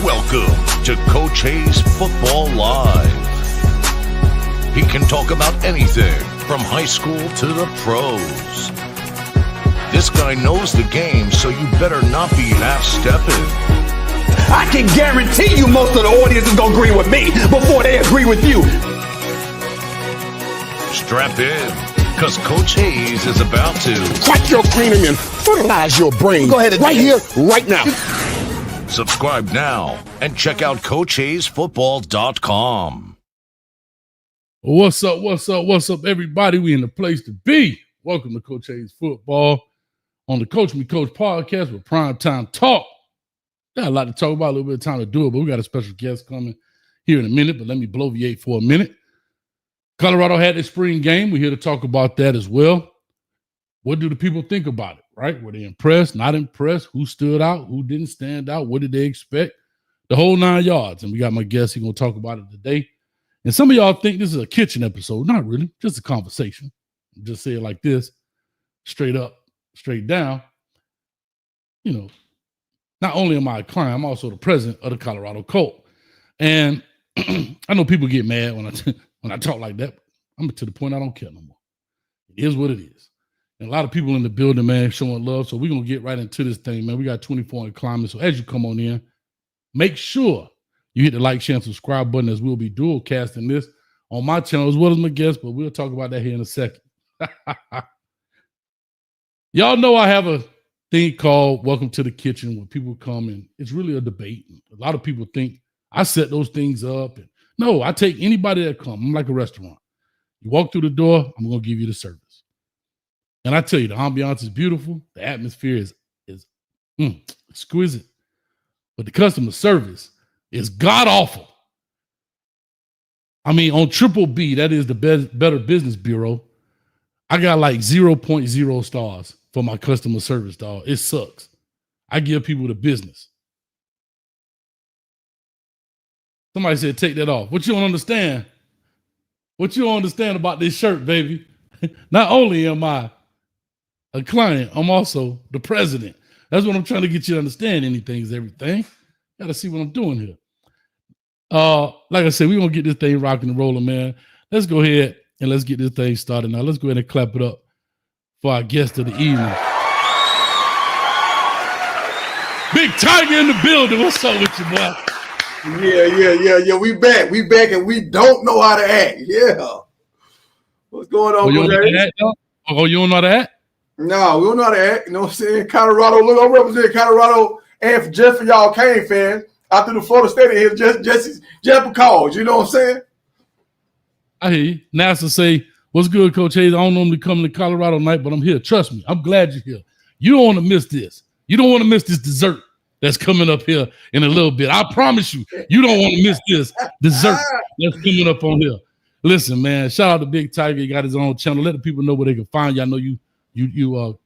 Welcome to Coach Hayes Football Live. He can talk about anything from high school to the pros. This guy knows the game, so you better not be half-stepping. I can guarantee you most of the audience is going to agree with me before they agree with you. Strap in, because Coach Hayes is about to crack your cranium and fertilize your brain. Go ahead, right here, right now. Subscribe now and check out CoachHayesFootball.com. What's up, everybody? We in the place to be. Welcome to Coach Hayes Football on the Coach Me Coach podcast with Primetime Talk. Got a lot to talk about, a little bit of time to do it, but we got a special guest coming here in a minute, but let me bloviate for a minute. Colorado had their spring game. We're here to talk about that as well. What do the people think about it, right? Were they impressed, not impressed? Who stood out? Who didn't stand out? What did they expect? The whole 9 yards. And we got my guest. He's going to talk about it today. And some of y'all think this is a kitchen episode. Not really, just a conversation. Just say it like this, straight up, straight down. You know, not only am I a client, I'm also the president of the Colorado Colt. And I know people get mad when I talk like that. I'm to the point I don't care no more. It is what it is. And a lot of people in the building, man, showing love. So we're going to get right into this thing, man. We got 24 in climbing. So as you come on in, make sure you hit the like, share, and subscribe button, as we'll be dual casting this on my channel as well as my guest, but we'll talk about that here in a second. Y'all know I have a thing called Welcome to the Kitchen where people come and it's really a debate. A lot of people think I set those things up. And no, I take anybody that comes. I'm like a restaurant. You walk through the door, I'm going to give you the service. And I tell you, the ambiance is beautiful. The atmosphere is exquisite. But the customer service is god-awful. I mean, on Triple B, that is the Better Business Bureau, I got like 0.0 stars for my customer service, dog. It sucks. I give people the business. Somebody said, take that off. What you don't understand about this shirt, baby, not only am I a client, I'm also the president. That's what I'm trying to get you to understand. Anything is everything. Got to see what I'm doing here. Like I said, we're going to get this thing rocking and rolling, man. Let's go ahead and let's get this thing started now. Let's go ahead and clap it up for our guest of the evening. Big Tiger in the building. What's up with you, boy? Yeah. We back, and we don't know how to act. Yeah. What's going on? You don't know how to act, though? Oh, you don't know how to act? No, we don't know how to act. You know what I'm saying? Colorado, look, I'm representing Colorado, and just for y'all Cane fans, after the Florida State here, just because, you know what I'm saying? I hear you. NASA say, what's good, Coach Hayes? I don't normally come to Colorado night, but I'm here. Trust me, I'm glad you're here. You don't want to miss this. You don't want to miss this dessert that's coming up here in a little bit. I promise you, you don't want to miss this dessert that's coming up on here. Listen, man, shout out to Big Tiger. He got his own channel. Let the people know where they can find you. I know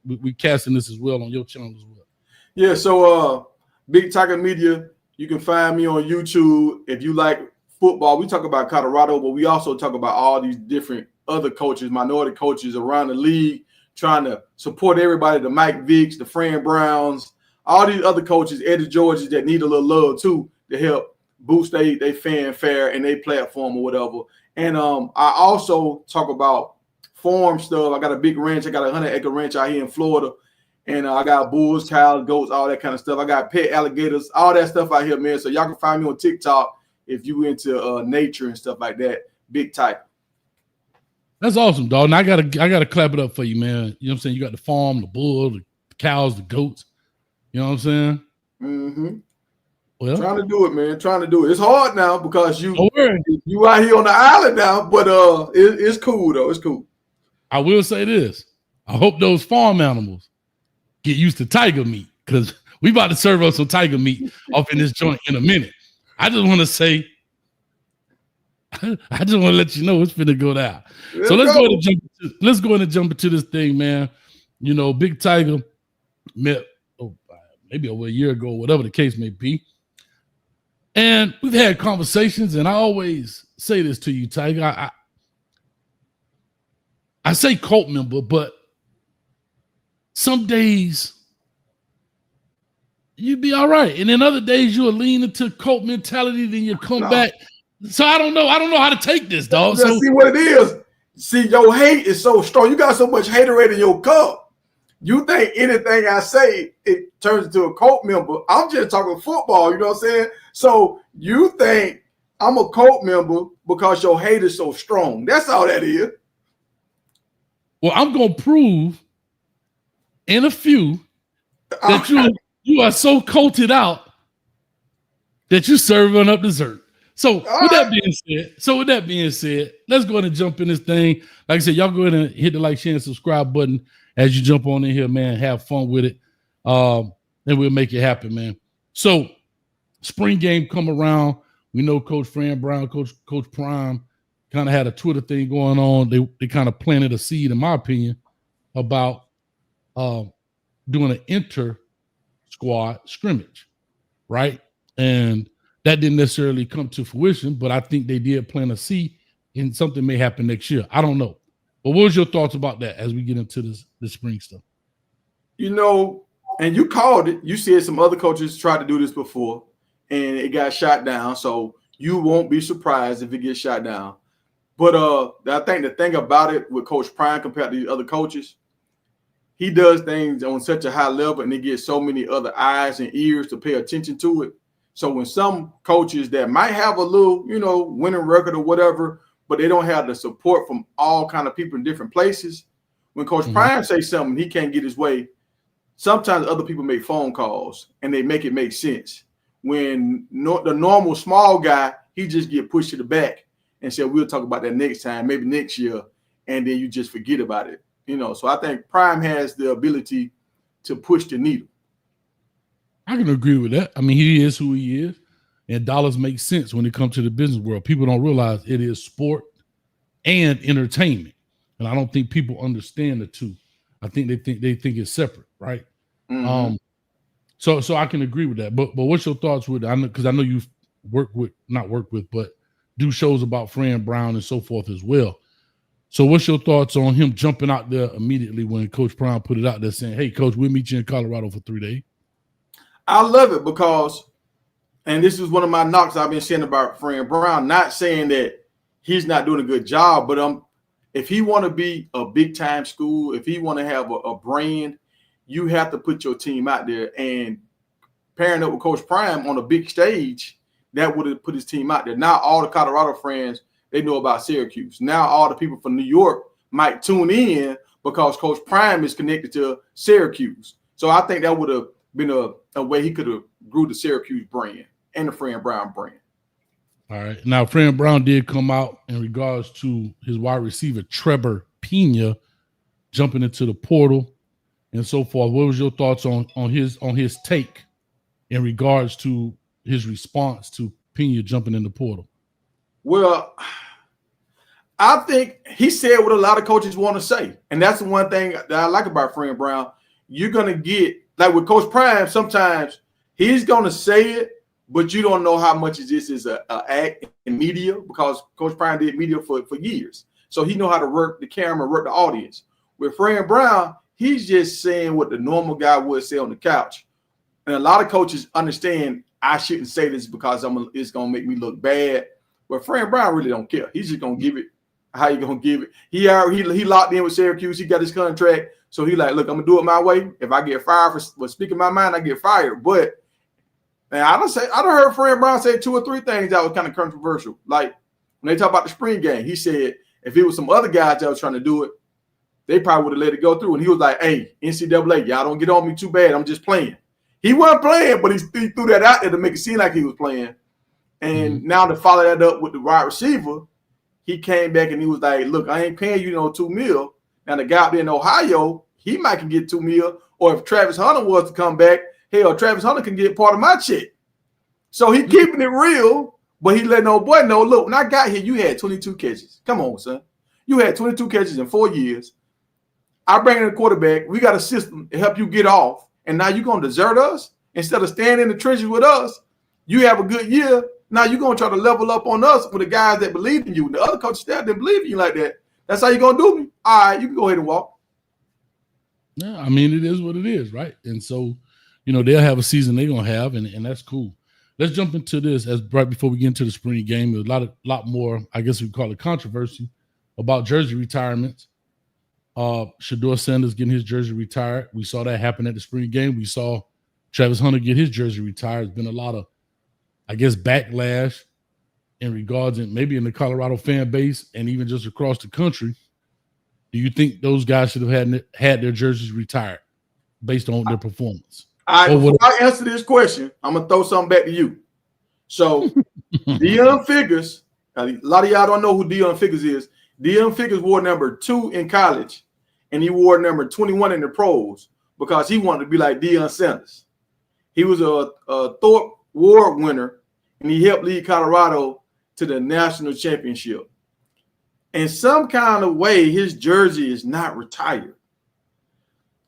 we casting this as well on your channel as well. Yeah, so Big Tiger Media, you can find me on YouTube. If you like football, we talk about Colorado, but we also talk about all these different other coaches, minority coaches around the league, trying to support everybody, the Mike Vicks, the Fran Browns, all these other coaches, Eddie Georges, that need a little love too to help boost their fanfare and their platform or whatever. And I also talk about farm stuff. I got a big ranch. I got a 100-acre ranch out here in Florida. And I got bulls, cows, goats, all that kind of stuff. I got pet alligators, all that stuff out here, man. So y'all can find me on TikTok if you into nature and stuff like that. Big Tiger. That's awesome, dog. And I gotta clap it up for you, man. You know what I'm saying? You got the farm, the bull, the cows, the goats. You know what I'm saying? Mm-hmm. Well, trying to do it, man. Trying to do it. It's hard now because you out here on the island now, but it's cool though. It's cool. I will say this. I hope those farm animals get used to tiger meat, because we about to serve us some tiger meat off in this joint in a minute. I just want to say, I just want to let you know it's finna go down. So let's go ahead and jump into this thing, man. You know, Big Tiger met maybe over a year ago, whatever the case may be. And we've had conversations, and I always say this to you, Tiger. I say cult member, but some days you'd be all right. And then other days you'll lean into cult mentality, then you come back. So I don't know how to take this, dog. So see what it is. See, your hate is so strong. You got so much haterade in your cup. You think anything I say, it turns into a cult member. I'm just talking football, you know what I'm saying? So you think I'm a cult member because your hate is so strong. That's all that is. Well, I'm going to prove in a few that you are so culted out that you're serving up dessert. So with that being said, let's go ahead and jump in this thing. Like I said, y'all go ahead and hit the like, share, and subscribe button as you jump on in here, man. Have fun with it. And we'll make it happen, man. So spring game come around. We know Coach Fran Brown, Coach Prime kind of had a Twitter thing going on. They kind of planted a seed, in my opinion, about doing an inter-squad scrimmage, right? And that didn't necessarily come to fruition, but I think they did plant a seed, and something may happen next year. I don't know. But what was your thoughts about that as we get into the spring stuff? You know, and you called it. You said some other coaches tried to do this before, and it got shot down. So you won't be surprised if it gets shot down. But I think the thing about it with Coach Prime compared to the other coaches, he does things on such a high level, and he gets so many other eyes and ears to pay attention to it. So when some coaches that might have a little, winning record or whatever, but they don't have the support from all kind of people in different places, when Coach Prime says something, he can't get his way. Sometimes other people make phone calls and they make it make sense. When the normal small guy, he just get pushed to the back and said, we'll talk about that next time, maybe next year, and then you just forget about it. So I think Prime has the ability to push the needle. I can agree with that. I mean, he is who he is, and dollars make sense when it comes to the business world. People don't realize it is sport and entertainment, and I don't think people understand the two. I think they think it's separate, right? Mm-hmm. So I can agree with that. But what's your thoughts with? Because I know you've but do shows about Fran Brown and so forth as well. So what's your thoughts on him jumping out there immediately when Coach Brown put it out there saying, hey, Coach, we'll meet you in Colorado for 3 days? I love it because, and this is one of my knocks I've been saying about Fran Brown, not saying that he's not doing a good job, but if he want to be a big-time school, if he want to have a brand, you have to put your team out there. And pairing up with Coach Prime on a big stage, that would have put his team out there. Now all the Colorado fans, they know about Syracuse. Now all the people from New York might tune in because Coach Prime is connected to Syracuse. So I think that would have been a way he could have grew the Syracuse brand and the Fran Brown brand. All right. Now, Fran Brown did come out in regards to his wide receiver, Trevor Pena, jumping into the portal and so forth. What was your thoughts on his take in regards to his response to Pena jumping in the portal? Well, I think he said what a lot of coaches want to say. And that's the one thing that I like about Fran Brown. You're going to get, like with Coach Prime, sometimes he's going to say it, but you don't know how much of this is an act in media because Coach Prime did media for years. So he know how to work the camera, work the audience. With Fran Brown, he's just saying what the normal guy would say on the couch. And a lot of coaches understand I shouldn't say this because it's going to make me look bad. But Fran Brown really don't care. He's just going to give it how you going to give it. He locked in with Syracuse. He got his contract. So he like, look, I'm going to do it my way. If I get fired for speaking my mind, I get fired. But man, I done heard Fran Brown say 2 or 3 things that was kind of controversial. Like when they talk about the spring game, he said if it was some other guys that was trying to do it, they probably would have let it go through. And he was like, hey, NCAA, y'all don't get on me too bad. I'm just playing. He wasn't playing, but he threw that out there to make it seem like he was playing. And now to follow that up with the wide receiver, he came back and he was like, look, I ain't paying you $2 million. Now the guy up there in Ohio, he might can get $2 million. Or if Travis Hunter was to come back, hell, Travis Hunter can get part of my check. So he keeping it real, but he letting old boy know, look, when I got here, you had 22 catches. Come on, son. You had 22 catches in 4 years. I bring in a quarterback. We got a system to help you get off. And now you're going to desert us? Instead of standing in the trenches with us, you have a good year. Now you're going to try to level up on us with the guys that believe in you. And the other coaches that didn't believe in you like that. That's how you're going to do me? All right, you can go ahead and walk. Yeah, I mean, it is what it is, right? And so they'll have a season they're gonna have, and that's cool. Let's jump into this as right before we get into the spring game. There's a lot more, I guess we call it controversy about jersey retirements. Shedeur Sanders getting his jersey retired. We saw that happen at the spring game. We saw Travis Hunter get his jersey retired. There's been a lot of, I guess, backlash in regards, and maybe in the Colorado fan base and even just across the country. Do you think those guys should have had their jerseys retired based on their performance? All right, before I answer this question, I'm going to throw something back to you. So, Deion Figures, a lot of y'all don't know who Deion Figures is. Deion Figures wore number 2 in college, and he wore number 21 in the pros because he wanted to be like Deion Sanders. He was a Thorpe Award winner, and he helped lead Colorado to the national championship. In some kind of way, his jersey is not retired.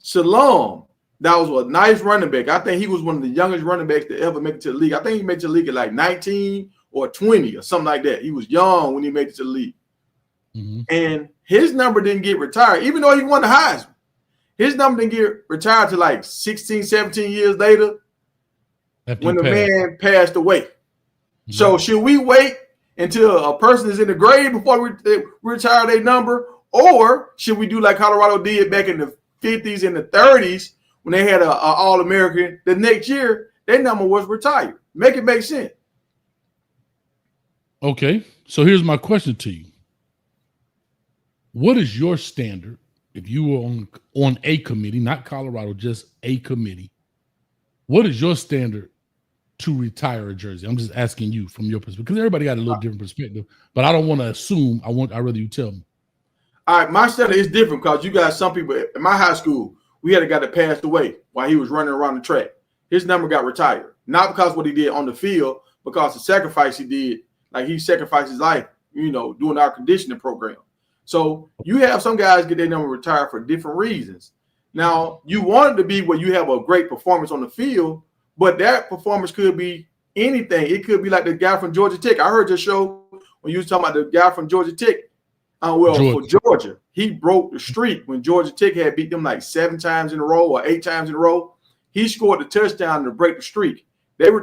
Shalom, that was a nice running back. I think he was one of the youngest running backs to ever make it to the league. I think he made it to the league at like 19 or 20 or something like that. He was young when he made it to the league. Mm-hmm. And his number didn't get retired, even though he won the Heisman. His number didn't get retired till like 16, 17 years later when the man passed away. Mm-hmm. So should we wait until a person is in the grave before we retire their number? Or should we do like Colorado did back in the 50s and the 30s when they had an All-American? The next year, their number was retired. Make it make sense. Okay, so here's my question to you. What is your standard if you were on a committee, not Colorado, just a committee? What is your standard to retire a jersey? I'm just asking you from your perspective, because everybody got a little different perspective, but I don't want to assume. I'd rather you tell me. All right, my standard is different because you got some people in my high school. We had a guy that passed away while he was running around the track. His number got retired, not because of what he did on the field, because the sacrifice he did. Like he sacrificed his life, doing our conditioning program. So you have some guys get their number retired for different reasons. Now, you want it to be where you have a great performance on the field, but that performance could be anything. It could be like the guy from Georgia Tech. I heard your show when you was talking about the guy from Georgia Tech. For Georgia, he broke the streak when Georgia Tech had beat them like 7 times in a row or 8 times in a row. He scored the touchdown to break the streak.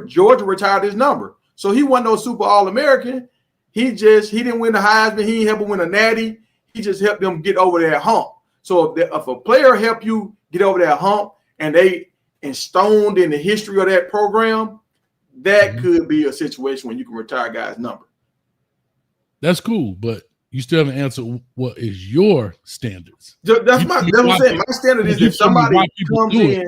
Georgia retired his number. So he wasn't no super All-American. He didn't win the Heisman. He didn't help him win a Natty. He just helped them get over that hump. So if a player help you get over that hump and they instoned in the history of that program, that could be a situation when you can retire a guy's number. That's cool, but you still haven't answered what is your standards. That's what I'm saying. My standard is if somebody comes in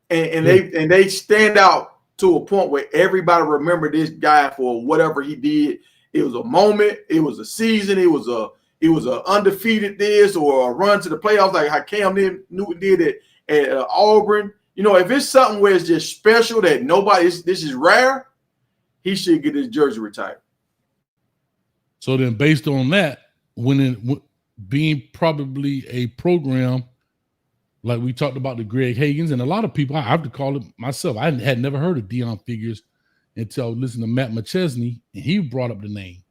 and they stand out to a point where everybody remember this guy for whatever he did. It was a moment. It was a season. It was a undefeated this or a run to the playoffs like how Cam Newton did at Auburn. If it's something where it's just special that this is rare, he should get his jersey retired. So then based on that, being probably a program like we talked about the Greg Hagans, and a lot of people, I have to call it myself, I had never heard of Deion Figures until I listened to Matt McChesney, and he brought up the name.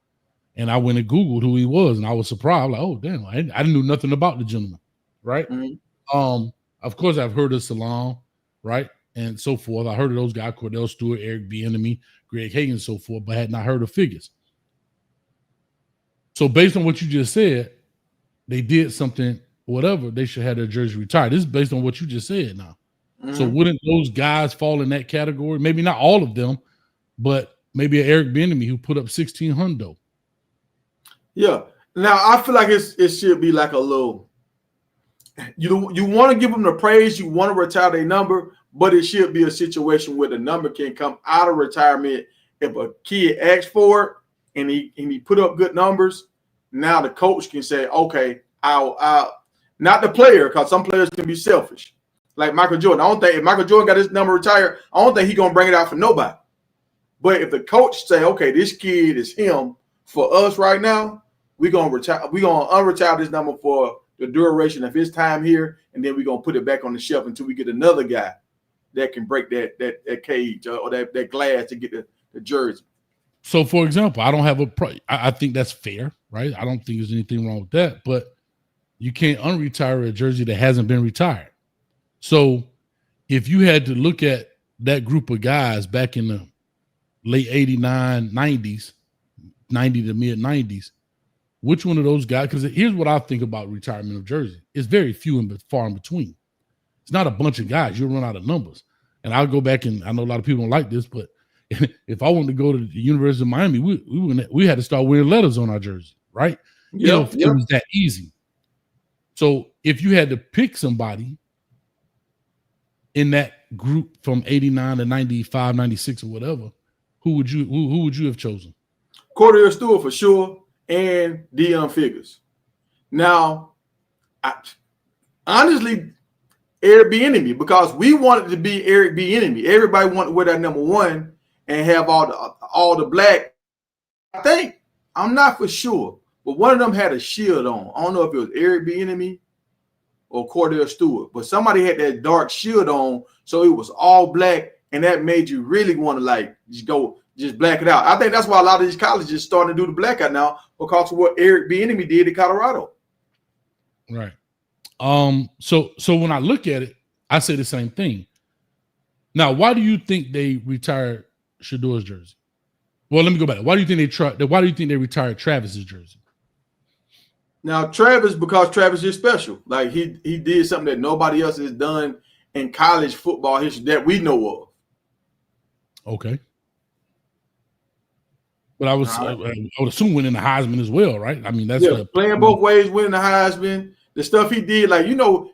And I went and Googled who he was, and I was surprised. Like, oh, damn, I didn't know nothing about the gentleman, right? Mm-hmm. Of course, I've heard of Salon, right, and so forth. I heard of those guys, Cordell Stewart, Eric Bieniemy, Greg Hagan, and so forth, but had not heard of Figures. So based on what you just said, they did something, whatever, they should have their jersey retired. This is based on what you just said now. Mm-hmm. So wouldn't those guys fall in that category? Maybe not all of them, but maybe an Eric Bieniemy who put up 16 hundo. Yeah. Now I feel like it should be like a little. You want to give them the praise. You want to retire their number, but it should be a situation where the number can come out of retirement if a kid asks for it and he put up good numbers. Now the coach can say, okay, I'll not the player, because some players can be selfish. Like Michael Jordan. I don't think if Michael Jordan got his number retired, I don't think he's gonna bring it out for nobody. But if the coach say, okay, this kid is him for us right now, we're gonna unretire this number for the duration of his time here, and then we're gonna put it back on the shelf until we get another guy that can break that cage or that glass to get the jersey. So, for example, I don't have I think that's fair, right? I don't think there's anything wrong with that, but you can't unretire a jersey that hasn't been retired. So if you had to look at that group of guys back in the late 89, 90s, 90 to mid 90s, which one of those guys? Because here's what I think about retirement of jersey. It's very few and far in between. It's not a bunch of guys. You'll run out of numbers. And I'll go back, and I know a lot of people don't like this, but if I wanted to go to the University of Miami, we had to start wearing letters on our jersey, right? It was that easy. So if you had to pick somebody in that group from 89 to 95, 96 or whatever, who would you have chosen? Cordell Stewart for sure, and Deion Figures. Now, honestly, Eric Bieniemy, because we wanted to be Eric Bieniemy. Everybody wanted to wear that number 1 and have all the black. I think, I'm not for sure, but one of them had a shield on. I don't know if it was Eric Bieniemy or Cordell Stewart, but somebody had that dark shield on, so it was all black, and that made you really want to just black it out. I think that's why a lot of these colleges starting to do the blackout now, because of what Eric Bieniemy did in Colorado. Right. So when I look at it, I say the same thing. Now, why do you think they retired Shadour's jersey? Well, let me go back. Why do you think they retired Travis's jersey? Now, Travis, because Travis is special. Like he did something that nobody else has done in college football history that we know of. Okay. But I would assume winning the Heisman as well, right? I mean, that's playing both ways, winning the Heisman. The stuff he did,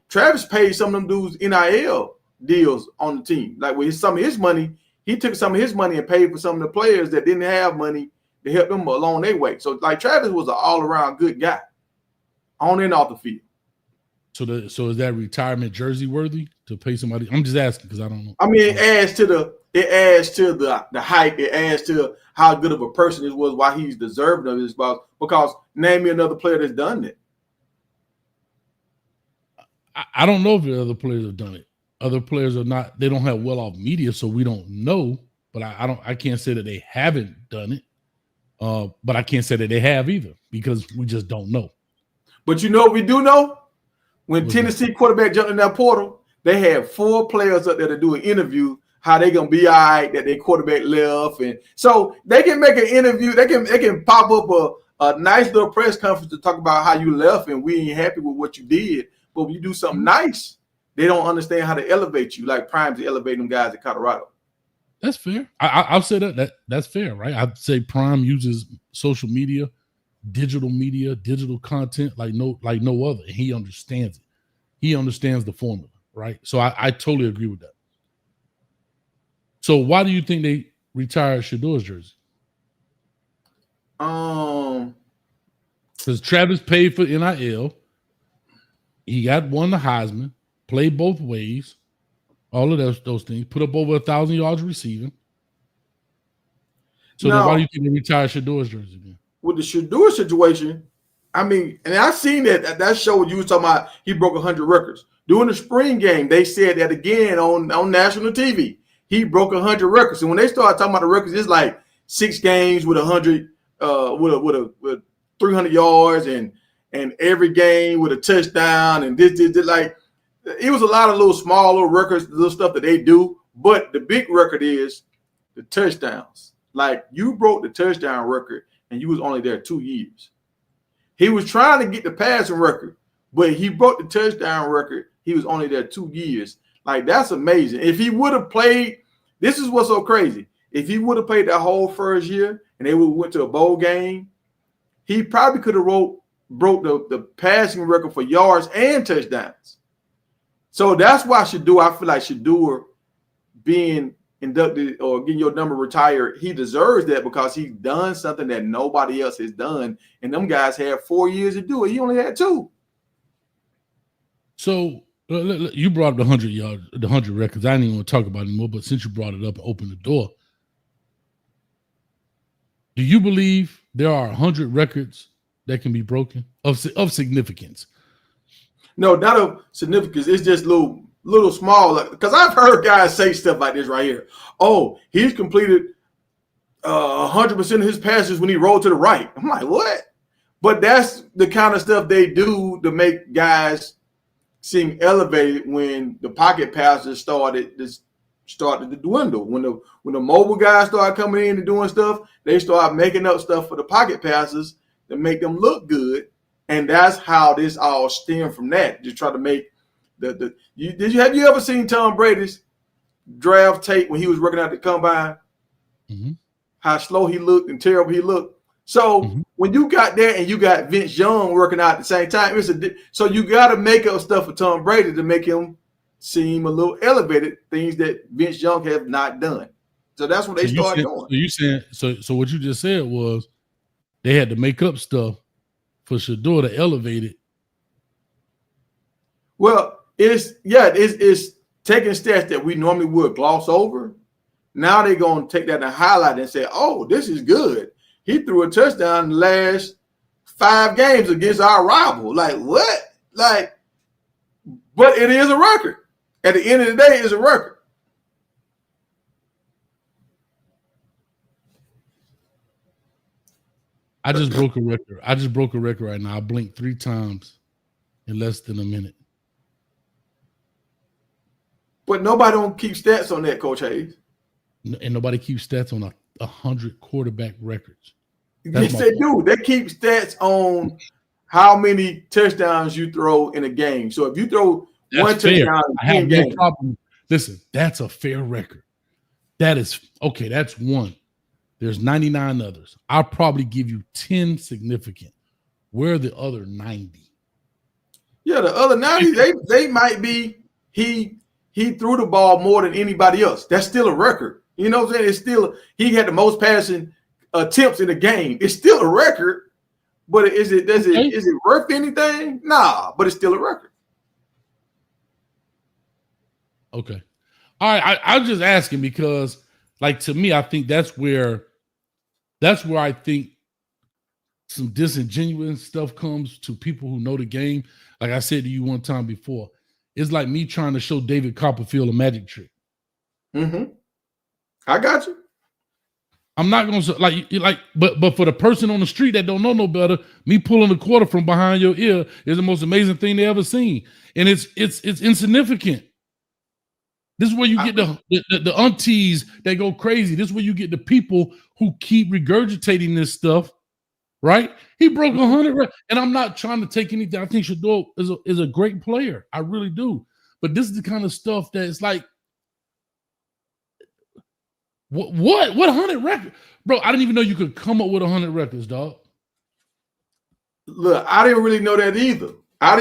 Travis paid some of them dudes NIL deals on the team. Like with some of his money, he took some of his money and paid for some of the players that didn't have money to help them along their way. So, Travis was an all-around good guy, on and off the field. So is that retirement jersey worthy to pay somebody? I'm just asking because I don't know. I mean, it adds to the hype. It adds to how good of a person he was, why he's deserving of this. Because name me another player that's done it. I don't know if the other players have done it. Other players are not. They don't have well-off media, so we don't know. But I can't say that they haven't done it. But I can't say that they have either because we just don't know. But you know what we do know? When Tennessee quarterback jumped in that portal, they had 4 players up there to do an interview. How they gonna be all right that their quarterback left, and so they can make an interview. They can pop up a nice little press conference to talk about how you left and we ain't happy with what you did. But when you do something nice, they don't understand how to elevate you, like Prime's elevating them guys at Colorado. That's fair. I'll say that's fair, right? I'd say Prime uses social media, digital content like no other, and he understands it. He understands the formula, right? So I totally agree with that. So why do you think they retired Shadour's jersey? Because Travis paid for NIL. He won the Heisman, played both ways, all of those things, put up over 1,000 yards receiving. So then why do you think they retired Shadour's jersey then? With the Shadour situation, I mean, and I seen that show you was talking about he broke 100 records. During the spring game, they said that again on national TV. He broke 100 records. And when they started talking about the records, it's like 6 games with 100, with 300 yards and every game with a touchdown and this. Like, it was a lot of small little records, little stuff that they do. But the big record is the touchdowns. Like, you broke the touchdown record and you was only there 2 years. He was trying to get the passing record, but he broke the touchdown record. He was only there 2 years. Like, that's amazing. If he would have played, this is what's so crazy. If he would have played that whole first year and they would have went to a bowl game, he probably could have broke the passing record for yards and touchdowns. So that's why I feel like Shadour being inducted or getting your number retired, he deserves that because he's done something that nobody else has done. And them guys had 4 years to do it. He only had 2. So you brought up the 100 records. I didn't even want to talk about it anymore, but since you brought it up and opened the door, do you believe there are 100 records that can be broken of significance? No, not of significance. It's just little small. Because I've heard guys say stuff like this right here. Oh, he's completed 100% of his passes when he rolled to the right. I'm like, what? But that's the kind of stuff they do to make guys seem elevated when the pocket passes started to dwindle. When the mobile guys started coming in and doing stuff, they started making up stuff for the pocket passes to make them look good, and that's how this all stemmed from that. Just try to make have you ever seen Tom Brady's draft tape when he was working out the combine? Mm-hmm. How slow he looked and terrible he looked. So when you got that and you got Vince Young working out at the same time, so you got to make up stuff for Tom Brady to make him seem a little elevated, things that Vince Young have not done. So that's what they started doing. So you saying so what you just said was they had to make up stuff for Shador to elevate it. Well, it's taking stats that we normally would gloss over. Now they're going to take that and highlight and say, oh, this is good. He threw a touchdown in the last 5 games against our rival. Like, what? Like, but it is a record. At the end of the day, it's a record. I just broke a record. Right now. I blinked 3 times in less than a minute. But nobody don't keep stats on that, Coach Hayes. And nobody keeps stats on 100 quarterback records. Yes, they do. They keep stats on how many touchdowns you throw in a game. So if you throw one touchdown in a game, problem. Listen, that's a fair record. That is okay. That's one. There's 99 others. I'll probably give you 10 significant. Where are the other 90? Yeah, the other 90, they might be he threw the ball more than anybody else. That's still a record. You know what I'm saying? It's still he had the most passing attempts in the game. It's still a record, but is it worth anything? Nah, but it's still a record. Okay. All right. I'm just asking because, like, to me, I think that's where I think some disingenuous stuff comes to people who know the game. Like I said to you one time before, it's like me trying to show David Copperfield a magic trick. Mm-hmm. I got you. I'm not gonna but for the person on the street that don't know no better, me pulling a quarter from behind your ear is the most amazing thing they ever seen, and it's insignificant. This is where you get the aunties that go crazy. This is where you get the people who keep regurgitating this stuff, right? He broke 100, and I'm not trying to take anything. I think Shador is a great player. I really do. But this is the kind of stuff that it's like, what 100 records? Bro, I didn't even know you could come up with 100 records, dog. Look, I didn't really know that either. But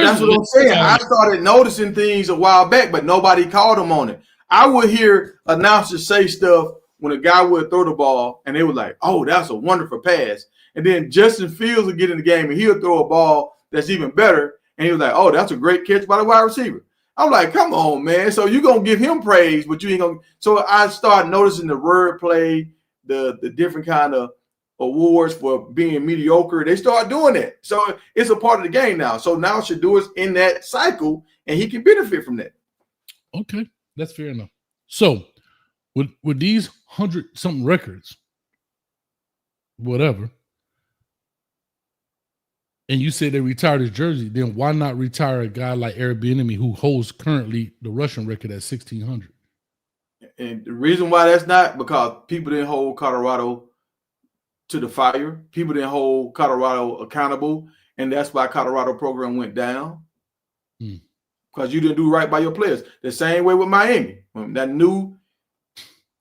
that's what I'm saying. I started noticing things a while back, but nobody called them on it. I would hear announcers say stuff when a guy would throw the ball, and they were like, oh, that's a wonderful pass. And then Justin Fields would get in the game, and he'll throw a ball that's even better, and he was like, oh, that's a great catch by the wide receiver. I'm like, come on, man. So you're going to give him praise, but you ain't going to. So I started noticing the word play, the different kind of awards for being mediocre. They start doing that. So it's a part of the game now. So now Shador's in that cycle, and he can benefit from that. Okay, that's fair enough. So with these 100-something records, whatever, and you say they retired his jersey, then why not retire a guy like Eric Bieniemy who holds currently the rushing record at 1,600? And the reason why that's not because people didn't hold Colorado to the fire. People didn't hold Colorado accountable, and that's why Colorado program went down. Because you didn't do right by your players. The same way with Miami. When that new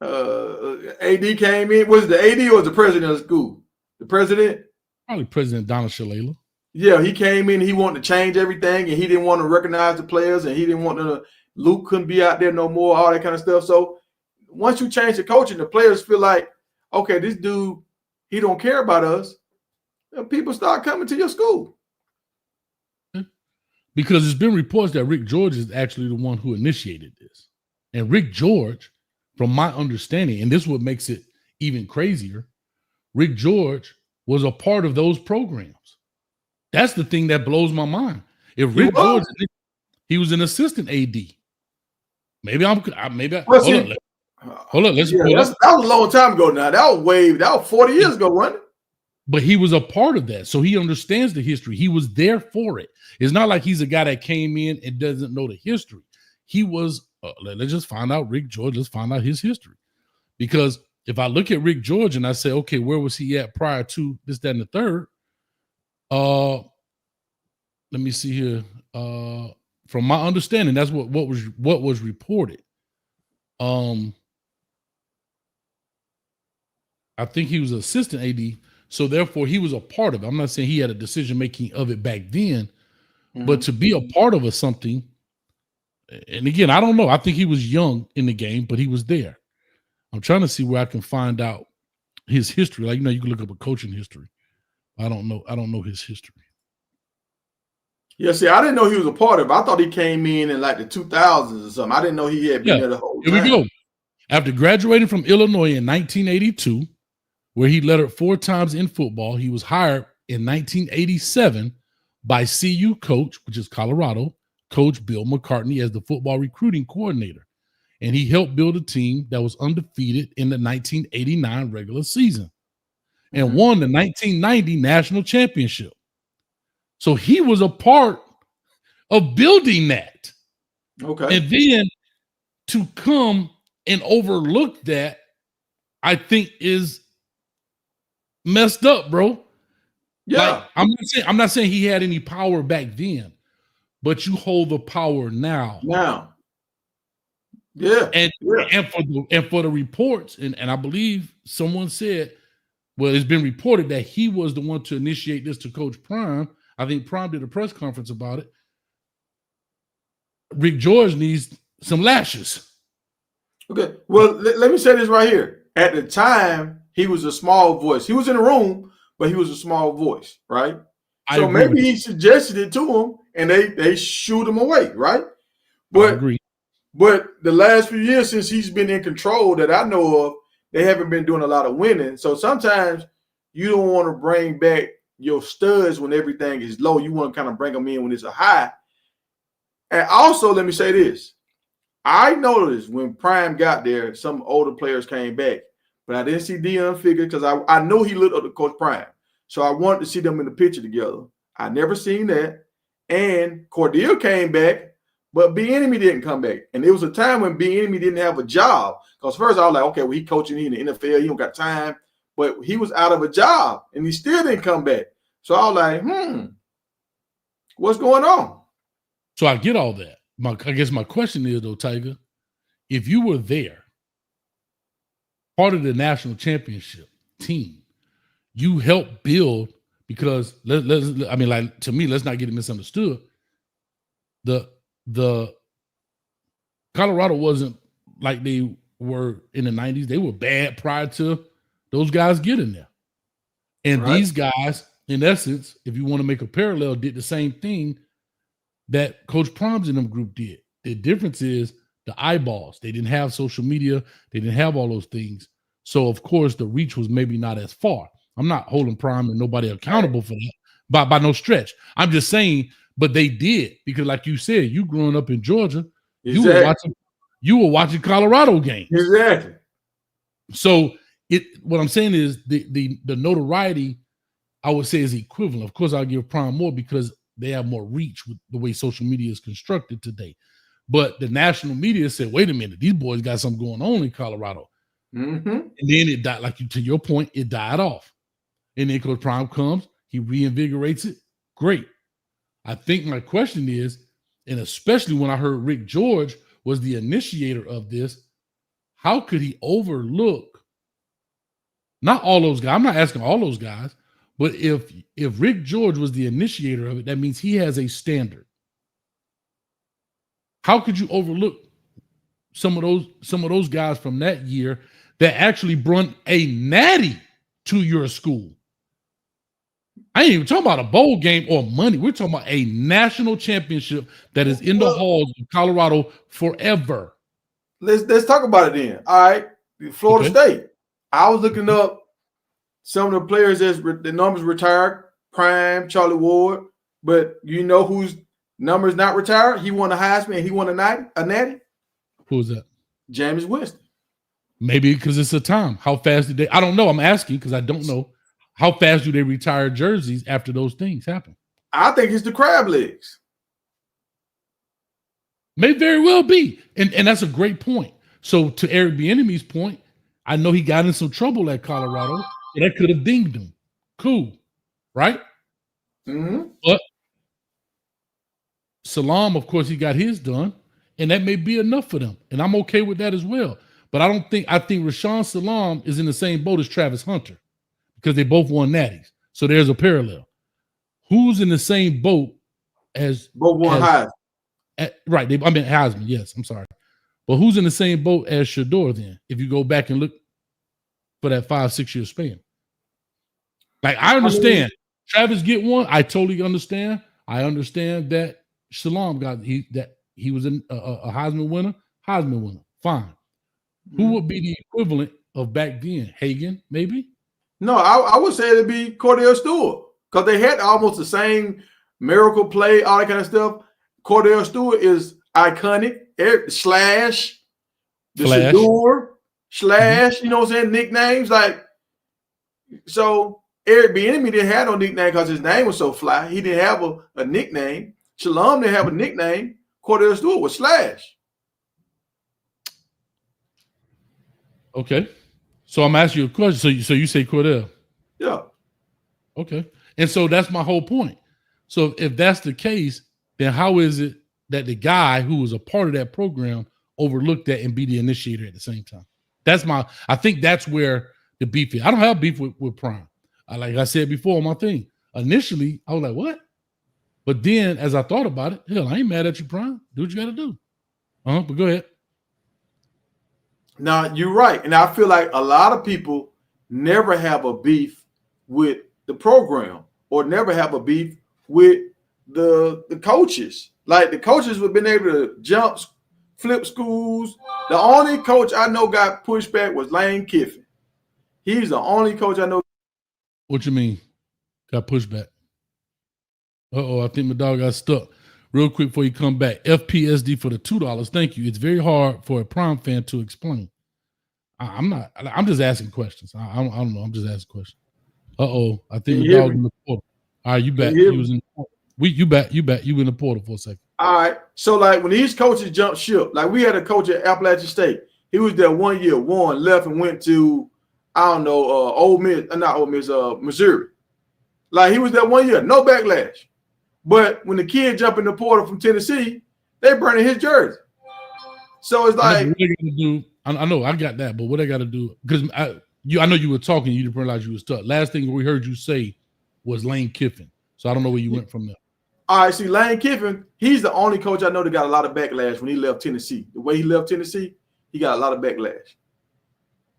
AD came in, was it the AD or was the president of the school? The president? Probably President Donald Shalala. Yeah, he came in, he wanted to change everything, and he didn't want to recognize the players, and he didn't want to, Luke couldn't be out there no more, all that kind of stuff. So once you change the coaching, the players feel like, okay, this dude, he don't care about us. And people start coming to your school. Because it's been reports that Rick George is actually the one who initiated this. And Rick George, from my understanding, and this is what makes it even crazier, Rick George was a part of those programs. That's the thing that blows my mind. If Rick George, he was an assistant AD. Hold on. Let's that was a long time ago now. That was 40 years ago, wasn't it? But he was a part of that. So he understands the history. He was there for it. It's not like he's a guy that came in and doesn't know the history. He was, let's just find out Rick George. Let's find out his history. Because if I look at Rick George and I say, okay, where was he at prior to this, that, and the third? Let me see here. From my understanding, that's what was reported. I think he was an assistant AD. So therefore, he was a part of it. I'm not saying he had a decision making of it back then, but to be a part of something. And again, I don't know. I think he was young in the game, but he was there. I'm trying to see where I can find out his history. Like, you can look up a coaching history. I don't know his history. Yeah, see, I didn't know he was a part of it. I thought he came in like the 2000s or something. I didn't know he had been there the whole time. Here we go. After graduating from Illinois in 1982, where he lettered 4 times in football, he was hired in 1987 by CU coach, which is Colorado, Coach Bill McCartney, as the football recruiting coordinator. And he helped build a team that was undefeated in the 1989 regular season and won the 1990 national championship. So he was a part of building that. Okay. And then to come and overlook that, I think is messed up, bro. Yeah. Like, I'm not saying he had any power back then, but you hold the power now. Yeah. And for the reports, and I believe someone said, well, it's been reported that he was the one to initiate this to Coach Prime. I think Prime did a press conference about it. Rick George needs some lashes. Okay. Well, let me say this right here. At the time, he was a small voice. He was in the room, but he was a small voice, right? So maybe he suggested it to him, and they shooed him away, right? But I agree. But the last few years since he's been in control that I know of, they haven't been doing a lot of winning. So sometimes you don't want to bring back your studs when everything is low. You want to kind of bring them in when it's a high. And also, let me say this. I noticed when Prime got there, some older players came back, but I didn't see Deion figure because I know he looked up to Coach Prime. So I wanted to see them in the picture together. I never seen that. And Cordell came back, but Bieniemy didn't come back. And it was a time when Bieniemy didn't have a job. Because first I was like, okay, well, he coaching in the NFL. He don't got time. But he was out of a job, and he still didn't come back. So I was like, what's going on? So I get all that. I guess my question is, though, Tiger, if you were there, part of the national championship team, you helped build, because to me, let's not get it misunderstood. The Colorado wasn't like they were in the 90s. They were bad prior to those guys getting there. And these guys, in essence, if you want to make a parallel, did the same thing that Coach Proms in them group did. The difference is the eyeballs. They didn't have social media. They didn't have all those things. So, of course, the reach was maybe not as far. I'm not holding Prime and nobody accountable for that by no stretch. I'm just saying, but they did, because like you said, you growing up in Georgia, Exactly. you were watching Colorado games. Exactly. So what I'm saying is the notoriety, I would say, is equivalent. Of course, I'll give Prime more because they have more reach with the way social media is constructed today. But the national media said, wait a minute, these boys got something going on in Colorado. And then it died, to your point, it died off. And then Coach Prime comes, he reinvigorates it. Great. I think my question is, and especially when I heard Rick George was the initiator of this, how could he overlook not all those guys? I'm not asking all those guys, but if Rick George was the initiator of it, that means he has a standard. How could you overlook some of those guys from that year that actually brought a natty to your school? I ain't even talking about a bowl game or money. We're talking about a national championship that is in the halls of Colorado forever. Let's talk about it then. All right, Florida State. I was looking up some of the players that's the numbers retired. Prime, Charlie Ward, but you know whose numbers not retired? He won a Heisman and he won a natty. Who's that? Jameis Winston. Maybe because it's a time. How fast did they? I don't know. I'm asking because I don't know. how fast do they retire jerseys after those things happen? I think it's the crab legs. May very well be. And that's a great point. So to Eric Bieniemy's point, I know he got in some trouble at Colorado. So that could have dinged him. Cool. Right? Mm-hmm. But Salam, of course, he got his done. And that may be enough for them. And I'm okay with that as well. But I think Rashawn Salam is in the same boat as Travis Hunter because they both won natties. So there's a parallel. Who's in the same boat as both won Heisman? Right. I mean Heisman, yes. I'm sorry. But who's in the same boat as Shador then? If you go back and look for that 5-6 year span. Like I understand Travis get one. I totally understand. I understand that Salam he was a Heisman winner. Fine. Who would be the equivalent of back then? Hagan, maybe? No, I would say it'd be Cordell Stewart because they had almost the same miracle play, all that kind of stuff. Cordell Stewart is iconic. Slash, the Shador, Slash, you know what I'm saying? Nicknames like so. Eric Bieniemy didn't have no nickname because his name was so fly. He didn't have a nickname. Shalom didn't have a nickname. Cordell Stewart was Slash. Okay. So I'm asking you a question. So you say Cordell? Yeah. Okay. And so that's my whole point. So if that's the case, then how is it that the guy who was a part of that program overlooked that and be the initiator at the same time? I think that's where the beef is. I don't have beef with Prime. Like I said before on my thing. Initially, I was like, what? But then as I thought about it, hell, I ain't mad at you, Prime. Do what you got to do. But go ahead. Now, you're right. And I feel like a lot of people never have a beef with the program or never have a beef with the coaches. Like the coaches have been able to jump, flip schools. The only coach I know got pushed back was Lane Kiffin. He's the only coach I know. What you mean? Got pushed back? I think my dog got stuck. Real quick before you come back, FPSD for the $2. Thank you. It's very hard for a Prime fan to explain. I'm just asking questions. I don't know. I'm just asking questions. I think the dog in the portal. All right, you back. You was in. You back. You in the portal for a second. All right. So like when these coaches jumped ship, like we had a coach at Appalachian State. He was there 1 year, won, left, and went to Ole Miss, not Ole Miss, Missouri. Like he was there 1 year, no backlash. But when the kid jump in the portal from Tennessee, they burning his jersey. So it's like I know I got that, but what I got to do because I know you were talking, you didn't realize you were stuck. Last thing we heard you say was Lane Kiffin, so I don't know where you went from there. All right, see Lane Kiffin, he's the only coach I know that got a lot of backlash when he left Tennessee. The way he left Tennessee, he got a lot of backlash.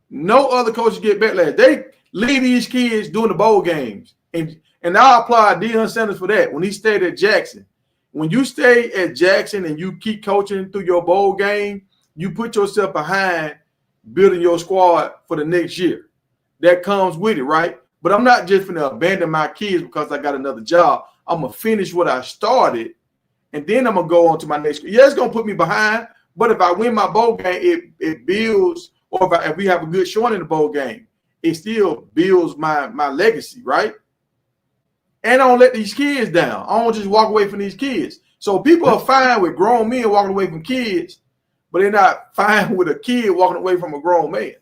No other coaches get backlash. They leave these kids doing the bowl games, and I applaud Deion Sanders for that. When he stayed at Jackson, when you stay at Jackson and you keep coaching through your bowl game, you put yourself behind building your squad for the next year. That comes with it, right? But I'm not just going to abandon my kids because I got another job. I'm going to finish what I started, and then I'm going to go on to my next. Yeah, it's going to put me behind, but if I win my bowl game, it builds, or if we have a good showing in the bowl game, it still builds my legacy, right? And I don't let these kids down. I don't just walk away from these kids. So people are fine with grown men walking away from kids, but they're not fine with a kid walking away from a grown man.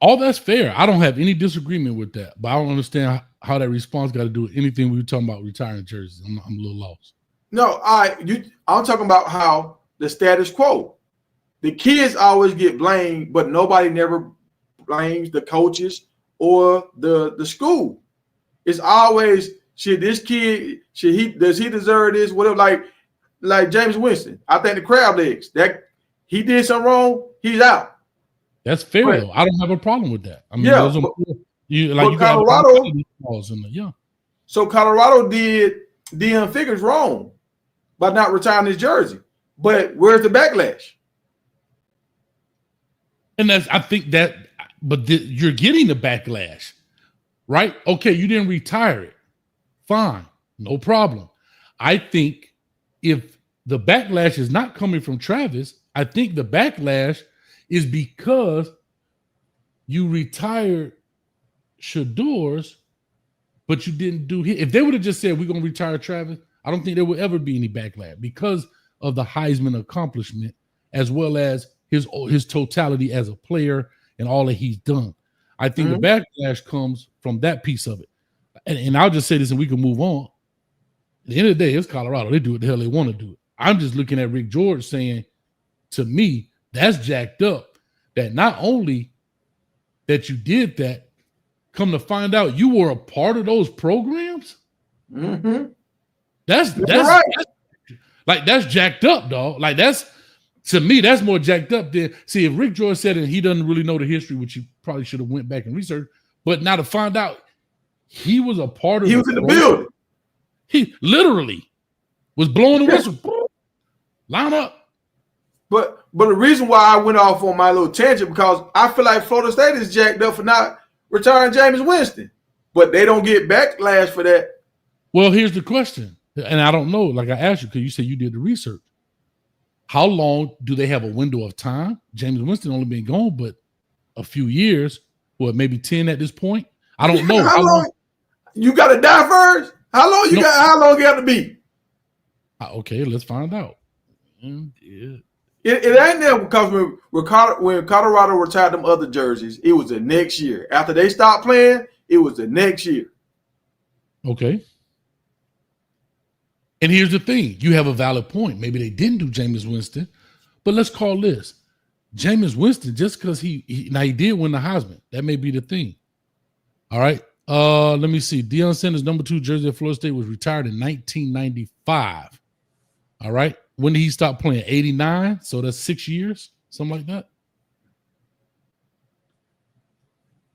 All that's fair. I don't have any disagreement with that, but I don't understand how that response got to do with anything we were talking about retiring jerseys. I'm a little lost. No, I'm talking about how the status quo. The kids always get blamed, but nobody never blames the coaches or the school. It's always, does he deserve this? Whatever, like James Winston. I think the crab legs, that he did something wrong, he's out. That's fair though. I don't have a problem with that. I mean, Colorado. Yeah. So Colorado did Deion Figures wrong by not retiring his jersey. But where's the backlash? And you're getting the backlash, right? Okay, you didn't retire it. Fine, no problem. I think if the backlash is not coming from Travis, I think the backlash is because you retired Shador's, but you didn't do his. If they would have just said we're gonna retire Travis, I don't think there would ever be any backlash because of the Heisman accomplishment as well as his totality as a player and all that he's done. I think the backlash comes from that piece of it. And I'll just say this and we can move on. At the end of the day, it's Colorado. They do what the hell they want to do. I'm just looking at Rick George saying, to me, that's jacked up. That not only that you did that, come to find out you were a part of those programs. Mm-hmm. That's right. That's jacked up, dog. Like to me, that's more jacked up than see if Rick George said it, he doesn't really know the history, which he probably should have went back and researched. But now to find out he was a part of he was in the building. He literally was blowing the whistle. Line up. But the reason why I went off on my little tangent because I feel like Florida State is jacked up for not retiring Jameis Winston, but they don't get backlash for that. Well, here's the question, and I don't know. Like I asked you, because you said you did the research. How long do they have a window of time? Jameis Winston only been gone, but a few years, maybe 10 at this point. I don't know. How long? You got to die first. How long you got? How long you have to be? Okay, let's find out. Yeah. It ain't there because when Colorado retired them other jerseys, it was the next year. After they stopped playing, it was the next year. Okay. And here's the thing. You have a valid point. Maybe they didn't do Jameis Winston, but let's call this. Jameis Winston, just because he did win the Heisman. That may be the thing. All right. Let me see. Deion Sanders' number 2 jersey at Florida State was retired in 1995. All right. When did he stop playing? 89. So that's 6 years, something like that.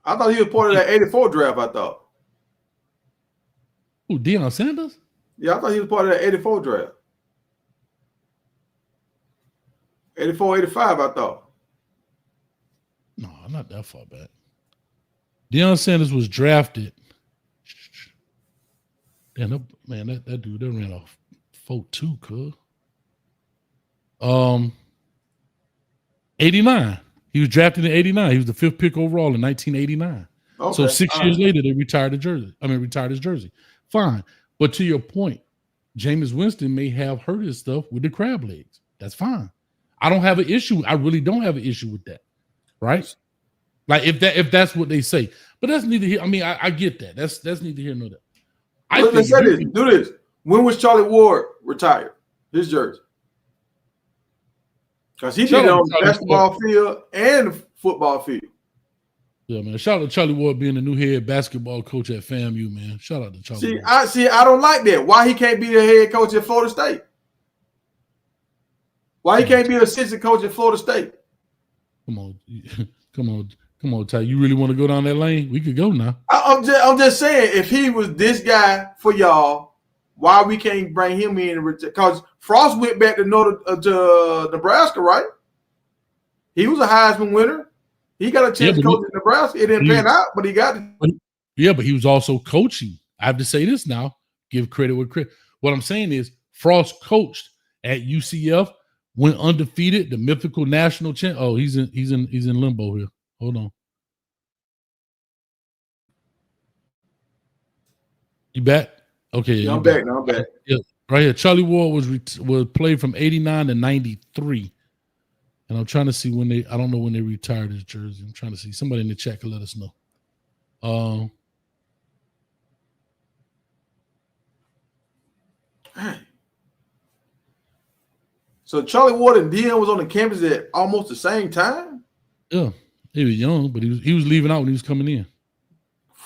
I thought he was part of that 84 draft, I thought. Who, Deion Sanders? Yeah, I thought he was part of that 84 draft. 84, 85, I thought. No, not that far back. Deion Sanders was drafted. Damn, that dude, that ran off 4.2, cuz. 89. He was drafted in 89. He was the 5th pick overall in 1989. Okay. So 6 years later, they retired his jersey. Fine. But to your point, Jameis Winston may have hurt his stuff with the crab legs. That's fine. I don't have an issue. I really don't have an issue with that. Right? Like if that's what they say. But that's neither here. I mean, I get that. That's neither here nor there. Let's say this. Do this. When was Charlie Ward retired? His jersey. Because he did it on the basketball field and football field. Yeah, man. Shout out to Charlie Ward being the new head basketball coach at FAMU, man. Shout out to Charlie Ward. I don't like that. Why he can't be the head coach at Florida State? Why he can't be an assistant coach at Florida State? Come on, Ty. You really want to go down that lane? We could go now. I'm just saying, if he was this guy for y'all, why we can't bring him in? Because Frost went back to Nebraska, right? He was a Heisman winner. He got a chance to coach in Nebraska. It didn't pan out, but he got it. Yeah, but he was also coaching. I have to say this now. Give credit where credit. What I'm saying is Frost coached at UCF, went undefeated, the mythical national champ. Oh, he's in limbo here. Hold on. You back? Okay. Yeah, I'm back. I'm back. Yeah, right here. Charlie Ward was played from 89 to 93. And I'm trying to see I don't know when they retired his jersey. I'm trying to see. Somebody in the chat can let us know. So Charlie Ward and Deion was on the campus at almost the same time? Yeah. He was young, but he was leaving out when he was coming in.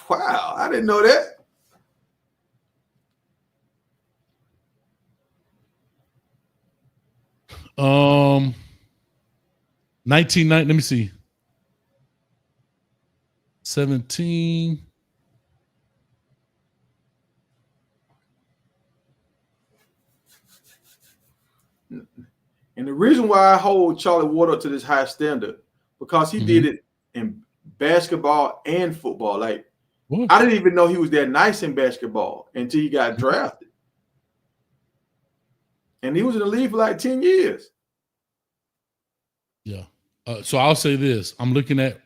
Wow, I didn't know that. Um, 1990. Let me see. 17. And the reason why I hold Charlie Ward up to this high standard, because he did it in basketball and football. Like, what? I didn't even know he was that nice in basketball until he got drafted. And he was in the league for like 10 years. Yeah. So I'll say this. I'm looking at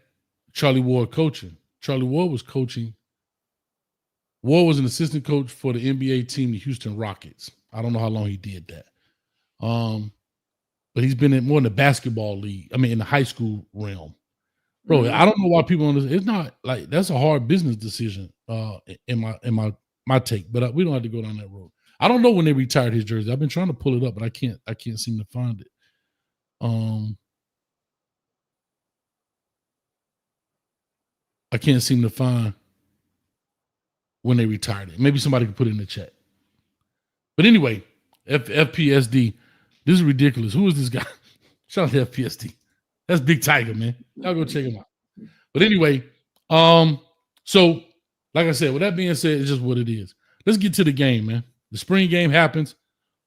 Charlie Ward coaching. Charlie Ward was coaching. Ward was an assistant coach for the NBA team, the Houston Rockets. I don't know how long he did that. But he's been more in the basketball league. I mean, in the high school realm. Bro, I don't know why people understand. It's not like that's a hard business decision in my take, but we don't have to go down that road. I don't know when they retired his jersey. I've been trying to pull it up, but I can't seem to find it. I can't seem to find when they retired it. Maybe somebody could put it in the chat. But anyway, FPSD, this is ridiculous. Who is this guy? Shout out to FPSD. That's Big Tiger, man. Y'all go check him out. But anyway, so like I said, with that being said, it's just what it is. Let's get to the game, man. The spring game happens.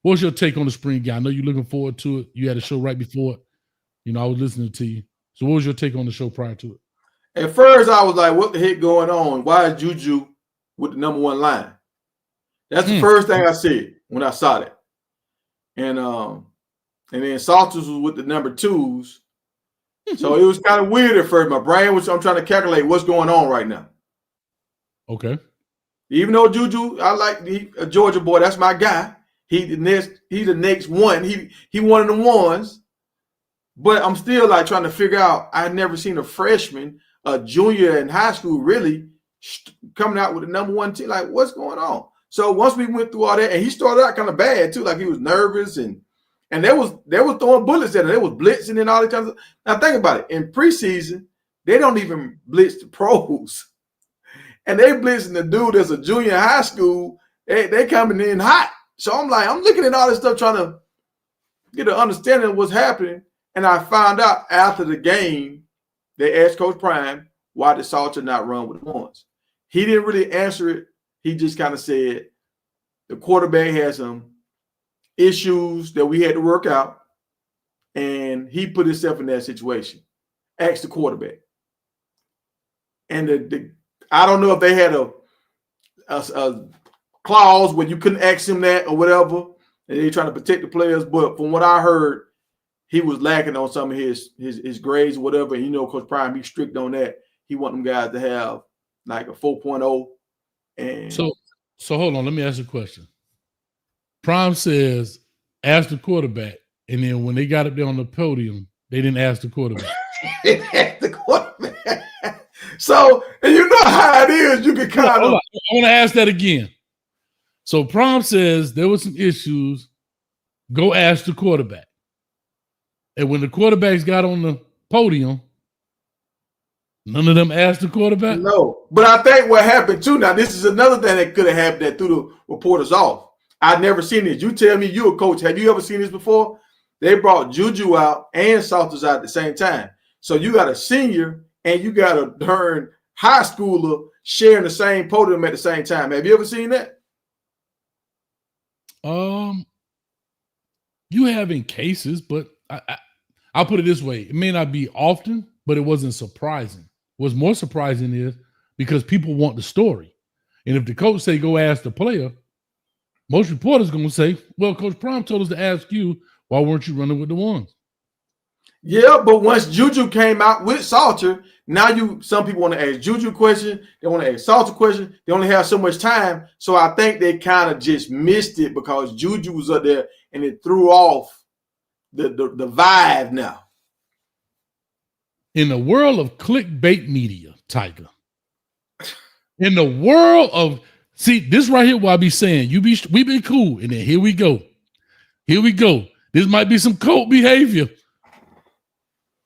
What's your take on the spring game? I know you're looking forward to it. You had a show right before it. You know, I was listening to you. So what was your take on the show prior to it? At first, I was like, what the heck going on? Why is Juju with the number one line? That's the first thing I said when I saw that. And then Salters was with the number twos. So it was kind of weird at first. My brain was, I'm trying to calculate what's going on right now. Okay. Even though Juju, I like a Georgia boy, that's my guy. He's the next one. He one of the ones. But I'm still like trying to figure out, I had never seen a freshman, a junior in high school really coming out with the number one team. Like, what's going on? So once we went through all that, and he started out kind of bad too, like he was nervous and they was throwing bullets at him. They was blitzing and all that kind of stuff. Now think about it. In preseason, they don't even blitz the pros. And they blitzing the dude that's a junior in high school. They coming in hot. So I'm looking at all this stuff trying to get an understanding of what's happening. And I found out after the game, they asked Coach Prime, why did Salter not run with the ones? He didn't really answer it. He just kind of said the quarterback had some issues that we had to work out, and he put himself in that situation. Asked the quarterback. And I don't know if they had a clause where you couldn't ask him that or whatever, and they're trying to protect the players. But from what I heard, he was lacking on some of his grades or whatever. And you know, Coach Prime, he's strict on that. He want them guys to have like a 4.0. And so hold on, let me ask you a question. Prime says, ask the quarterback, and then when they got up there on the podium, they didn't ask the quarterback. They asked the quarterback. So, and you know how it is, you can kind of. I want to ask that again. So Prime says there were some issues. Go ask the quarterback. And when the quarterbacks got on the podium, none of them asked the quarterback? No. But I think what happened too, now this is another thing that could have happened that threw the reporters off. I've never seen this. You tell me, you're a coach. Have you ever seen this before? They brought Juju out and Salters out at the same time. So you got a senior and you got a darn high schooler sharing the same podium at the same time. Have you ever seen that? You have in cases, but I'll put it this way. It may not be often, but it wasn't surprising. What's more surprising is because people want the story. And if the coach say, go ask the player, most reporters going to say, well, Coach Prime told us to ask you, why weren't you running with the ones? Yeah, but once Juju came out with Salter, now some people want to ask Juju questions. They want to ask Salter questions. They only have so much time. So I think they kind of just missed it because Juju was up there and it threw off the vibe now. In the world of clickbait media, Tiger, in the world of, see, this right here what I be saying, we been cool, and then here we go. This might be some cult behavior.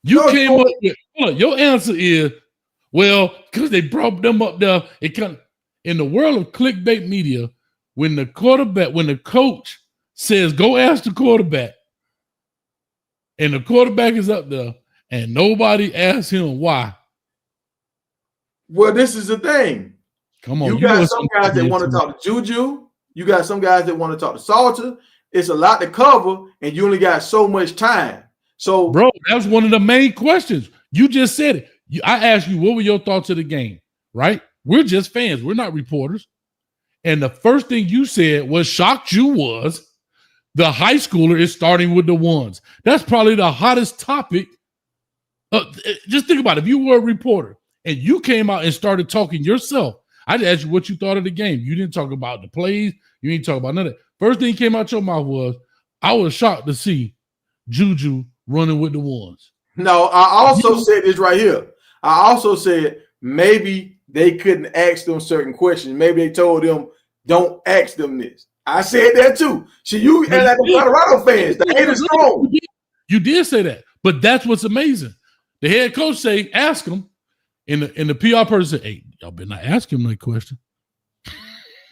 You came up with, your answer is, well, because they brought them up there. In the world of clickbait media, when the coach says, go ask the quarterback, and the quarterback is up there, and nobody asks him why. Well, this is the thing. Come on. You got some guys that want to talk to Juju. You got some guys that want to talk to Salter. It's a lot to cover, and you only got so much time. So, bro, that's one of the main questions. You just said it. I asked you, what were your thoughts of the game, right? We're just fans. We're not reporters. And the first thing you said was shocked you was the high schooler is starting with the ones. That's probably the hottest topic. Just think about it. If you were a reporter and you came out and started talking yourself. I just asked you what you thought of the game. You didn't talk about the plays. You didn't talk about none of that. First thing came out your mouth was, I was shocked to see Juju running with the ones. No, I also said this right here. I also said maybe they couldn't ask them certain questions. Maybe they told them, don't ask them this. I said that too. So you and like the Colorado fans, the haters strong. You did say that, but that's what's amazing. The head coach say, ask him, and the PR person say, hey, y'all better not ask him that question.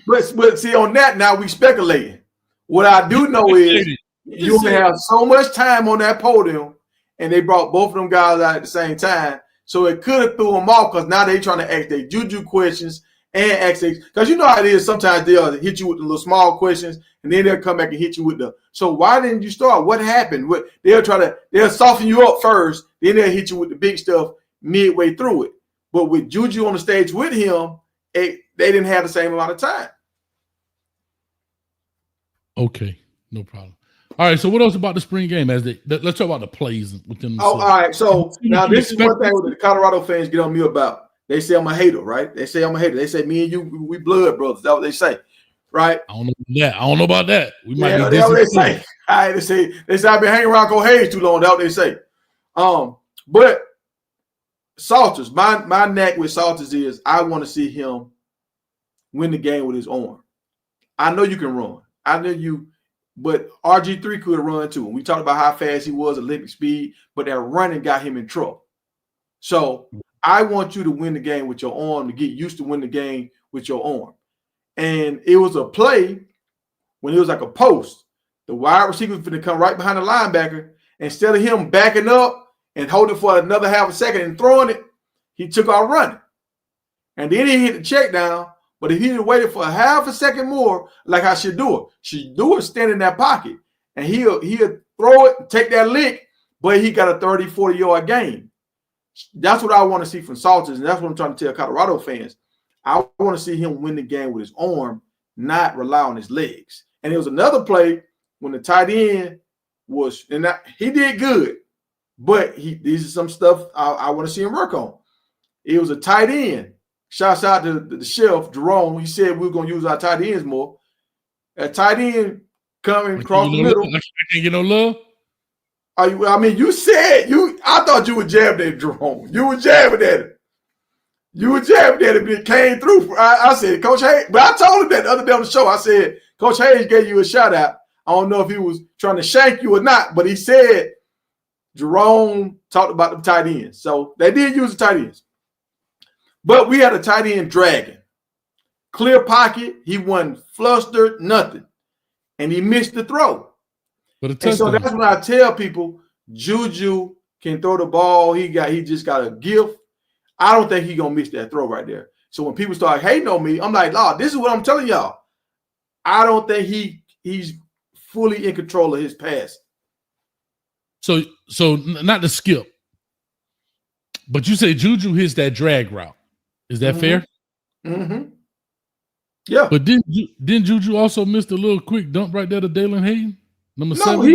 But see, on that now we speculating. What I do know is you only have so much time on that podium, and they brought both of them guys out at the same time. So it could have threw them off because now they're trying to ask their Juju questions and ask because you know how it is. Sometimes they'll hit you with the little small questions, and then they'll come back and hit you with the. So why didn't you start? What happened? They'll soften you up first, then they'll hit you with the big stuff midway through it. But with Juju on the stage with him, they didn't have the same amount of time. Okay, no problem. All right, so what else about the spring game? Let's talk about the plays within the all right. So now this is one thing the Colorado fans get on me about. They say I'm a hater, right? They say I'm a hater. They say me and you, we blood brothers. That's what they say, right? I don't know about that. We might be that's what they say. All right, they say I've been hanging around Coach Hayes too long. That's what they say. But Salters, my knack with Salters is I want to see him win the game with his arm. I know you can run. I know you, but RG3 could run too. And we talked about how fast he was, Olympic speed, but that running got him in trouble. So I want you to win the game with your arm, to get used to winning the game with your arm. And it was a play when it was like a post. The wide receiver was going to come right behind the linebacker. Instead of him backing up and holding for another half a second and throwing it, he took off running. And then he hit the check down. But if he had waited for a half a second more, like I should do it stand in that pocket. And he'll throw it, take that lick, but he got a 30, 40-yard gain. That's what I want to see from Salters, and that's what I'm trying to tell Colorado fans. I want to see him win the game with his arm, not rely on his legs. And there was another play when the tight end was, and he did good, but these are some stuff I want to see him work on. It was a tight end. Shouts out to the chef, Jerome. He said we were going to use our tight ends more. A tight end coming across the middle. I can't get no love. You said I thought you were jabbing at Jerome. You were jabbing at him. But it came through. I said, Coach Hayes, but I told him that the other day on the show. I said, Coach Hayes gave you a shout out. I don't know if he was trying to shank you or not, but he said Jerome talked about the tight ends. So they did use the tight ends. But we had a tight end dragging. Clear pocket. He wasn't flustered, nothing. And he missed the throw. And so that's when I tell people Juju can throw the ball. He just got a gift. I don't think he's going to miss that throw right there. So when people start hating on me, I'm like, Lord, this is what I'm telling y'all. I don't think he's fully in control of his pass. So not the skip. But you say Juju hits that drag route. Is that fair? Mm-hmm. Yeah. But didn't Juju also miss the little quick dump right there to Dalen Hayden? Number 7?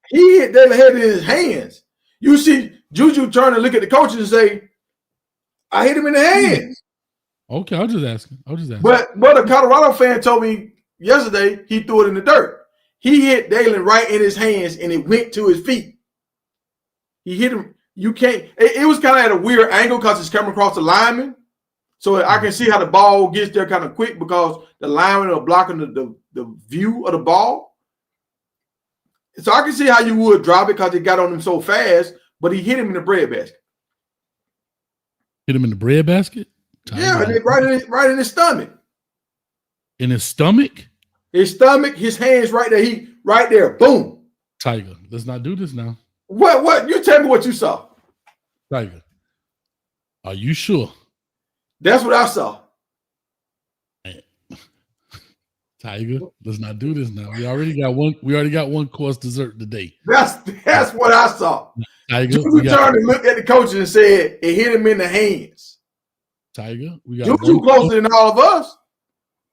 He hit Dalen Hayden in his hands. You see Juju turn and look at the coaches and say, I hit him in the hands. Okay, I was just asking. But a Colorado fan told me yesterday he threw it in the dirt. He hit Dalen right in his hands and it went to his feet. He hit him. You can't. It was kind of at a weird angle because it's coming across the lineman. So I can see how the ball gets there kind of quick because the linemen are blocking the view of the ball. So I can see how you would drop it because it got on him so fast, but he hit him in the breadbasket. Hit him in the breadbasket? Yeah, right in his stomach. In his stomach? His stomach, his hands right there. He right there. Boom. Tiger, let's not do this now. What? You tell me what you saw. Tiger, are you sure? That's what I saw. Tiger, let's not do this now. We already got one course dessert today. That's what I saw. Tiger, Juju turned and looked at the coaches and said it hit him in the hands. Tiger, we got Juju closer than all of us.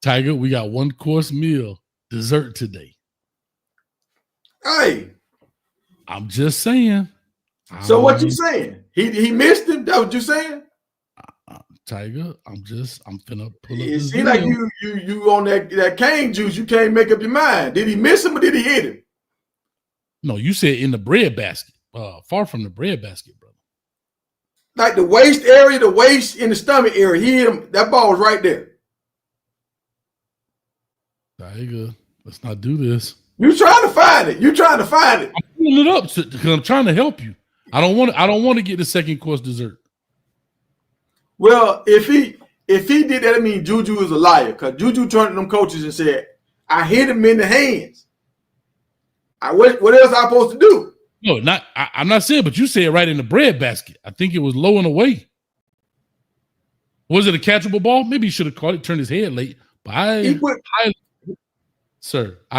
Tiger, we got one course meal dessert today. Hey, I'm just saying. So what you saying? He missed him? That what you saying? Tiger. I'm finna pull up It this seems like video. you on that cane juice. You can't make up your mind. Did he miss him or did he hit him? No, you said in the bread basket. Far from the bread basket, brother. Like the waist area, the waist in the stomach area. He hit him. That ball was right there. Tiger, let's not do this. You trying to find it. You trying to find it. I'm pulling it up because I'm trying to help you. I don't want to get the second course dessert. Well, if he did that, I mean Juju is a liar. Because Juju turned to them coaches and said, I hit him in the hands. What else I supposed to do? No, I'm not saying, but you said it right in the bread basket. I think it was low and away. Was it a catchable ball? Maybe he should have caught it, turned his head late. But I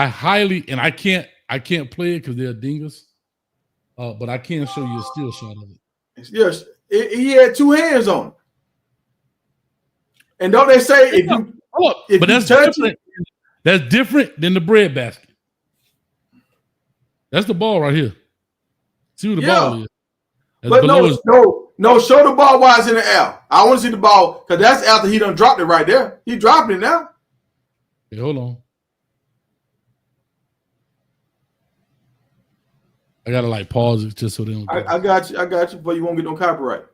highly, and I can't play it because they're dingus. But I can show you a still shot of it. Yes, he had two hands on it. And don't they say if that's different. That's different than the bread basket. That's the ball right here. See what the ball is. But no, show the ball while it's in the air. I want to see the ball because that's after he done dropped it right there. He dropped it now. Hey, hold on. I gotta pause it just so they don't. I got you, but you won't get no copyright.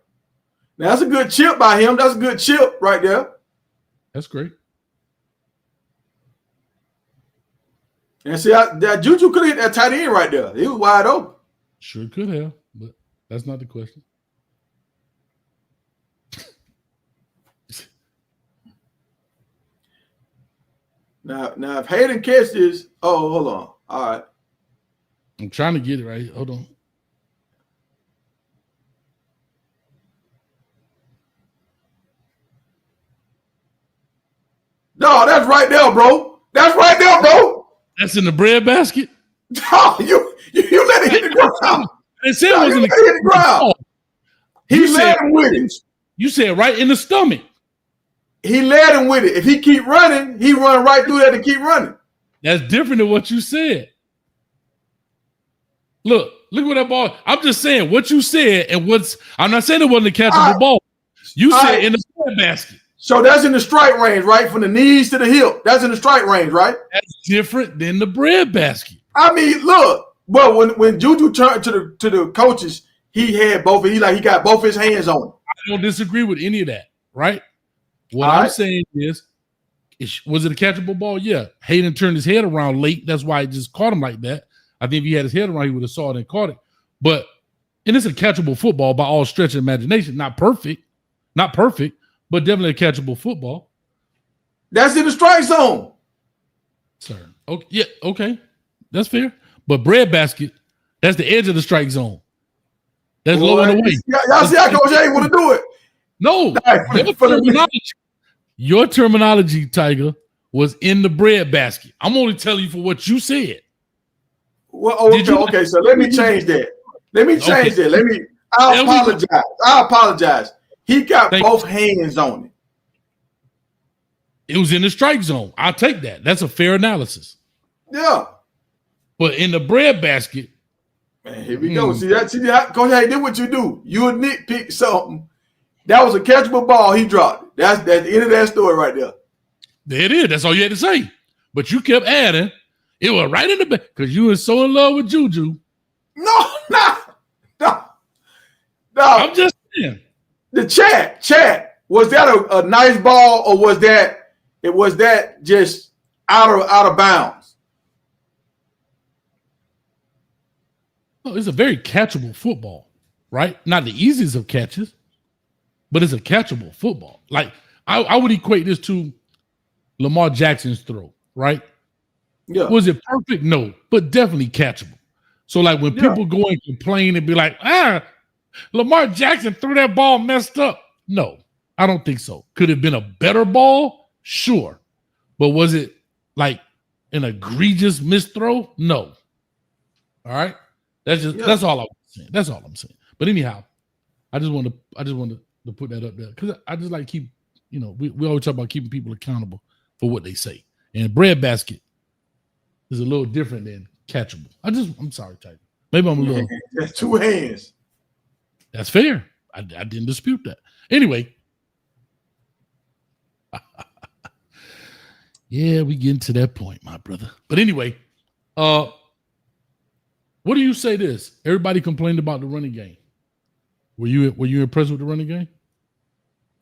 Now that's a good chip by him. That's a good chip right there. That's great. And see, that Juju could have hit that tight end right there. He was wide open. Sure could have, but that's not the question. Now if Hayden catches this, hold on. All right. I'm trying to get it right. Hold on. No, that's right there, bro. That's right there, bro. That's in the bread basket. No, you let it hit the ground. It said it was in the ground. He led him with it. You said right in the stomach. He led him with it. If he keep running, he run right through that to keep running. That's different than what you said. Look what that ball. I'm just saying what you said and I'm not saying it wasn't a catchable ball. You said in the bread basket. So that's in the strike range, right? From the knees to the hip. That's in the strike range, right? That's different than the bread basket. I mean, look. Well, when Juju turned to the coaches, he had both. He got both his hands on him. I don't disagree with any of that, right? What I'm saying is, was it a catchable ball? Yeah. Hayden turned his head around late. That's why he just caught him like that. I think if he had his head around, he would have saw it and caught it. And it's a catchable football by all stretch of imagination. Not perfect, but definitely a catchable football. That's in the strike zone. Sir. Okay. Yeah, okay. That's fair. But bread basket, that's the edge of the strike zone. That's low and away. Y'all see how Coach A want to do it? No. Your terminology, Tiger, was in the bread basket. I'm only telling you for what you said. Well, okay. So let me change that. I apologize. He got both hands on it. It was in the strike zone. I'll take that. That's a fair analysis. Yeah. But in the bread basket. Man, here we go. See that? Coach A did what you do. You would nitpick something. That was a catchable ball. He dropped it. That's the end of that story right there. There it is. That's all you had to say. But you kept adding. It was right in the back because you were so in love with Juju. No. I'm just saying. The chat. Was that a nice ball or was that just out of bounds? Oh, it's a very catchable football, right? Not the easiest of catches, but it's a catchable football. Like I would equate this to Lamar Jackson's throw, right? Yeah. Was it perfect? No, but definitely catchable. So like when people go and complain and be like, Lamar Jackson threw that ball messed up. No, I don't think so. Could it have been a better ball? Sure. But was it like an egregious misthrow? No. All right. That's all I'm saying. That's all I'm saying. But anyhow, I just wanted to put that up there because I just like keep, we always talk about keeping people accountable for what they say. And bread basket is a little different than catchable. I'm sorry, Tiger. Maybe I'm a little. That's two hands. That's fair. I didn't dispute that. Anyway, Yeah, we getting to that point, my brother. But anyway, what do you say this? Everybody complained about the running game. Were you impressed with the running game?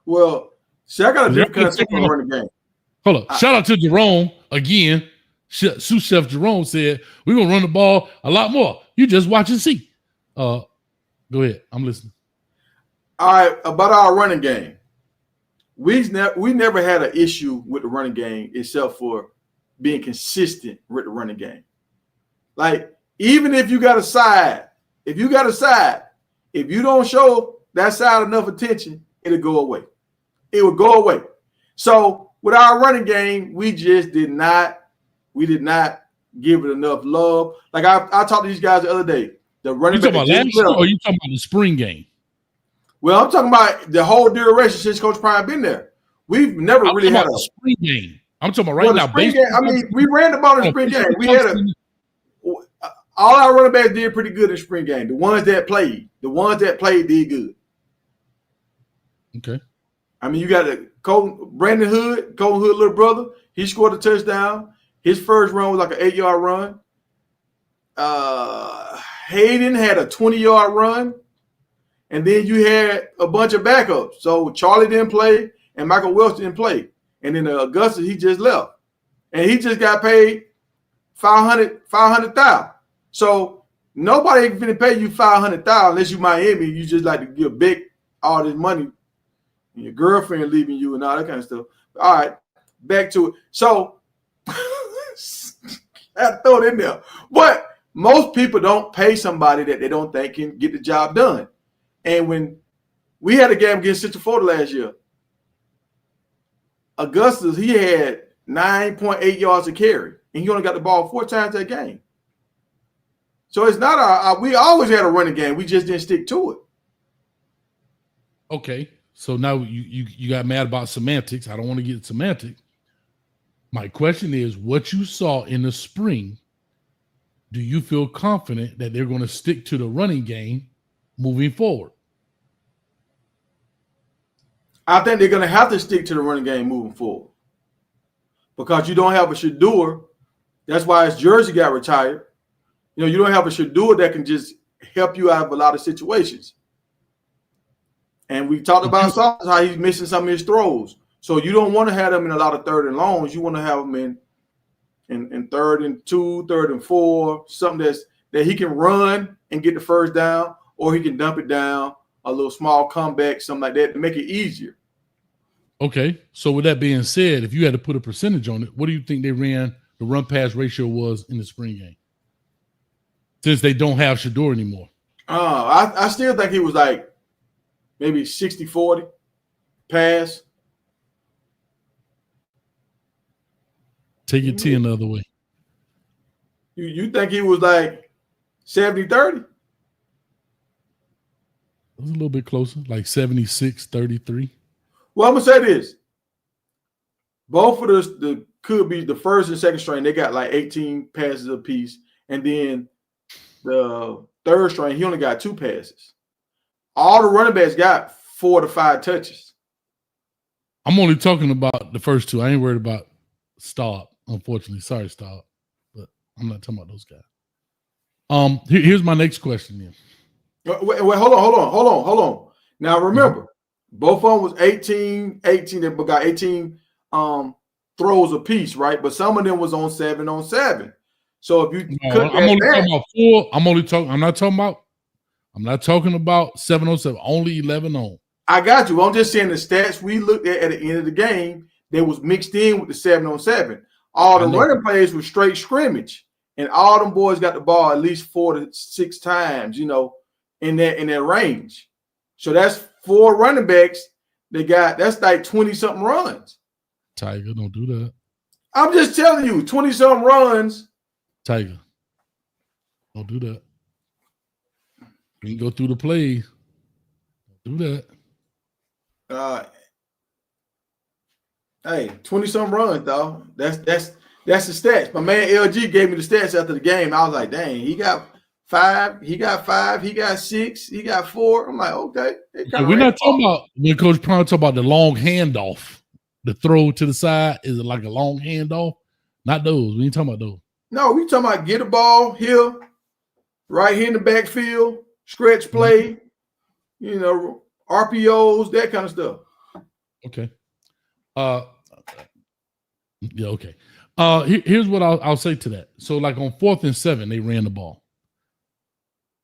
Well, see, I got a different concept on the running game. Hold on. Shout out to Jerome again. Sous Chef Jerome said, we're going to run the ball a lot more. You just watch and see. Go ahead. I'm listening. All right, about our running game. We never had an issue with the running game except for being consistent with the running game. Like, even if you got a side, if you don't show that side enough attention, it'll go away. It would go away. So with our running game, we just did not give it enough love. Like I talked to these guys the other day. The running you talking about last year or you talking about the spring game? Well, I'm talking about the whole duration since Coach Prime been there. We've never really had a spring game. I'm talking about right now. Game, I mean, we ran the ball in the spring game. We had all our running backs did pretty good in the spring game. The ones that played did good. Okay. I mean, you got Brandon Hood, Colton Hood, little brother. He scored a touchdown. His first run was like an 8-yard run. Hayden had a 20-yard run. And then you had a bunch of backups. So Charlie didn't play and Michael Welch didn't play. And then Augustus, he just left. And he just got paid $500,000. So nobody ain't finna pay you $500,000 unless you Miami. You just like to give Vick all this money. And your girlfriend leaving you and all that kind of stuff. All right, back to it. So I throw it in there. But most people don't pay somebody that they don't think can get the job done. And when we had a game against Central Florida last year, Augustus, he had 9.8 yards of carry, and he only got the ball 4 times that game. So it's not we always had a running game. We just didn't stick to it. Okay. So now you got mad about semantics. I don't want to get semantic. My question is, what you saw in the spring, do you feel confident that they're going to stick to the running game moving forward? I think they're going to have to stick to the running game moving forward because you don't have a Shador. That's why his jersey got retired. You know, you don't have a Shador that can just help you out of a lot of situations. And we talked about how he's missing some of his throws. So you don't want to have them in a lot of 3rd and longs. You want to have them in 3rd and 2, 3rd and 4, something that he can run and get the first down, or he can dump it down, a little small comeback, something like that to make it easier. Okay. So with that being said, if you had to put a percentage on it, what do you think they ran the run-pass ratio was in the spring game? Since they don't have Shador anymore. I still think he was like maybe 60-40 pass. Take your 10 the other way. You think he was like 70-30? It was a little bit closer, like 76-33. Well, I'm gonna say this. Both of the could be the first and second string. They got like 18 passes apiece, and then the third string he only got 2 passes. All the running backs got 4 to 5 touches. I'm only talking about the first 2. I ain't worried about Staub, unfortunately. Sorry, Staub, but I'm not talking about those guys. Here's my next question then. Wait, hold on. Now remember, both of them was 18. They got 18 throws apiece, right? But some of them was on 7-on-7. So if you I'm not talking about 7-on-7, only 11 on. I got you. I'm just saying the stats we looked at the end of the game, they was mixed in with the 7-on-7. All the running plays were straight scrimmage, and all them boys got the ball at least 4 to 6 times, you know, in that range. So that's 4 running backs. That's like 20-something runs. Tiger, don't do that. I'm just telling you, 20-something runs. Tiger, don't do that. You can go through the play. Don't do that. Hey, 20-something runs, though. That's the stats. My man LG gave me the stats after the game. I was like, dang, he got 5, he got 6, he got 4. I'm like, okay. We're not talking about when Coach Prime talk about the long handoff. the throw to the side is like a long handoff. Not those. We ain't talking about those. No, we talking about get a ball here, right here in the backfield, stretch play, RPOs, that kind of stuff. Okay. Yeah, okay. Here's what I'll say to that. So, like on 4th and 7, they ran the ball.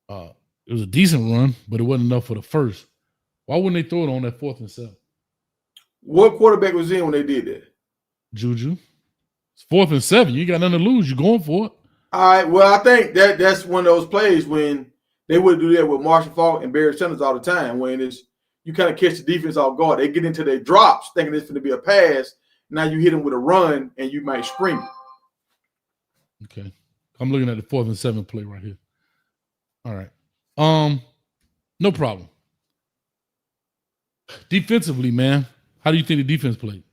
It was a decent run, but it wasn't enough for the first. Why wouldn't they throw it on that 4th and 7? What quarterback was in when they did that? Juju. It's 4th and 7. You got nothing to lose. You're going for it. All right. Well, I think that's one of those plays when they would do that with Marshall Faulk and Barry Sanders all the time. When it's you kind of catch the defense off guard, they get into their drops thinking it's going to be a pass. Now you hit them with a run and you might spring it. Okay, I'm looking at the 4th and 7 play right here. All right, no problem. Defensively, man, how do you think the defense played?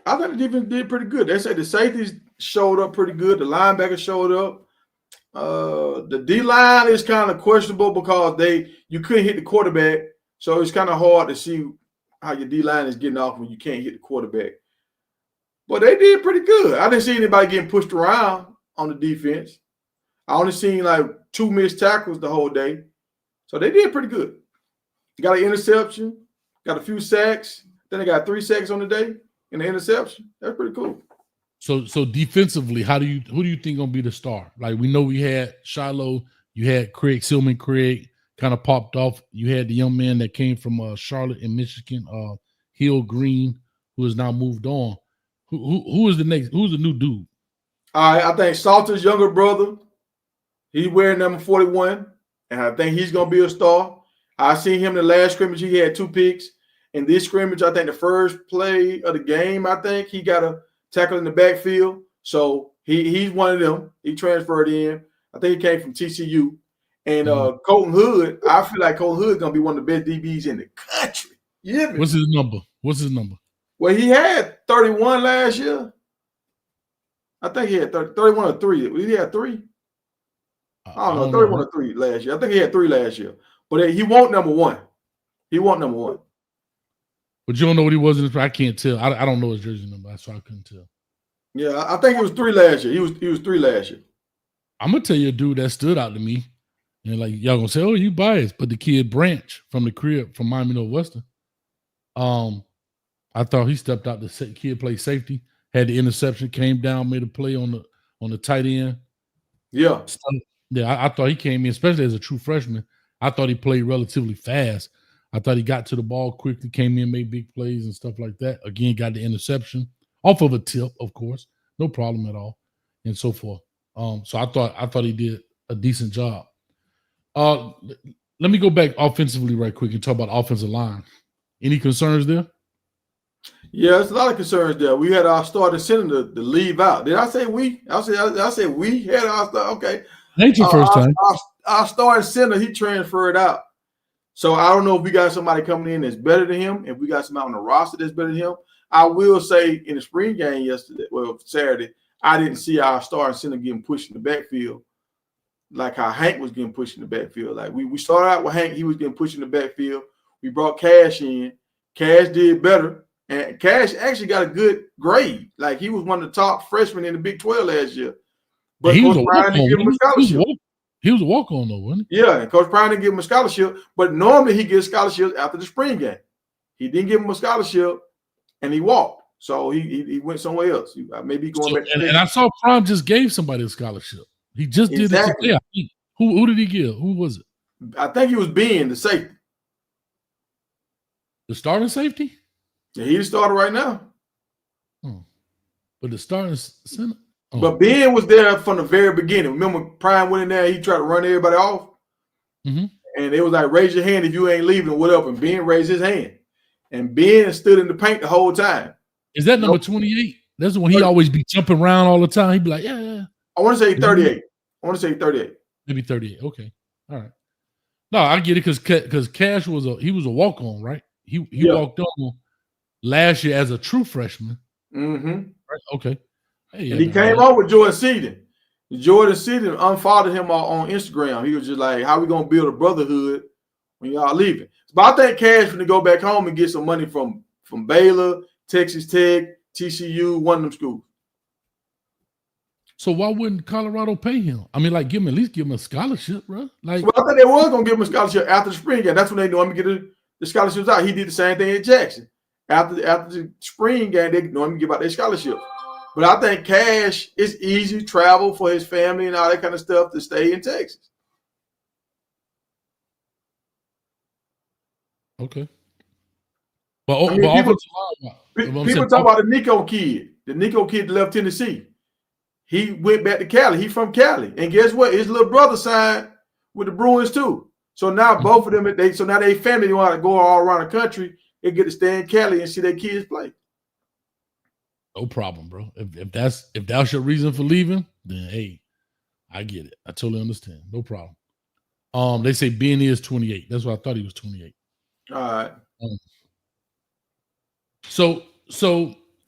I think the defense did pretty good. They said the safeties showed up pretty good. The linebackers showed up. The D-line is kind of questionable because you couldn't hit the quarterback, so it's kind of hard to see how your D-line is getting off when you can't hit the quarterback. But they did pretty good. I didn't see anybody getting pushed around on the defense. I only seen like 2 missed tackles the whole day. So they did pretty good. Got an interception, got a few sacks. Then they got 3 sacks on the day and an interception. That's pretty cool. So defensively, who do you think gonna be the star? Like, we know we had Shiloh, you had Sealman Craig kind of popped off. You had the young man that came from Charlotte in Michigan, Hill Green, who has now moved on. Who is the next? Who's the new dude? All right, I think Salter's younger brother. He's wearing number 41, and I think he's gonna be a star. I seen him in the last scrimmage. He had 2 picks. In this scrimmage, I think the first play of the game, I think he got a tackle in the backfield. So he's one of them. He transferred in. I think he came from TCU. And Colton Hood, I feel like Colton Hood is going to be one of the best DBs in the country. Yeah. What's his number? Well, he had 31 last year. I think he had 31 or 3. He had 3. I don't know, 31 or 3 last year. I think he had 3 last year. But he won't number 1. He won't number 1. But you don't know what he was in his. I can't tell. I don't know his jersey number, so I couldn't tell. Yeah, I think he was 3 last year. He was 3 last year. I'm gonna tell you a dude that stood out to me, and like y'all gonna say, "Oh, you biased," but the kid Branch from the crib from Miami Northwestern. I thought he stepped out. The kid played safety, had the interception, came down, made a play on the tight end. Yeah, I thought he came in, especially as a true freshman. I thought he played relatively fast. I thought he got to the ball quickly, came in, made big plays and stuff like that. Again, got the interception off of a tip, of course, no problem at all, and so forth. So I thought he did a decent job. Let me go back offensively right quick and talk about offensive line. Any concerns there? Yeah, there's a lot of concerns there. We had our starting center to leave out. Did I say we? I said we had our start. Okay. Ain't your first time. Our starting center, he transferred out. So I don't know if we got somebody coming in that's better than him. If we got somebody on the roster that's better than him. I will say in the spring game Saturday, I didn't see our starting center getting pushed in the backfield like how Hank was getting pushed in the backfield. Like we started out with Hank, he was getting pushed in the backfield. We brought Cash in. Cash did better. And Cash actually got a good grade. Like he was one of the top freshmen in the Big 12 last year. But Coach Prime didn't give him a scholarship. He was a walk-on though, wasn't he? Yeah, and Coach Prime didn't give him a scholarship. But normally he gets scholarships after the spring game. He didn't give him a scholarship, and he walked. So he went somewhere else. Maybe going back. And I saw Prime just gave somebody a scholarship. He just did it today. Who did he give? Who was it? I think he was being the safety. The starting safety? Yeah, he's the starter right now. But the starting center? But Ben was there from the very beginning. Remember, Prime went in there, he tried to run everybody off. Mm-hmm. And it was like, raise your hand if you ain't leaving or whatever. And Ben raised his hand. And Ben stood in the paint the whole time. Is that number 28? That's the one he always be jumping around all the time. He'd be like, yeah. I want to say 38. Maybe 38. Okay. All right. No, I get it because Cash was a walk-on, right? He walked on last year as a true freshman. Mm-hmm. Right? Okay. Hey, and he came out with Jordan Seaton. Jordan Seaton unfollowed him on Instagram. He was just like, how we going to build a brotherhood when y'all leaving? But I think Cash going to go back home and get some money from from Baylor, Texas Tech, TCU, one of them schools. So why wouldn't Colorado pay him? I mean, like, at least give him a scholarship, bro. Like, well, I thought they was gonna give him a scholarship after the spring game. That's when they knew him to get the scholarships out. He did the same thing at Jackson. After the spring game, they knew him to give out their scholarship. But I think Cash is easy travel for his family and all that kind of stuff to stay in Texas. okay. But, I mean, people talk about the Nico kid that left Tennessee. He went back to Cali. He's from Cali. And guess what? His little brother signed with the Bruins too. So now both of them, they family want to go all around the country and get to stay in Cali and see their kids play. No problem, bro. If that's your reason for leaving, then hey, I get it. I totally understand. No problem. They say Ben is 28. That's why I thought he was 28. All right. So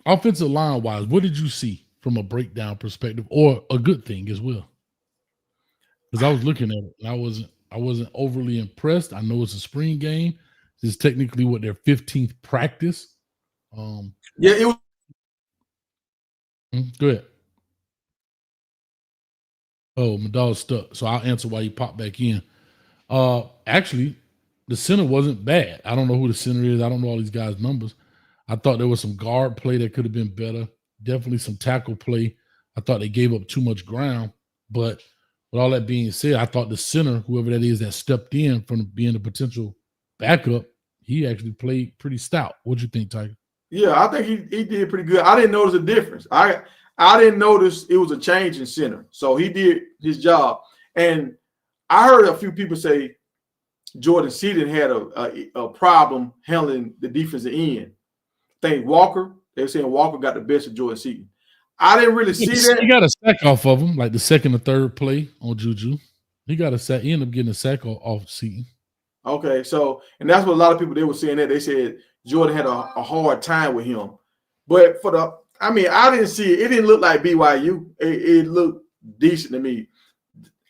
offensive line wise, what did you see from a breakdown perspective, or a good thing as well? Because I was looking at it and I wasn't overly impressed. I know it's a spring game. This is technically what their 15th practice. Yeah, it was. Go ahead. Oh, my dog's stuck, so I'll answer while you pop back in. Actually, the center wasn't bad. I don't know who the center is. I don't know all these guys' numbers. I thought there was some guard play that could have been better. Definitely some tackle play. I thought they gave up too much ground. But with all that being said, I thought the center, whoever that is that stepped in from being a potential backup, he actually played pretty stout. What'd you think, Tiger? Yeah, I think he did pretty good. I didn't notice a difference. I didn't notice it was a change in center. So he did his job. And I heard a few people say Jordan Seaton had a problem handling the defensive end. I think Walker, they were saying Walker got the best of Jordan Seaton. I didn't really see that. He got a sack off of him, like the second or third play on Juju. He got a sack. He ended up getting a sack off Seaton. Okay, so, and that's what a lot of people, they were saying that. They said Jordan had a hard time with him. But I didn't see it. It didn't look like BYU. It looked decent to me.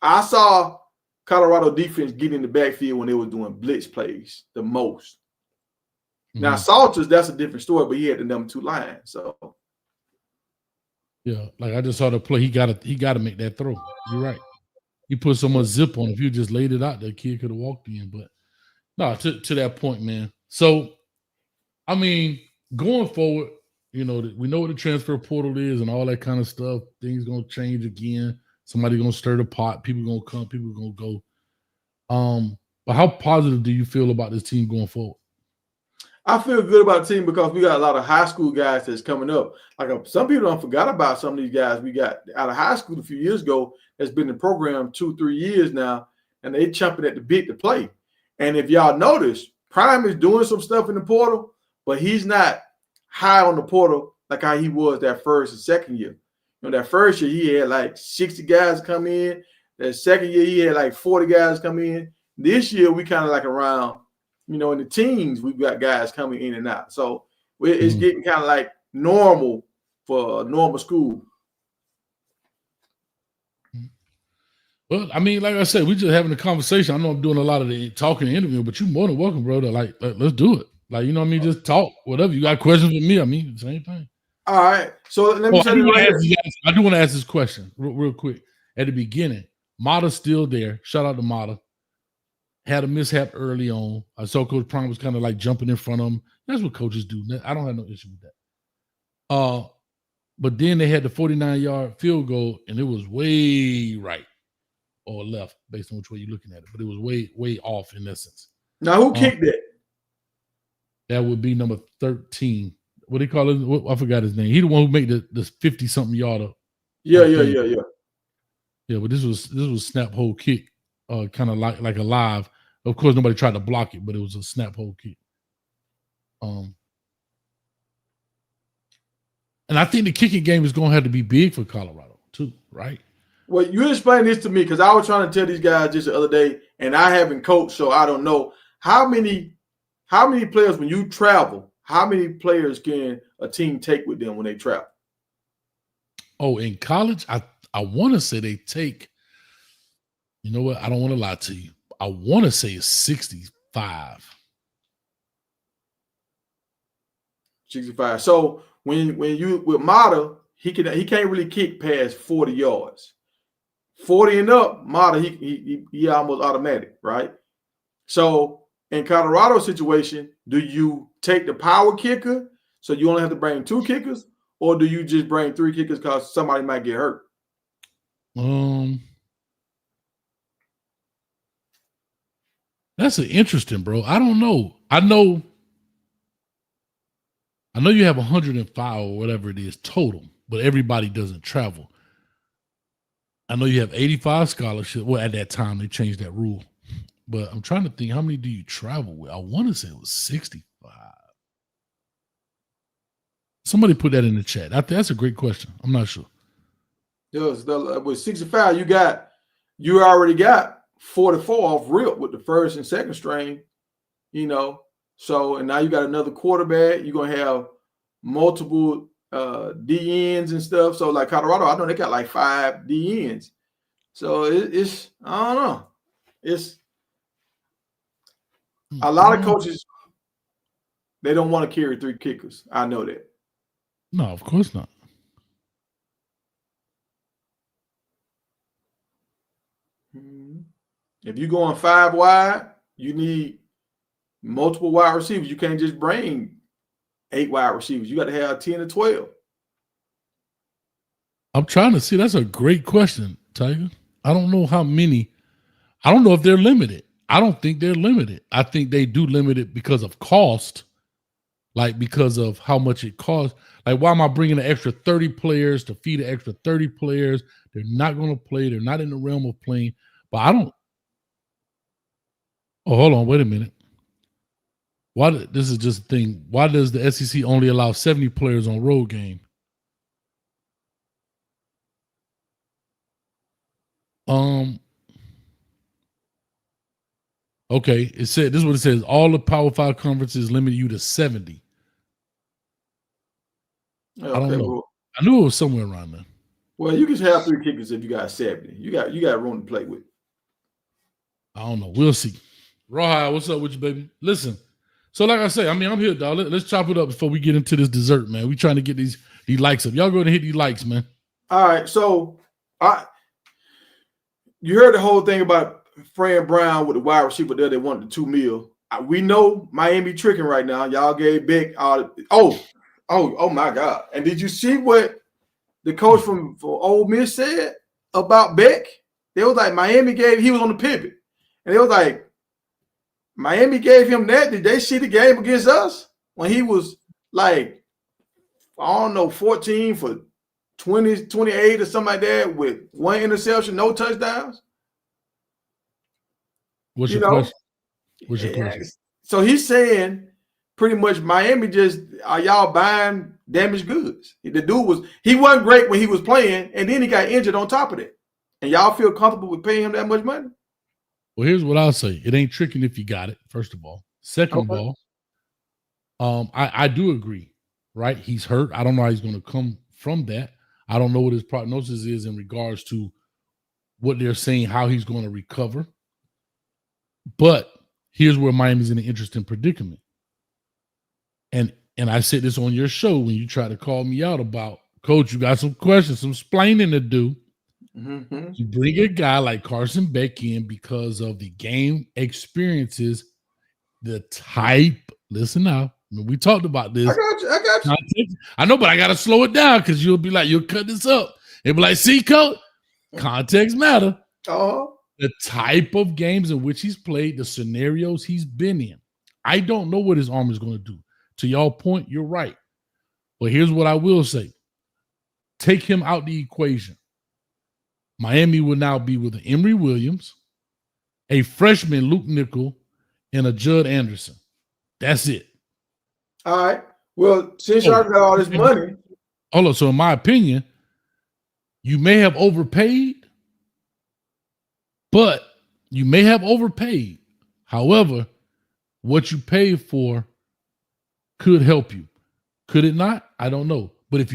I saw Colorado defense get in the backfield when they were doing blitz plays the most. Mm-hmm. Now, Salters, that's a different story, but he had the number 2 line. So, yeah, like I just saw the play. He got to make that throw. You're right. He put so much zip on. If you just laid it out, that kid could have walked in. But no, to that point, man. So, I mean, going forward, we know what the transfer portal is and all that kind of stuff. Things gonna change again. Somebody gonna stir the pot. People gonna come. People gonna go. But how positive do you feel about this team going forward? I feel good about the team because we got a lot of high school guys that's coming up. Like some people don't forgot about some of these guys we got out of high school a few years ago that's been in the program 2-3 years now, and they chomping at the bit to play. And if y'all notice, Prime is doing some stuff in the portal, but he's not high on the portal like how he was that first and second year. That first year he had like 60 guys come in. That second year he had like 40 guys come in. This year we kind of like around, in the teens, we've got guys coming in and out. So it's getting kind of like normal for a normal school. Well, I mean, like I said, we're just having a conversation. I know I'm doing a lot of the talking and interviewing, but you're more than welcome, bro, to let's do it. Like, you know what I mean? Just talk, whatever. You got questions with me? I mean, same thing. All right. So let me tell you I do want to ask this question real quick. At the beginning, Mata's still there. Shout out to Mata. Had a mishap early on. I saw Coach Prime was kind of like jumping in front of him. That's what coaches do. I don't have no issue with that. But then they had the 49-yard field goal, and it was way right or left, based on which way you're looking at it. But it was way off in essence. Now, who kicked it? That would be number 13. What do they call it? I forgot his name. He the one who made the 50-something yarder. Yeah. Yeah, but this was snap hole kick, kind of like a live. Of course, nobody tried to block it, but it was a snap hole kick. And I think the kicking game is going to have to be big for Colorado too, right? Well, you explain this to me because I was trying to tell these guys just the other day, and I haven't coached, so I don't know how many players when you travel. How many players can a team take with them when they travel? Oh, in college, I want to say they take. You know what? I don't want to lie to you. I want to say it's 65. 65. So when you with Mata, he can't really kick past 40 yards. 40 and up, Mata, he almost automatic, right? So in Colorado's situation, do you take the power kicker so you only have to bring 2 kickers, or do you just bring 3 kickers because somebody might get hurt? That's an interesting, bro. I don't know. I know you have 105 or whatever it is total, but everybody doesn't travel. I know you have 85 scholarships. Well, at that time, they changed that rule. But I'm trying to think, how many do you travel with? I want to say it was 65. Somebody put that in the chat. That's a great question. I'm not sure. Yes, with 65, you already got 44 off rip with the first and second string, So, and now you got another quarterback. You're going to have multiple DNs and stuff. So, like Colorado, I know they got like 5 DNs. So, it's I don't know. It's a lot of coaches, they don't want to carry 3 kickers. I know that. No, of course not. If you're going 5 wide, you need multiple wide receivers. You can't just bring 8 wide receivers. You got to have 10 or 12. I'm trying to see. That's a great question, Tiger. I don't know how many. I don't know if they're limited. I don't think they're limited. I think they do limit it because of cost, like because of how much it costs. Like, why am I bringing an extra 30 players to feed an extra 30 players? They're not going to play. They're not in the realm of playing. But I don't. Oh, hold on. Wait a minute. Why? This is just a thing. Why does the SEC only allow 70 players on road game? Okay, it said, this is what it says. All the Power 5 conferences limit you to 70. Okay, I don't know. well, I knew it was somewhere around there. Well, you can have 3 kickers if you got 70. You got room to play with. I don't know. We'll see. Rawhide, what's up with you, baby? Listen. So, like I say, I'm here, dog. Let's chop it up before we get into this dessert, man. We trying to get these likes up. Y'all go ahead and hit these likes, man. All right. So, you heard the whole thing about Fran Brown with the wide receiver there. They wanted the $2 million. We know Miami tricking right now. Y'all gave Vick oh my God. And did you see what the coach from Ole Miss said about Vick? They was like, he was on the pivot. And they was like, Miami gave him that. Did they see the game against us when he was like, I don't know, 14 for 20, 28 or something like that with 1 interception, no touchdowns? What's your question? What's your question? So he's saying pretty much Miami just, are y'all buying damaged goods? The dude he wasn't great when he was playing, and then he got injured on top of that. And y'all feel comfortable with paying him that much money? Well, here's what I'll say. It ain't tricking if you got it, first of all. Second of all, I do agree, right? He's hurt. I don't know how he's going to come from that. I don't know what his prognosis is in regards to what they're saying, how he's going to recover. But here's where Miami's in an interesting predicament. And I said this on your show when you tried to call me out about, Coach, you got some questions, some explaining to do. Mm-hmm. You bring a guy like Carson Beck in because of the game experiences, the type. Listen now, we talked about this. I got you. I know, but I got to slow it down because you'll be like, you'll cut this up. It'll be like, see, Coach, context matter. The type of games in which he's played, the scenarios he's been in. I don't know what his arm is going to do. To y'all point, you're right. But here's what I will say. Take him out the equation. Miami will now be with an Emory Williams, a freshman Luke Nickel, and a Judd Anderson. That's it. All right. Well, since y'all got all this money. Hold on. So in my opinion, you may have overpaid, but you may have overpaid. However, what you paid for could help you. Could it not? I don't know. But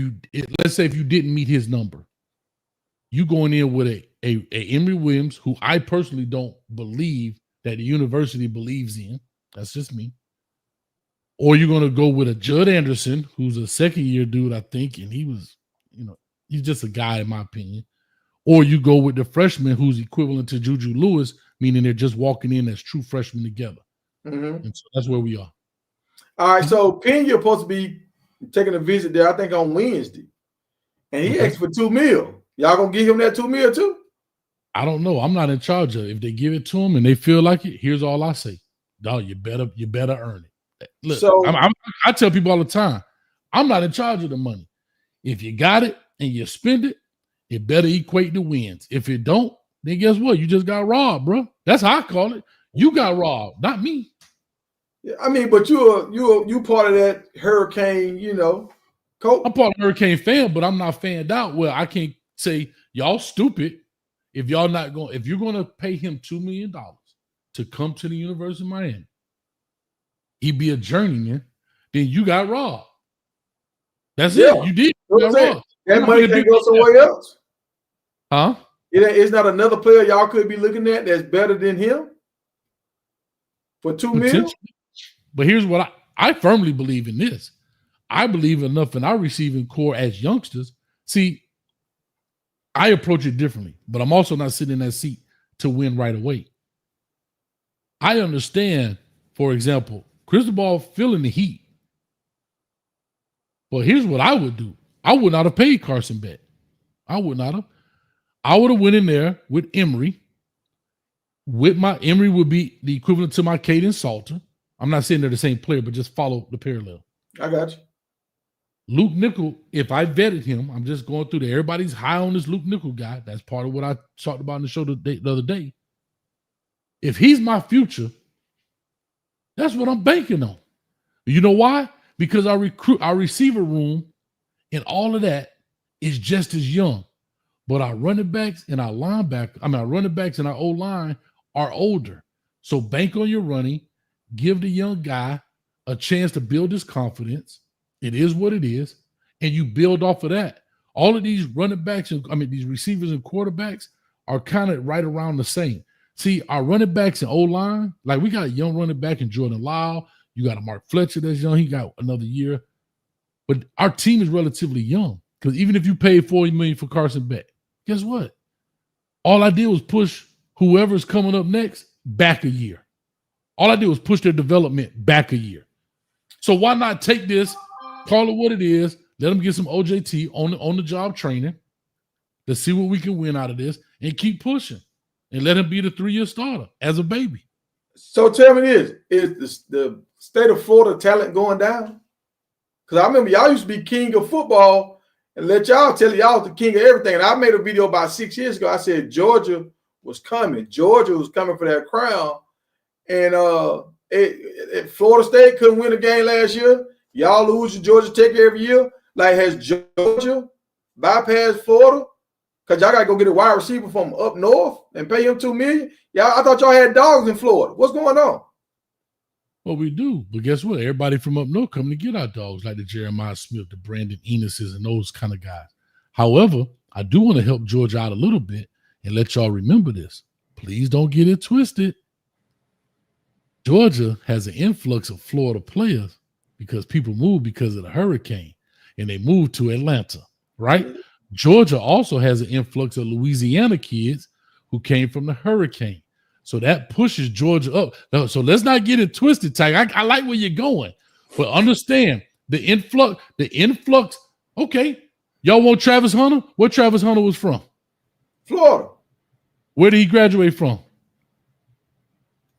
let's say if you didn't meet his number, you going in with a Emory Williams, who I personally don't believe that the university believes in. That's just me. Or you're going to go with a Judd Anderson, who's a second-year dude, I think, and he was, he's just a guy in my opinion. Or you go with the freshman who's equivalent to Juju Lewis, meaning they're just walking in as true freshmen together. And so that's where we are. All right, so Pena supposed to be taking a visit there, I think, on Wednesday. And he asked for $2 million. Y'all gonna give him that $2 million too? I don't know. I'm not in charge of it. If they give it to him and they feel like it, here's all I say. Dog, you better earn it. Look, so, I tell people all the time, I'm not in charge of the money. If you got it and you spend it, it better equate to wins. If it don't, then guess what? You just got robbed, bro. That's how I call it. You got robbed, not me. Yeah, I mean, but you part of that hurricane, coach. I'm part of Hurricane fan, but I'm not fanned out. Well, I can't say y'all stupid if you're going to pay him $2 million to come to the University of Miami. He'd be a journeyman. Then you got robbed. That's it. You did. You got robbed. That money can go somewhere else. Huh? It's not another player y'all could be looking at that's better than him for $2 million. But here's what I firmly believe in this. I believe enough in our receiving core as youngsters. See, I approach it differently, but I'm also not sitting in that seat to win right away. I understand, for example, Cristobal feeling the heat. But here's what I would do. I would not have paid Carson Beck. I would not have. I would have went in there with Emory. Emory would be the equivalent to my Caden Salter. I'm not saying they're the same player, but just follow the parallel. I got you. Luke Nickel, if I vetted him, I'm just going through there. Everybody's high on this Luke Nickel guy. That's part of what I talked about in the show the other day. If he's my future, that's what I'm banking on. You know why? Because our receiver room and all of that is just as young. But our running backs and our running backs and our O-line are older. So bank on your running. Give the young guy a chance to build his confidence. It is what it is. And you build off of that. All of these running backs, these receivers and quarterbacks are kind of right around the same. See, our running backs and O-line, like we got a young running back in Jordan Lyle. You got a Mark Fletcher that's young. He got another year. But our team is relatively young. Because even if you paid $40 million for Carson Beck, guess what? All I did was push whoever's coming up next back a year. All I did was push their development back a year. So why not take this, call it what it is, let them get some OJT on the job training. Let's see what we can win out of this and keep pushing and let him be the 3-year starter as a baby. So tell me this, is the state of Florida talent going down? Because I remember y'all used to be king of football and let y'all tell y'all was the king of everything. And I made a video about 6 years ago. I said Georgia was coming. Georgia was coming for that crown. And Florida State couldn't win a game last year. Y'all lose to Georgia Tech every year. Like, has Georgia bypassed Florida? Because y'all got to go get a wide receiver from up north and pay him $2 million? Y'all, I thought y'all had dogs in Florida. What's going on? Well, we do. But guess what? Everybody from up north come to get our dogs, like the Jeremiah Smith, the Brandon Enos's, and those kind of guys. However, I do want to help Georgia out a little bit and let y'all remember this. Please don't get it twisted. Georgia has an influx of Florida players because people moved because of the hurricane and they moved to Atlanta, right? Georgia also has an influx of Louisiana kids who came from the hurricane. So that pushes Georgia up. So let's not get it twisted, Ty. I like where you're going, but understand the influx. Okay, y'all want Travis Hunter? Where Travis Hunter was from? Florida. Where did he graduate from?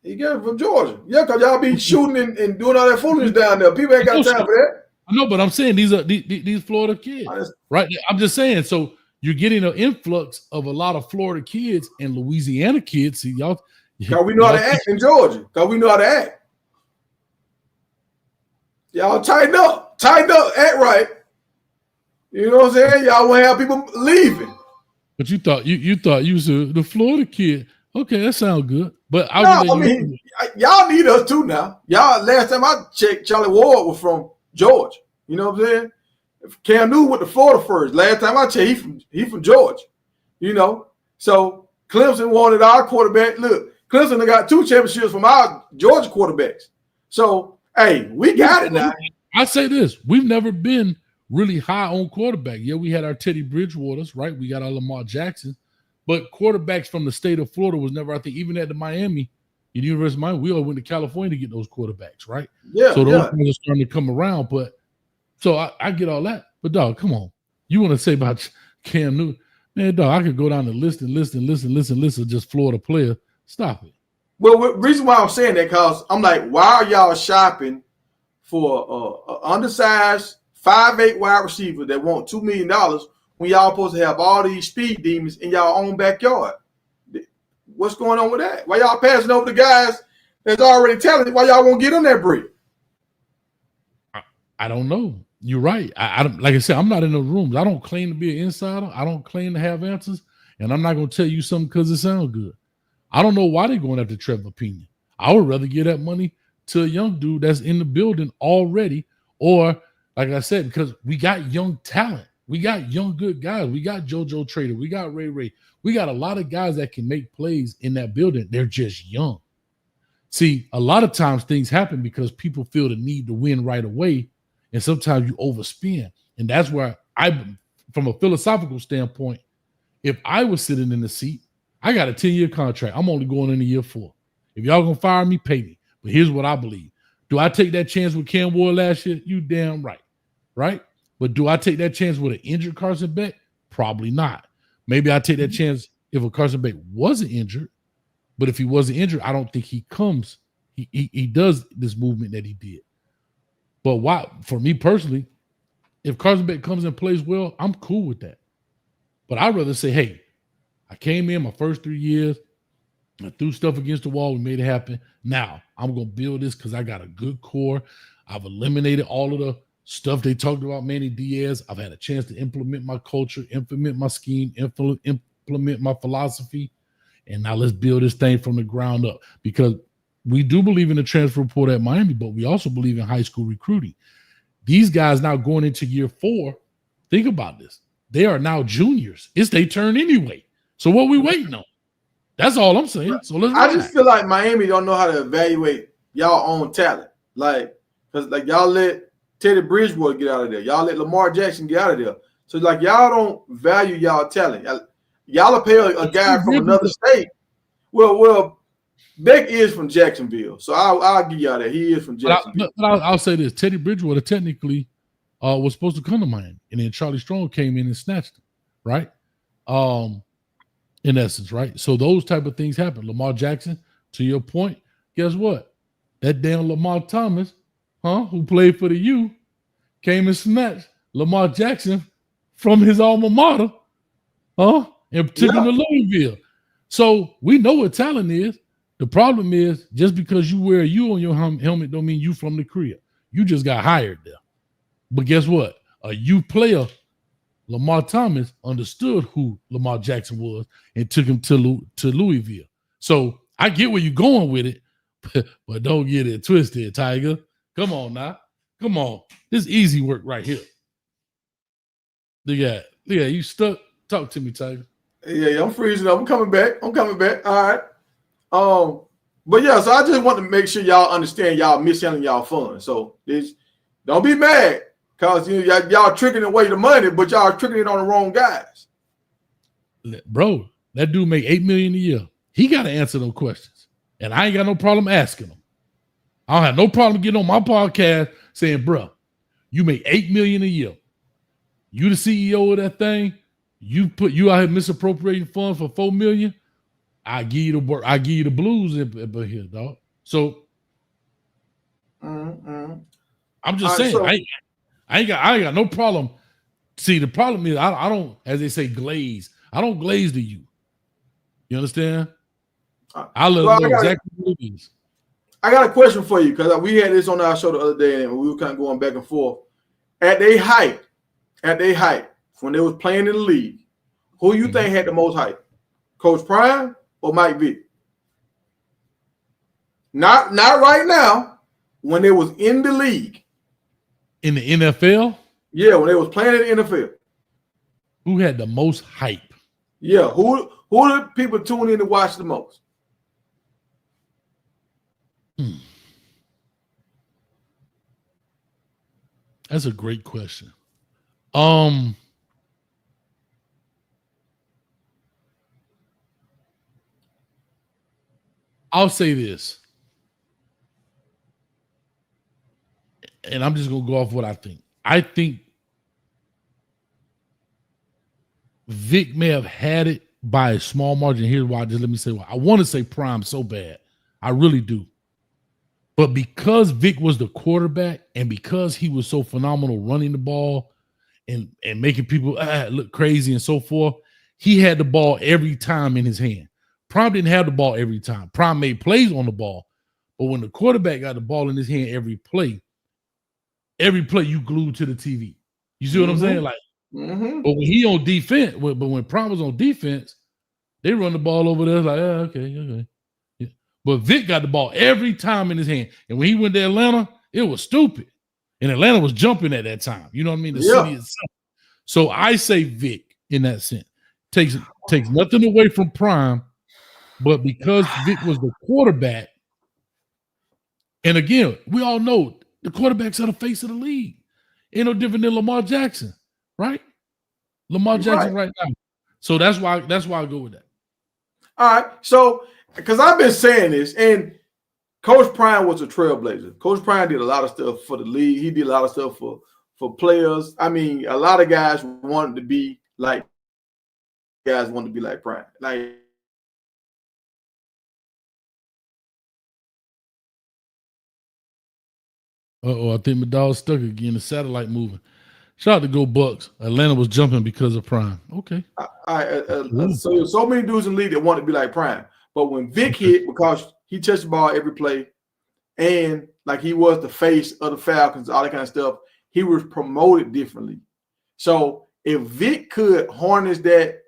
He got it from Georgia. Yeah, because y'all be shooting and doing all that foolishness down there. People ain't got time for that. I know, but I'm saying these are these Florida kids, right? I'm just saying. So you're getting an influx of a lot of Florida kids and Louisiana kids. See, y'all. Because we know how to act in Georgia. Because we know how to act. Y'all tighten up, act right. You know what I'm saying? Y'all won't have people leaving. But you thought you was the Florida kid. Okay, that sounds good. But y'all need us too now. Y'all, last time I checked, Charlie Ward was from Georgia. You know what I'm saying? Cam Newton went to Florida first. Last time I checked, he from Georgia. You know, so Clemson wanted our quarterback. Look, Clemson got 2 championships from our Georgia quarterbacks. So Hey, we got it now. I say this: we've never been really high on quarterback. Yeah, we had our Teddy Bridgewaters, right? We got our Lamar Jackson, but quarterbacks from the state of Florida was never, I think, even at the Miami, the University of Miami, we all went to California to get those quarterbacks, right? Yeah. So those guys are starting to come around. But so I get all that. But dog, come on. You want to say about Cam Newton? Man, dog, I could go down the list and list of just Florida players. Stop it. Well, the reason why I'm saying that, because I'm like, why are y'all shopping for an undersized 5'8" wide receiver that want $2 million when y'all supposed to have all these speed demons in y'all own backyard? What's going on with that? Why y'all passing over the guys that's already talented? Why y'all won't get on that bread? I don't know. You're right. I like I said, I'm not in the rooms. I don't claim to be an insider. I don't claim to have answers, and I'm not going to tell you something because it sounds good. I don't know why they're going after Trevor Pena. I would rather give that money to a young dude that's in the building already, or like I said, because we got young talent. We got young good guys. We got JoJo Trader. We got Ray. We got a lot of guys that can make plays in that building. They're just young. See, a lot of times things happen because people feel the need to win right away, and sometimes you overspend. And that's where from a philosophical standpoint, if I was sitting in the seat, I got a 10-year contract. I'm only going into year 4. If y'all gonna fire me, pay me. But here's what I believe. Do I take that chance with Cam Ward last year? You damn right. Right? But do I take that chance with an injured Carson Beck? Probably not. Maybe I take that chance if a Carson Beck wasn't injured. But if he wasn't injured, I don't think he comes. He does this movement that he did. But why? For me personally, if Carson Beck comes and plays well, I'm cool with that. But I'd rather say, hey, I came in my first 3 years, I threw stuff against the wall, we made it happen. Now I'm going to build this because I got a good core. I've eliminated all of the stuff they talked about Manny Diaz. I've had a chance to implement my culture, implement my scheme, implement my philosophy. And now let's build this thing from the ground up, because we do believe in the transfer portal at Miami, but we also believe in high school recruiting. These guys now going into year 4, think about this. They are now juniors. It's their turn anyway. So what we waiting on? That's all I'm saying. So I just feel like Miami don't know how to evaluate y'all own talent. Like, because like y'all let Teddy Bridgewater get out of there. Y'all let Lamar Jackson get out of there. So like y'all don't value y'all talent. Y'all will pay a guy from another state. Well, Vick is from Jacksonville, so I'll give y'all that. He is from Jacksonville. But I'll say this: Teddy Bridgewater technically was supposed to come to Miami, and then Charlie Strong came in and snatched him, right? In essence, right? So those type of things happen. Lamar Jackson, to your point, guess what? That damn Lamar Thomas, who played for the U, came and snatched Lamar Jackson from his alma mater, and took him to Louisville. So we know what talent is. The problem is, just because you wear a U on your helmet don't mean you from the crib. You just got hired there. But guess what? A U player, Lamar Thomas, understood who Lamar Jackson was and took him to Louisville. So I get where you're going with it, but don't get it twisted, Tiger. Come on now. Come on. This is easy work right here. Yeah, you stuck. Talk to me, Tiger. Yeah, I'm freezing up. I'm coming back. All right. But yeah, so I just want to make sure y'all understand y'all mishandling y'all funds. So don't be mad because y'all tricking away the money, but y'all tricking it on the wrong guys. Bro, that dude make $8 million a year. He got to answer those questions, and I ain't got no problem asking him. I don't have no problem getting on my podcast saying, bro, you make $8 million a year. You the CEO of that thing. You out here misappropriating funds for $4 million. I give you the work. I give you the blues here, dog. So I'm just saying, I ain't got no problem. See, the problem is I don't, as they say, glaze. I don't glaze to you. You understand? I love exactly what it is. I got a question for you because we had this on our show the other day and we were kind of going back and forth. At their height, when they was playing in the league, who you think had the most height? Coach Prime or Mike Vick? Not right now. When they was in the league. In the NFL? Yeah, when they was playing in the NFL. Who had the most hype? Yeah, who did people tune in to watch the most? That's a great question. I'll say this, and I'm just gonna go off what I think. I think Vick may have had it by a small margin. Here's why. Just let me say why. I want to say Prime so bad. I really do. But because Vick was the quarterback and because he was so phenomenal running the ball and making people look crazy and so forth, he had the ball every time in his hand. Prime didn't have the ball every time. Prime made plays on the ball. But when the quarterback got the ball in his hand every play you glued to the TV. You see what I'm saying? Like, but when he on defense, but when Prime was on defense, they run the ball over there like, okay. Yeah. But Vick got the ball every time in his hand. And when he went to Atlanta, it was stupid. And Atlanta was jumping at that time. You know what I mean? The city itself. So I say Vick in that sense. Takes nothing away from Prime, but because Vick was the quarterback, and again, we all know the quarterbacks are the face of the league. Ain't no different than Lamar Jackson, right? Lamar Jackson right now. So that's why I go with that. All right. So, because I've been saying this, and Coach Prime was a trailblazer. Coach Prime did a lot of stuff for the league. He did a lot of stuff for players. I mean, a lot of guys wanted to be like Prime. Like, I think my dog's stuck again. The satellite moving. Shout out to Go Bucks. Atlanta was jumping because of Prime. Okay. So many dudes in the league that want to be like Prime. But when Vick hit, because he touched the ball every play, and like he was the face of the Falcons, all that kind of stuff, he was promoted differently. So if Vick could harness that,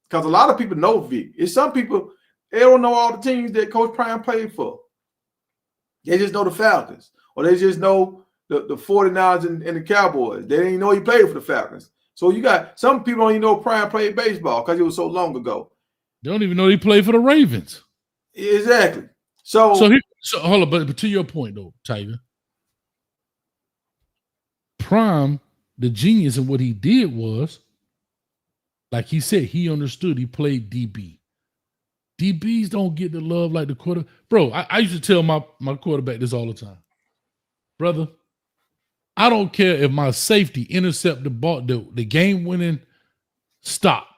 because a lot of people know Vick. It's some people, they don't know all the teams that Coach Prime played for. They just know the Falcons, or they just know the 49ers and the Cowboys. They didn't even know he played for the Falcons. So you got some people don't even know Prime played baseball because it was so long ago. They don't even know he played for the Ravens. Exactly. So hold on, but to your point though, Tiger, Prime, the genius in what he did was, like he said, he understood. He played DB. DBs don't get the love like the quarterback. Bro, I used to tell my quarterback this all the time. Brother, I don't care if my safety intercept the ball, the game-winning stop.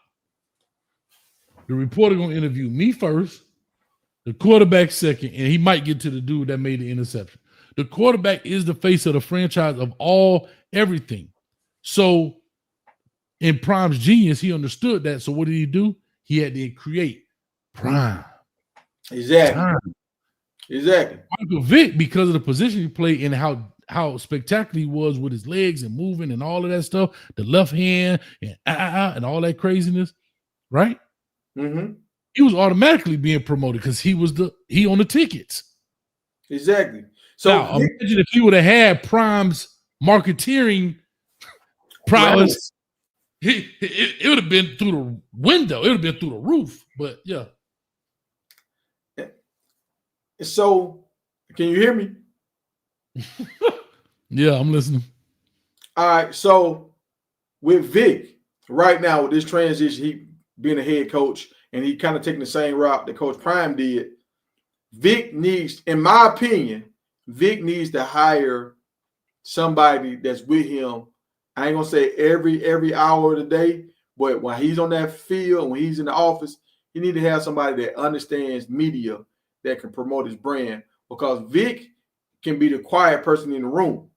The reporter going to interview me first, the quarterback second, and he might get to the dude that made the interception. The quarterback is the face of the franchise of everything. So in Prime's genius, he understood that. So what did he do? He had to create Prime. Exactly. Michael Vick, because of the position he played and how spectacular he was with his legs and moving and all of that stuff, the left hand and all that craziness, right? Mm-hmm. He was automatically being promoted because he on the tickets. Exactly. So now, imagine if he would have had Prime's marketeering prowess, it would have been through the window. It would have been through the roof. But yeah. So, can you hear me? Yeah, I'm listening. All right. So, with Vick, right now, with this transition, he being a head coach, and he kind of taking the same route that Coach Prime did, Vick needs, in my opinion, Vick needs to hire somebody that's with him. I ain't going to say every hour of the day, but when he's on that field, when he's in the office, he need to have somebody that understands media that can promote his brand, because Vick can be the quiet person in the room.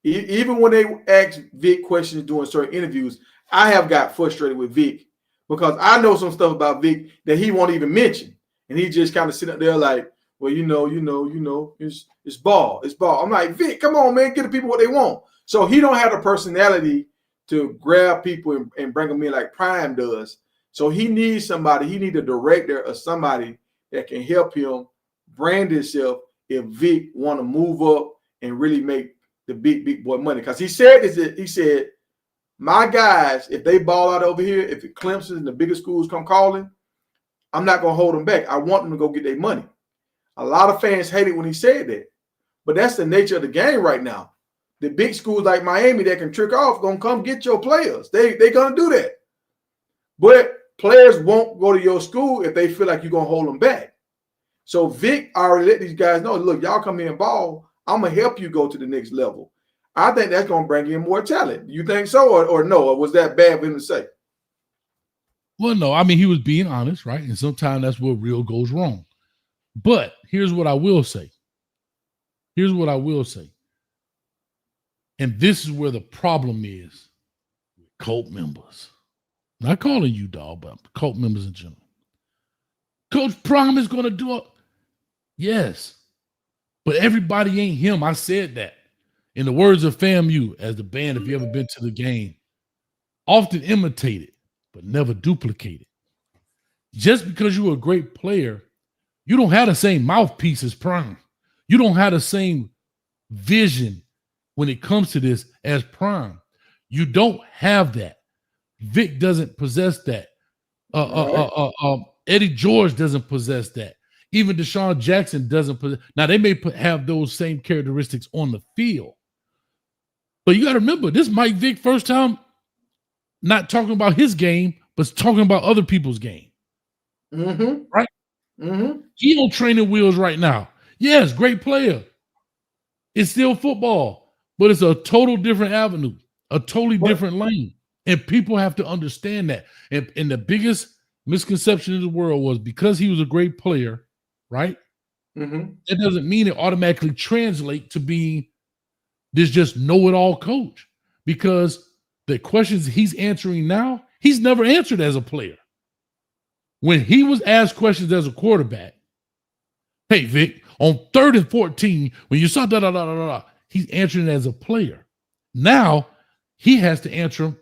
Even when they ask Vick questions during certain interviews, I have got frustrated with Vick because I know some stuff about Vick that he won't even mention. And he just kind of sit up there like, well, it's ball. I'm like, Vick, come on, man, get the people what they want. So he don't have the personality to grab people and bring them in like Prime does. So he needs somebody. He needs a director or somebody that can help him brand himself if Vick want to move up and really make the big boy money. Because he said this, he said, my guys, if they ball out over here, if the Clemson and the bigger schools come calling, I'm not going to hold them back. I want them to go get their money. A lot of fans hate it when he said that. But that's the nature of the game right now. the big schools like Miami that can trick off gonna come get your players. They gonna do that. But players won't go to your school if they feel like you're gonna hold them back. So Vick already let these guys know, look, y'all come here and ball. I'm gonna help you go to the next level. I think that's gonna bring in more talent. You think so, or no? Or was that bad for him to say? Well, no, I mean, he was being honest, right? And sometimes that's where real goes wrong. But here's what I will say. Here's what I will say. And this is where the problem is with cult members. Not calling you, dog, but cult members in general. Coach Prime is going to do it. Yes. But everybody ain't him. I said that. In the words of FAMU, as the band, if you ever been to the game, often imitate it, but never duplicate it. Just because you're a great player, you don't have the same mouthpiece as Prime. You don't have the same vision when it comes to this as Prime. You don't have that. Vick doesn't possess that. Eddie George doesn't possess that. Even Deshaun Jackson doesn't possess. Now, they may have those same characteristics on the field. But you got to remember, this Mike Vick first time not talking about his game, but talking about other people's game. Mm-hmm. Right? Mm-hmm. He on training wheels right now. Yes, great player. It's still football, but it's a total different avenue, a totally different lane. And people have to understand that. And the biggest misconception in the world was because he was a great player, right? Mm-hmm. That doesn't mean it automatically translates to being this just know-it-all coach. Because the questions he's answering now, he's never answered as a player. When he was asked questions as a quarterback, hey, Vic, on 3rd and 14, when you saw da-da-da-da-da, he's answering as a player. Now, he has to answer him.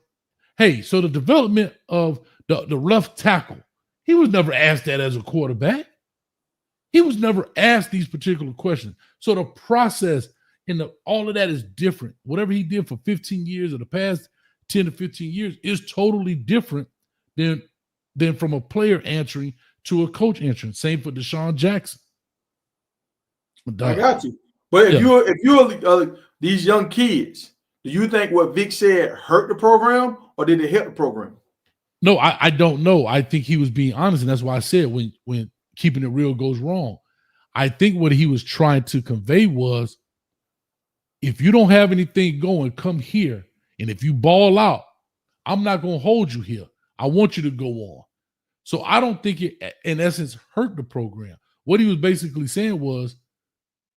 Hey, so the development of the left tackle, he was never asked that as a quarterback. He was never asked these particular questions. So the process and all of that is different. Whatever he did for 15 years or the past 10 to 15 years is totally different than from a player answering to a coach answering. Same for Deshaun Jackson. I got you. But if you're these young kids, do you think what Vick said hurt the program or did it help the program? No, I don't know. I think he was being honest, and that's why I said when keeping it real goes wrong. I think what he was trying to convey was, if you don't have anything going, come here. And if you ball out, I'm not going to hold you here. I want you to go on. So I don't think it, in essence, hurt the program. What he was basically saying was,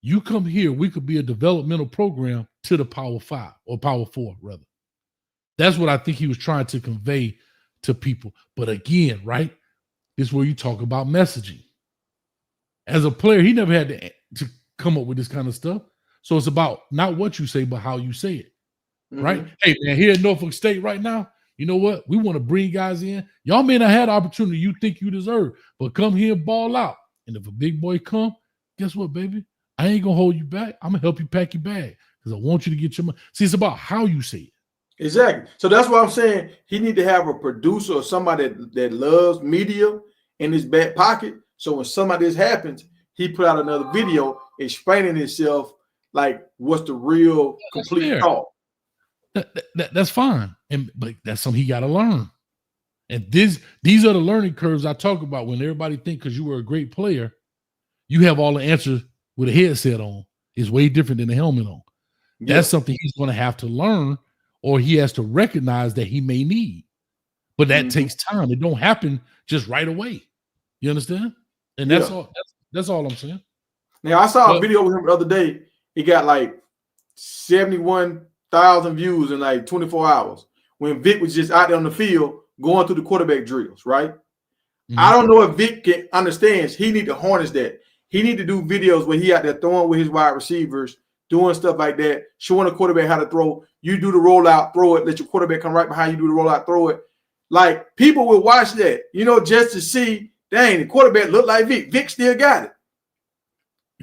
you come here, we could be a developmental program to the Power 5 or Power 4, rather. That's what I think he was trying to convey to people. But again, right, this is where you talk about messaging. As a player, he never had to come up with this kind of stuff. So it's about not what you say, but how you say it, right? Hey, man, here at Norfolk State right now, you know what? We want to bring guys in. Y'all may not have the opportunity you think you deserve, but come here and ball out. And if a big boy come, guess what, baby? I ain't going to hold you back. I'm going to help you pack your bag because I want you to get your money. See, it's about how you say it. Exactly. So that's why I'm saying he need to have a producer or somebody that loves media in his back pocket. So when some of this happens, he put out another video explaining himself, like what's the real complete thought. That's fine. But that's something he got to learn. And these are the learning curves I talk about when everybody think because you were a great player, you have all the answers with a headset on. It's way different than a helmet on. Yeah. That's something he's going to have to learn, or he has to recognize that he may need. But that takes time. It don't happen just right away. You understand? And that's all. That's all I'm saying. Now I saw a video with him the other day. He got like 71,000 views in like 24 hours when Vick was just out there on the field going through the quarterback drills, right? I don't know if Vick can understands he need to harness that. He need to do videos where he out there throwing with his wide receivers, doing stuff like that, showing the quarterback how to throw. You do the rollout, throw it, let your quarterback come right behind you, do the rollout, throw it. Like, people will watch that, just to see, dang, the quarterback look like Vick. Vick still got it.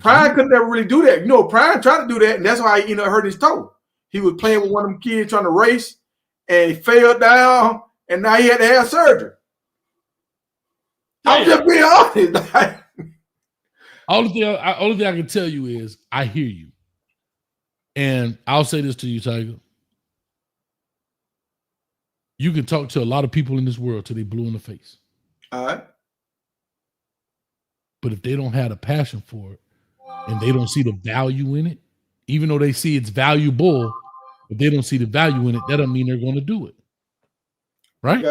Prime could never really do that. Prime tried to do that, and that's why he hurt his toe. He was playing with one of them kids trying to race, and he fell down, and now he had to have surgery. I'm just being honest. Only thing I can tell you is I hear you. And I'll say this to you, Tiger. You can talk to a lot of people in this world till they blue in the face. All right. But if they don't have a passion for it and they don't see the value in it, even though they see it's valuable, if they don't see the value in it, that doesn't mean they're going to do it. Right?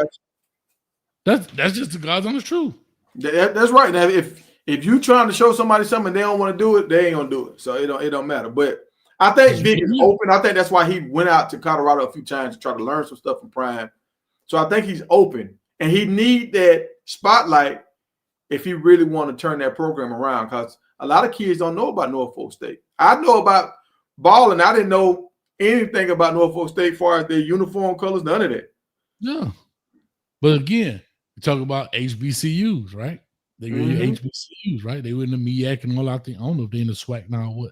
That's just the God's honest truth. That's right. Now, if you trying to show somebody something and they don't want to do it, they ain't gonna do it. So it don't matter. But I think Vick is open. I think that's why he went out to Colorado a few times to try to learn some stuff from Prime. So I think he's open, and he need that spotlight if he really want to turn that program around. Because a lot of kids don't know about Norfolk State. I know about balling. I didn't know anything about Norfolk State as far as their uniform colors, none of that. Yeah. But again, we talk about HBCUs, right? They were HBCUs, right? They were in the MEAC and all out there. I don't know if they're in the SWAC now or what.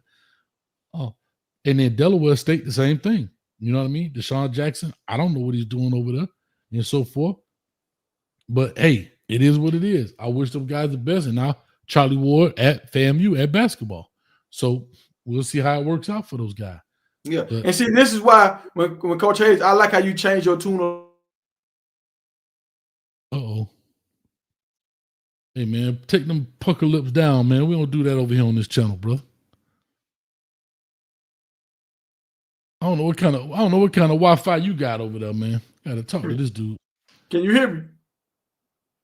Oh, and then Delaware State, the same thing. You know what I mean? Deshaun Jackson, I don't know what he's doing over there and so forth. But hey, it is what it is. I wish them guys the best. And now Charlie Ward at FAMU at basketball. So we'll see how it works out for those guys. Yeah. But, and see, this is why when Coach Hayes, I like how you change your tune. Uh-oh. Hey, man, take them pucker lips down, man. We don't do that over here on this channel, brother. I don't know what kind of Wi-Fi you got over there, man. Got to talk to this dude. Can you hear me?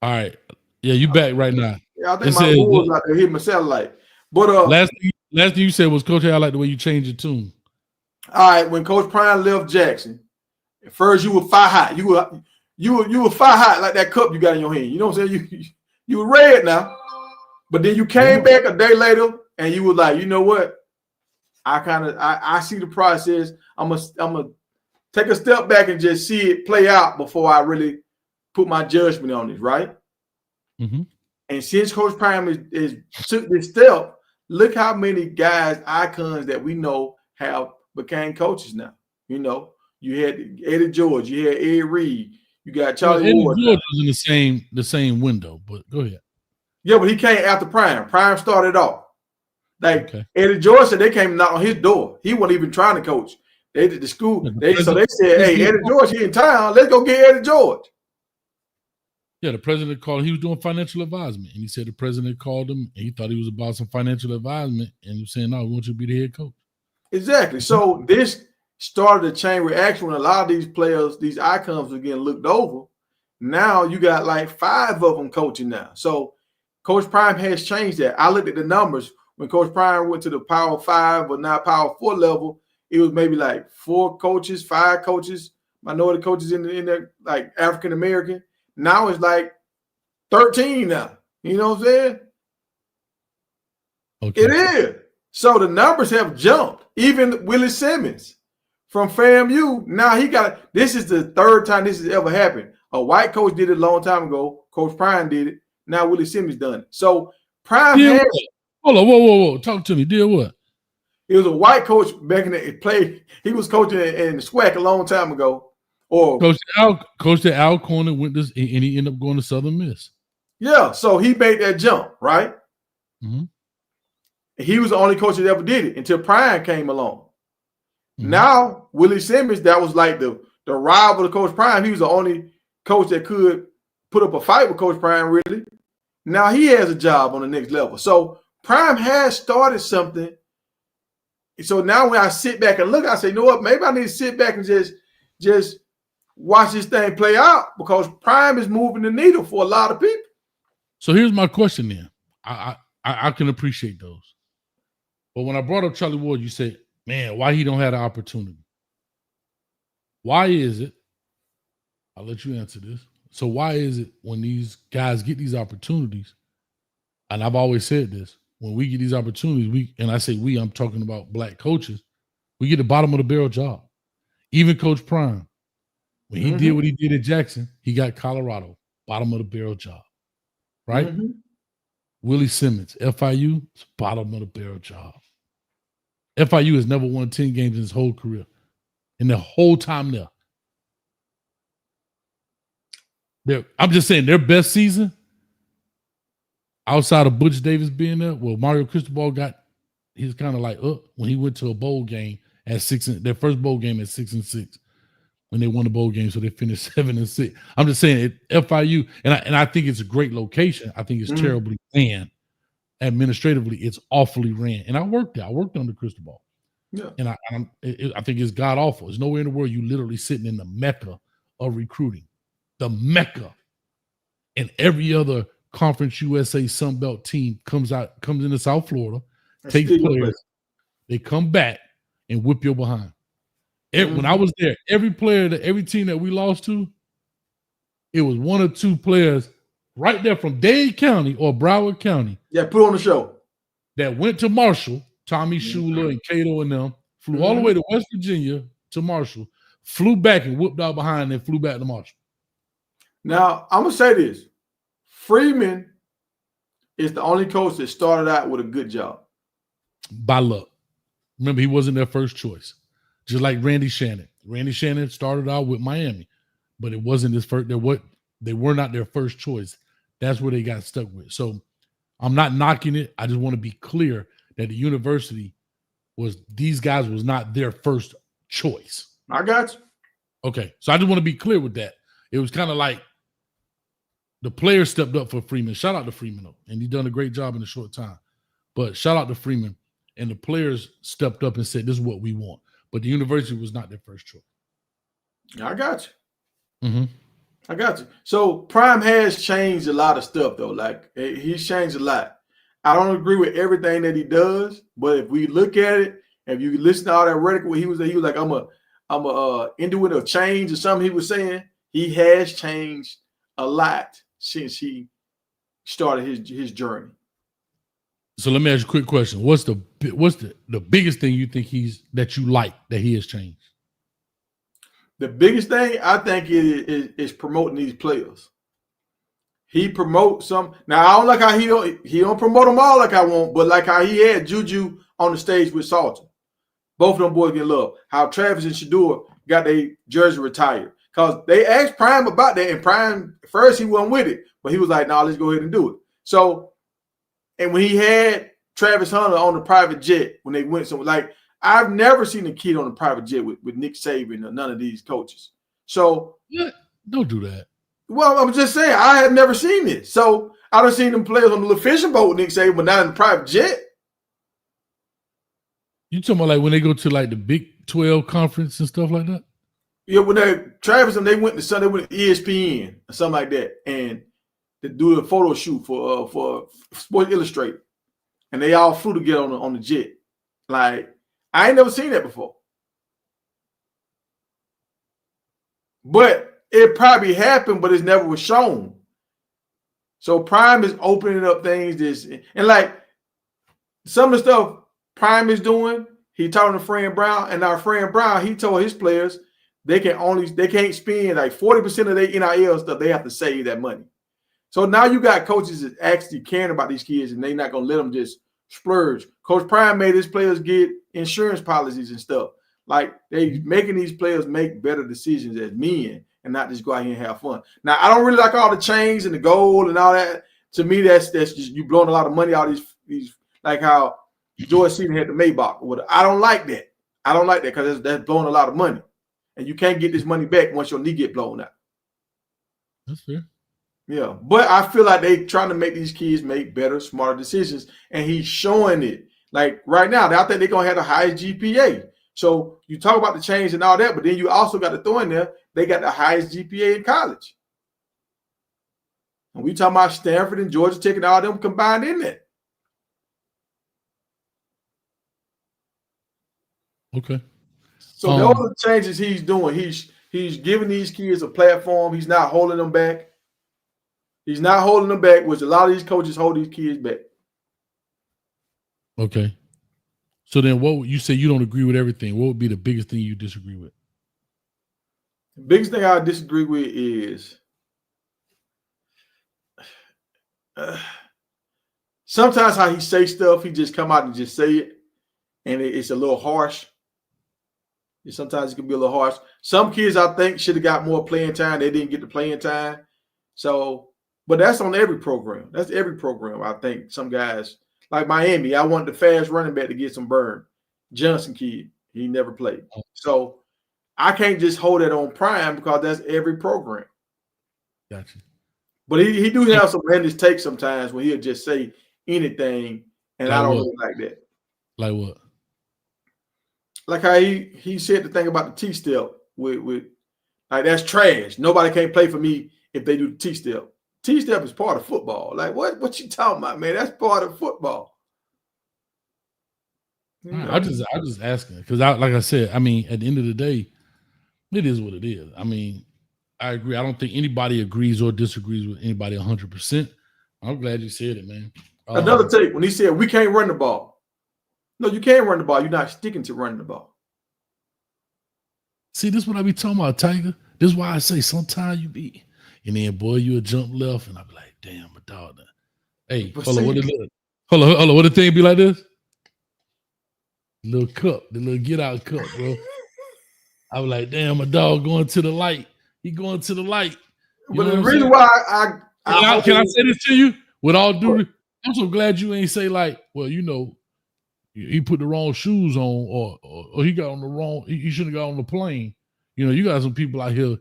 All right. Yeah, you back right now. Yeah, I think my boys out there hitting my satellite. But last thing you said was, Coach, I like the way you changed your tune. All right, when Coach Prime left Jackson, at first you were fire hot. You were fire hot like that cup you got in your hand. You know what I'm saying? You were red now. But then you came back a day later and you were like, you know what? I see the process. I'm gonna take a step back and just see it play out before I really put my judgment on it, right? Mm-hmm. And since Coach Prime is took this step, look how many guys, icons that we know have became coaches now. You know, you had Eddie George, you had Ed Reed, you got Charlie Ward. Eddie George was in the same window, but go ahead. Yeah, but he came after Prime. Prime started off. Like Eddie George said, they came knock on his door. He wasn't even trying to coach. They did the school. So they said, "Hey, Eddie George, he in town. Let's go get Eddie George." Yeah, the president called. He was doing financial advisement, and he said the president called him, and he thought he was about some financial advisement, and he was saying, "No, we want you to be the head coach." Exactly. So this started a chain reaction when a lot of these players, these icons, were getting looked over. Now you got like 5 of them coaching now. So Coach Prime has changed that. I looked at the numbers. When Coach Prime went to the Power 5 but now Power 4 level, it was maybe like 4 coaches, 5 coaches, minority coaches in there, like African American. Now it's like 13 now. You know what I'm saying? Okay. It is. So the numbers have jumped. Even Willie Simmons from FAMU, now he got – this is the 3rd time this has ever happened. A white coach did it a long time ago. Coach Prime did it. Now Willie Simmons done it. So Prime had – hold on, whoa. Talk to me. Did what? He was a white coach back in the play. He was coaching in the SWAC a long time ago. Or Coach Alcorn went this, and he ended up going to Southern Miss. Yeah, so he made that jump, right? Mm-hmm. He was the only coach that ever did it until Prime came along. Mm-hmm. Now Willie Simmons, that was like the rival to Coach Prime. He was the only coach that could put up a fight with Coach Prime, really. Now he has a job on the next level. So Prime has started something. So now when I sit back and look, I say, you know what? Maybe I need to sit back and just watch this thing play out because Prime is moving the needle for a lot of people. So here's my question then. I can appreciate those. But when I brought up Charlie Ward, you said, man, why he don't have the opportunity? Why is it? I'll let you answer this. So why is it when these guys get these opportunities, and I've always said this, when we get these opportunities, and I say we, I'm talking about black coaches, we get the bottom of the barrel job. Even Coach Prime, when he did what he did at Jackson, he got Colorado, bottom of the barrel job, right? Mm-hmm. Willie Simmons, FIU, it's bottom of the barrel job. FIU has never won 10 games in his whole career, in the whole time there. I'm just saying their best season, outside of Butch Davis being there, well, Mario Cristobal he was kind of like when he went to a bowl game at 6. Their first bowl game at 6-6 when they won the bowl game, so they finished 7-6. I'm just saying at FIU, and I think it's a great location. I think it's terribly ran. Administratively, it's awfully ran. And I worked there. I worked on the crystal ball. Yeah. And I think it's god awful. There's nowhere in the world you literally sitting in the mecca of recruiting. The mecca. And every other Conference USA Sunbelt team comes into South Florida, takes players, they come back and whip your behind. When I was there, every team that we lost to, it was one or two players right there from Dade County or Broward County. Yeah, put on the show. That went to Marshall, Tommy Schuler and Cato and them, flew all the way to West Virginia to Marshall, flew back and whipped out behind and flew back to Marshall. Now, I'm going to say this. Freeman is the only coach that started out with a good job. By luck. Remember, he wasn't their first choice. Just like Randy Shannon. Randy Shannon started out with Miami, but it wasn't his first. They were not their first choice. That's where they got stuck with. So I'm not knocking it. I just want to be clear that the university these guys was not their first choice. I got you. Okay. So I just want to be clear with that. It was kind of like the players stepped up for Freeman. Shout out to Freeman, though. And he done a great job in a short time. But shout out to Freeman. And the players stepped up and said, this is what we want. But the university was not their first choice. I got you. I got you. So Prime has changed a lot of stuff, though. Like, he's changed a lot. I don't agree with everything that he does, but if we look at it, if you listen to all that rhetoric where he was like, I'm a induit of change or something he was saying, he has changed a lot since he started his journey. So let me ask you a quick question. What's the biggest thing you think that you like that he has changed? The biggest thing I think is promoting these players. He promotes some. Now I don't like how he don't promote them all like I want, but like how he had Juju on the stage with Salter. Both of them boys get love. How Travis and Shador got their jersey retired. Because they asked Prime about that, and Prime, first he wasn't with it, but he was like, let's go ahead and do it. So, and when he had Travis Hunter on the private jet, when they went somewhere, like, I've never seen a kid on a private jet with Nick Saban or none of these coaches. So, yeah, don't do that. Well, I'm just saying, I have never seen this. So, I done seen them players on the little fishing boat with Nick Saban, but not in the private jet. You talking about like when they go to like the Big 12 conference and stuff like that? Yeah, when Travis and they went to ESPN or something like that, and they do a photo shoot for Sports Illustrated, and they all flew together on the jet. Like, I ain't never seen that before. But it probably happened, but it never was shown. So Prime is opening up things and like some of the stuff Prime is doing, he talking to Fran Brown, and our Fran Brown, he told his players they can't spend like 40% of their NIL stuff. They have to save that money. So now you got coaches that actually caring about these kids, and they're not gonna let them just splurge. Coach Prime made his players get insurance policies and stuff. Like, they making these players make better decisions as men and not just go out here and have fun. Now, I don't really like all the chains and the gold and all that. To me, that's just you blowing a lot of money out these like how George Seaton had the Maybach or whatever. I don't like that. I don't like that because that's blowing a lot of money. And you can't get this money back once your knee get blown out. That's fair. Yeah, but I feel like they trying to make these kids make better, smarter decisions, and he's showing it. Like right now, I think they're gonna have the highest GPA. So you talk about the change and all that, but then you also got to throw in there they got the highest GPA in college. And we talking about Stanford and Georgia Tech and all them combined in there. Okay. So those are the changes he's doing. He's giving these kids a platform. He's not holding them back. He's not holding them back, which a lot of these coaches hold these kids back. Okay. So then what you say you don't agree with everything. What would be the biggest thing you disagree with? The biggest thing I disagree with is sometimes how he say stuff, he just come out and just say it, and it's a little harsh. Sometimes it can be a little harsh. Some kids, I think, should have got more playing time. They didn't get the playing time. So, but that's on every program. That's every program. I think some guys, like Miami, I want the fast running back to get some burn. Johnson kid. He never played. So I can't just hold it on Prime because that's every program. Gotcha. But he do have some randomness takes sometimes when he'll just say anything, and like I don't what? really like that. Like what? Like how he said the thing about the T-step with like that's trash. Nobody can't play for me if they do the T-step. T-step is part of football. Like what you talking about, man? That's part of football. I just asking because like I said, I mean, at the end of the day, it is what it is. I mean, I agree. I don't think anybody agrees or disagrees with anybody 100%. I'm glad you said it, man. Another take when he said we can't run the ball. No, you can't run the ball. You're not sticking to running the ball. See, this is what I be talking about, Tiger. This is why I say sometimes you be, and then boy, you'll jump left, and I be like, damn, my dog. Hey, hold on, what it look? Hold on, what the thing be like this? Little cup, the little get out cup, bro. I was like, damn, my dog going to the light. He going to the light. But the reason why can I say this to you? With all due, I'm so glad you ain't say like, well, you know, he put the wrong shoes on, or he got on the wrong. He should have got on the plane. You know, you got some people out here,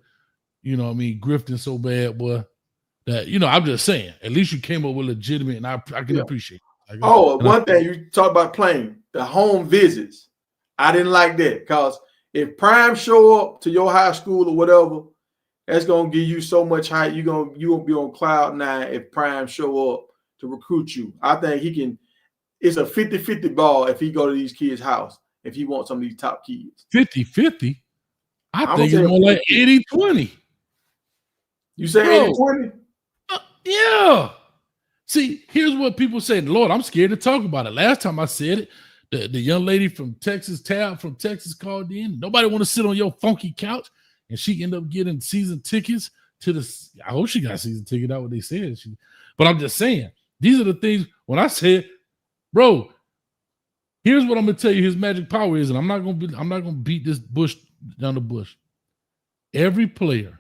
you know what I mean, grifting so bad, boy, that, you know, I'm just saying, at least you came up with legitimate, and I can appreciate it. One thing you talk about playing, the home visits. I didn't like that because if Prime show up to your high school or whatever, that's gonna give you so much hype. You won't be on cloud nine if Prime show up to recruit you. I think he can. It's a 50-50 ball if he go to these kids' house, if he wants some of these top kids. 50-50? I think it's more like 80-20. You say 80-20? Yeah. See, here's what people say. Lord, I'm scared to talk about it. Last time I said it, the young lady from Texas, Tab from Texas, called in. Nobody want to sit on your funky couch, and she ended up getting season tickets to the. I hope she got season ticket. That's what they said. But I'm just saying, these are the things. When I said, bro, here's what I'm gonna tell you. His magic power is, and I'm not gonna beat this bush down the bush. Every player,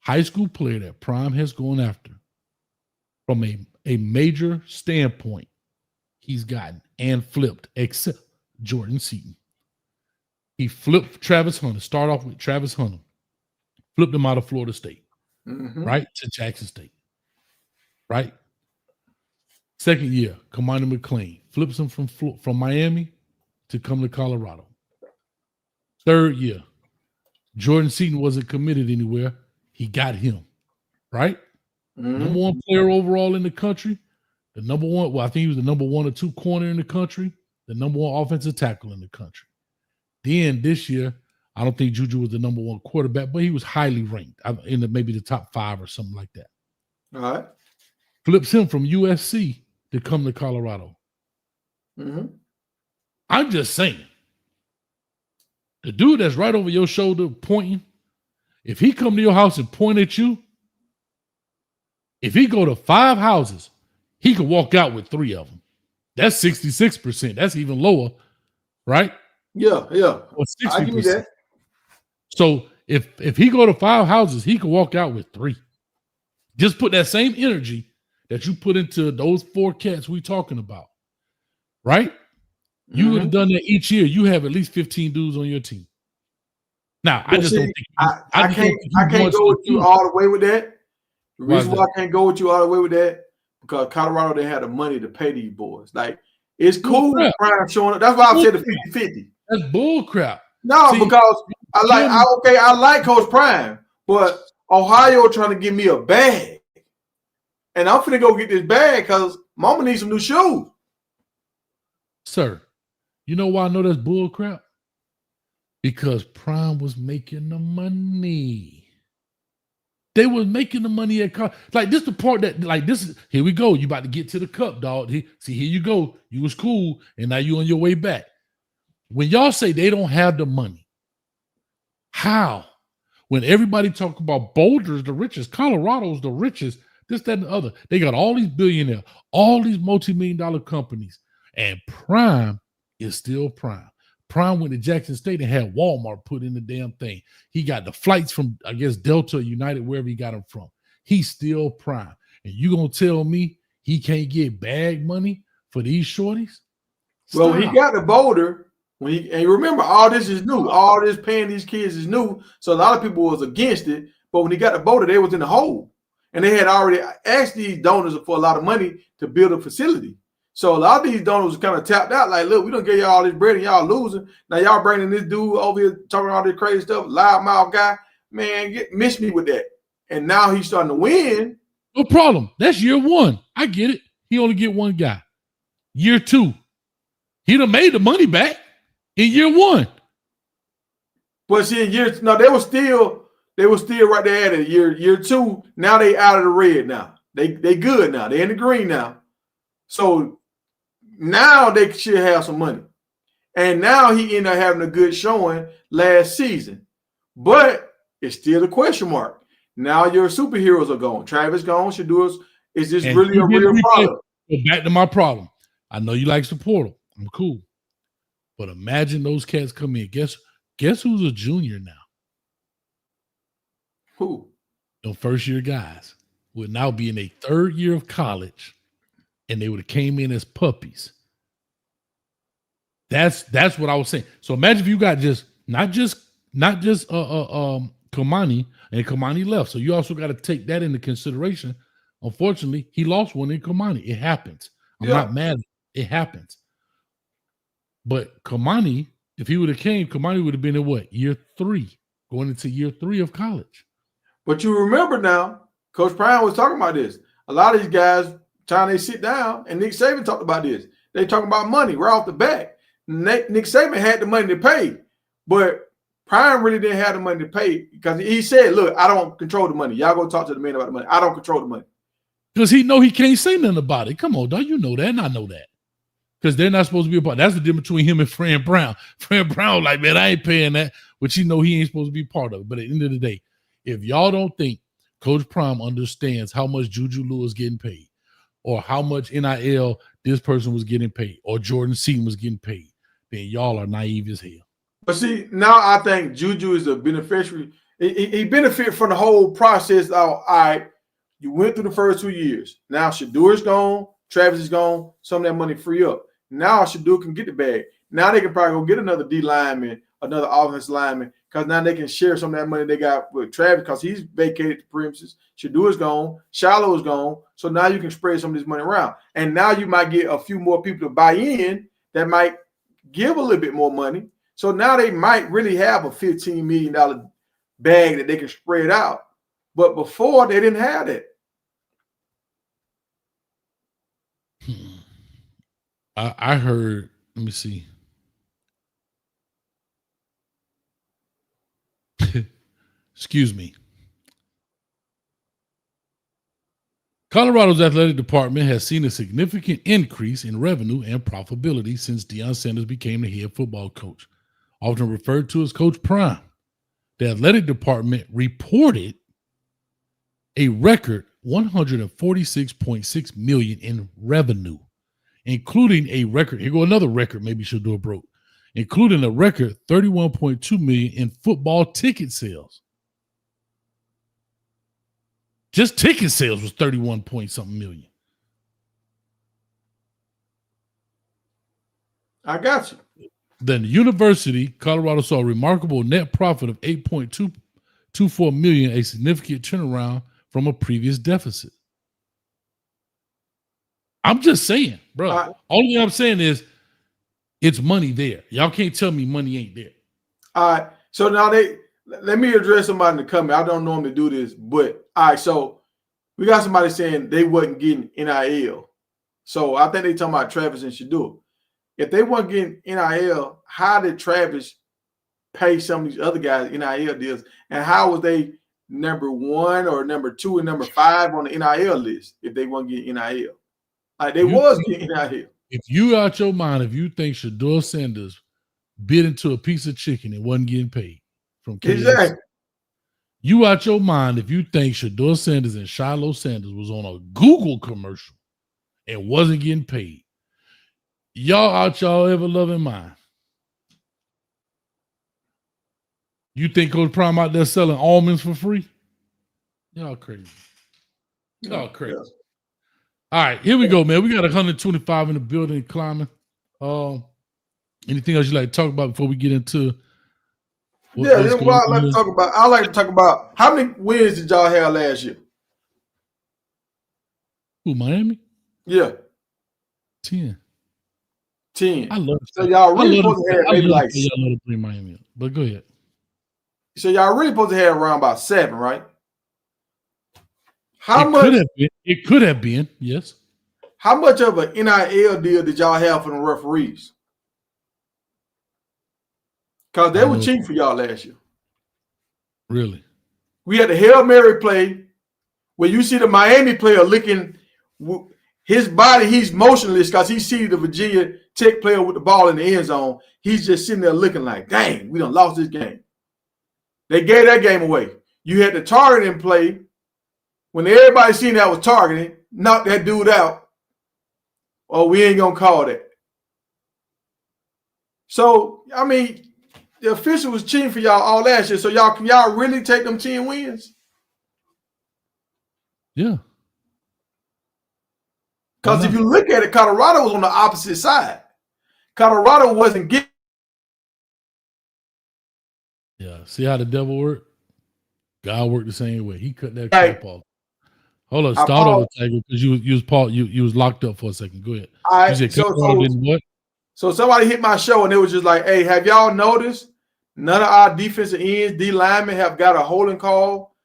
high school player that Prime has gone after, from a major standpoint, he's gotten and flipped, except Jordan Seaton. He flipped Travis Hunter. Start off with Travis Hunter. Flipped him out of Florida State, right, to Jackson State, right? Second year, Commander McLean flips him from Miami to come to Colorado. Third year, Jordan Seaton wasn't committed anywhere. He got him, right? Number one player overall in the country. The number one, well, I think he was the number 1 or 2 corner in the country. The number 1 offensive tackle in the country. Then this year, I don't think Juju was the number 1 quarterback, but he was highly ranked in maybe the top 5 or something like that. All right. Flips him from USC to come to Colorado. I'm just saying, the dude that's right over your shoulder pointing, if he come to your house and point at you, if he go to 5 houses, he could walk out with 3 of them. That's 66%. That's even lower, right? Yeah. Or 60%. I give you that. So if he go to 5 houses, he could walk out with 3. Just put that same energy that you put into those 4 cats we talking about, right? You would have done that each year. You have at least 15 dudes on your team. Now, I just don't think I can't go with you all the way with that. The reason why I can't go with you all the way with that, because Colorado didn't have the money to pay these boys. Like, it's cool Prime showing up. That's why I said the 50-50. That's bull crap. No, because I like Coach Prime, but Ohio trying to give me a bag. And I'm finna go get this bag because mama needs some new shoes. Sir, you know why I know that's bull crap? Because Prime was making the money. They was making the money at like this. The part that like this is here we go. You about to get to the cup, dog. See, here you go. You was cool, and now you on your way back. When y'all say they don't have the money, how? When everybody talk about Boulder's the richest, Colorado's the richest, this, that, and the other. They got all these billionaires, all these multi-million-dollar companies, and Prime is still Prime. Prime went to Jackson State and had Walmart put in the damn thing. He got the flights from, I guess, Delta or United, wherever he got them from. He's still Prime. And you going to tell me he can't get bag money for these shorties? Well, he got the Boulder, And you remember, all this is new. All this paying these kids is new. So a lot of people was against it. But when he got to Boulder, they was in the hole. And they had already asked these donors for a lot of money to build a facility. So a lot of these donors kind of tapped out, like, look, we don't give y'all all this bread and y'all losing. Now y'all bringing this dude over here talking all this crazy stuff, loudmouth guy. Man, miss me with that. And now he's starting to win. No problem. That's year one. I get it. He only get one guy. Year two, he done made the money back in year one. But see, in year no, they were still right there at it. Year two. Now they out of the red. Now they good now. They in the green now. So now they should have some money. And now he ended up having a good showing last season, but it's still a question mark. Now your superheroes are gone. Travis gone. Shadour's. Is this really a real problem? Back to my problem. I know you like support. I'm cool. But imagine those cats come in. Guess who's a junior now? Who? The first year guys would now be in their third year of college, and they would have came in as puppies. That's what I was saying. So imagine if you got not just Kamani, and Kamani left. So you also got to take that into consideration. Unfortunately, he lost one in Kamani. It happens. I'm not mad. It happens. But Kamani, if he would have came, Kamani would have been in what? Year 3, going into year 3 of college. But you remember now, Coach Prime was talking about this. A lot of these guys, time they sit down, and Nick Saban talked about this. They talking about money right off the bat. Nick Saban had the money to pay, but Prime really didn't have the money to pay because he said, look, I don't control the money. Y'all go talk to the man about the money. I don't control the money. Because he know he can't say nothing about it. Come on, dog. You know that, and I know that. Because they're not supposed to be a part. That's the difference between him and Fran Brown. Fran Brown, like, man, I ain't paying that, but you know he ain't supposed to be part of it. But at the end of the day, if y'all don't think Coach Prime understands how much Juju Lewis getting paid, or how much NIL this person was getting paid, or Jordan Seaton was getting paid, then y'all are naive as hell. But see, now I think Juju is a beneficiary. He benefit from the whole process. All right, you went through the first 2 years. Now Shadour's gone, Travis is gone. Some of that money free up. Now Shadour can get the bag. Now they can probably go get another D lineman, another offensive lineman, because now they can share some of that money they got with Travis because he's vacated the premises. Shadour is gone. Shiloh is gone. So now you can spread some of this money around. And now you might get a few more people to buy in that might give a little bit more money. So now they might really have a $15 million bag that they can spread out. But before, they didn't have that. I heard, let me see. Excuse me. Colorado's athletic department has seen a significant increase in revenue and profitability since Deion Sanders became the head football coach, often referred to as Coach Prime. The athletic department reported a record $146.6 million in revenue, including a record, here go another record, maybe Shadour broke, including a record $31.2 million in football ticket sales. Just ticket sales was 31 point something million. I got you. Then the university, Colorado, saw a remarkable net profit of $8.224 million, a significant turnaround from a previous deficit. I'm just saying, bro. Only thing I'm saying is it's money there. Y'all can't tell me money ain't there. All right. So now let me address somebody in the comment. I don't normally do this, but all right. So we got somebody saying they wasn't getting NIL. So I think they talking about Travis and Shadour. If they weren't getting NIL, how did Travis pay some of these other guys NIL deals? And how was they number 1 or number 2 and number 5 on the NIL list if they weren't getting NIL? Like they was getting NIL. If you out your mind, if you think Shadour Sanders bit into a piece of chicken and wasn't getting paid from KFC, exactly. You out your mind if you think Shadour Sanders and Shiloh Sanders was on a Google commercial and wasn't getting paid. Y'all out y'all ever-loving mind. You think Coach Prime out there selling almonds for free? Y'all crazy. Y'all crazy. Yeah. All right, here we go, man. We got 125 in the building climbing. Anything else you like to talk about before we get into? That's what I like to talk about. I like to talk about how many wins did y'all have last year? Who, Miami? Yeah. 10. I love so y'all really supposed to have maybe like y'all love to bring Miami up. But go ahead. So y'all really supposed to have around about 7, right? It could have been, yes. How much of an NIL deal did y'all have for the referees? Because they were cheating for y'all last year. Really? We had the Hail Mary play where you see the Miami player licking his body. He's motionless because he see the Virginia Tech player with the ball in the end zone. He's just sitting there looking like, dang, we done lost this game. They gave that game away. You had the targeting play when everybody seen that was targeting, knocked that dude out. Oh, we ain't going to call that. So, I mean, the official was cheating for y'all all last year. So can y'all really take them 10 wins? Yeah. Because if you look at it, Colorado was on the opposite side. Colorado wasn't getting. Yeah. See how the devil worked? God worked the same way. He cut that crap off. Hold on, start over, Tiger, because you was locked up for a second. Go ahead. You said Colorado didn't what? So somebody hit my show and it was just like, hey, have y'all noticed none of our defensive ends, D linemen have got a holding call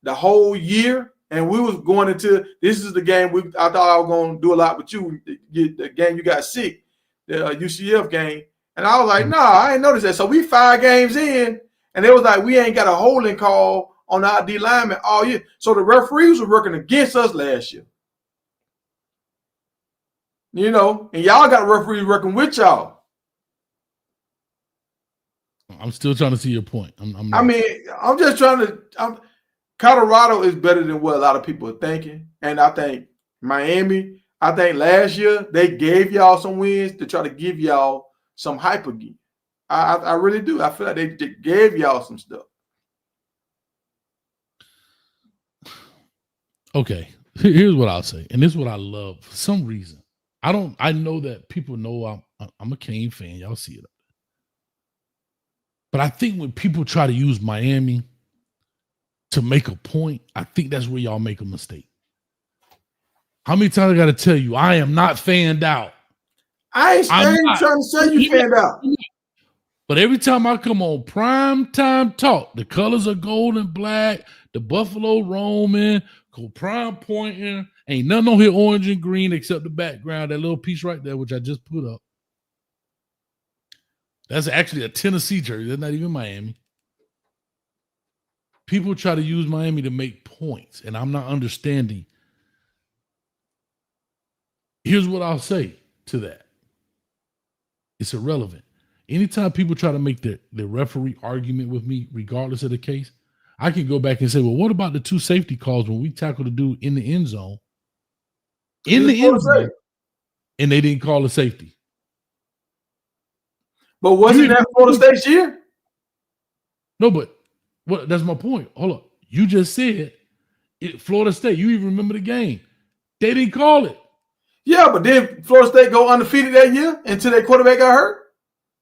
the whole year? And we was going into this is the game I thought I was going to do a lot with you. The game you got sick, the UCF game. And I was like, nah, I ain't noticed that. So we 5 games in, and it was like we ain't got a holding call on our D linemen all year. So the referees were working against us last year. You know, and y'all got referees working with y'all. I'm still trying to see your point. I'm just trying to. Colorado is better than what a lot of people are thinking, and I think Miami. I think last year they gave y'all some wins to try to give y'all some hype again. I really do. I feel like they gave y'all some stuff. Okay, here's what I'll say, and this is what I love. For some reason, I know that people know I'm a Kane fan. Y'all see it. But I think when people try to use Miami to make a point, I think that's where y'all make a mistake. How many times I got to tell you, I am not fanned out. I ain't trying to say you fanned out. But every time I come on prime time talk, the colors are gold and black, the buffalo roaming, prime pointing, ain't nothing on here orange and green except the background, that little piece right there, which I just put up. That's actually a Tennessee jersey. That's not even Miami. People try to use Miami to make points, and I'm not understanding. Here's what I'll say to that. It's irrelevant. Anytime people try to make the referee argument with me, regardless of the case, I can go back and say, well, what about the 2 safety calls when we tackled the dude in the end zone? And they didn't call a safety. But wasn't that Florida State's year? No, but that's my point. Hold on. You just said Florida State. You even remember the game. They didn't call it. Yeah, but did Florida State go undefeated that year until their quarterback got hurt?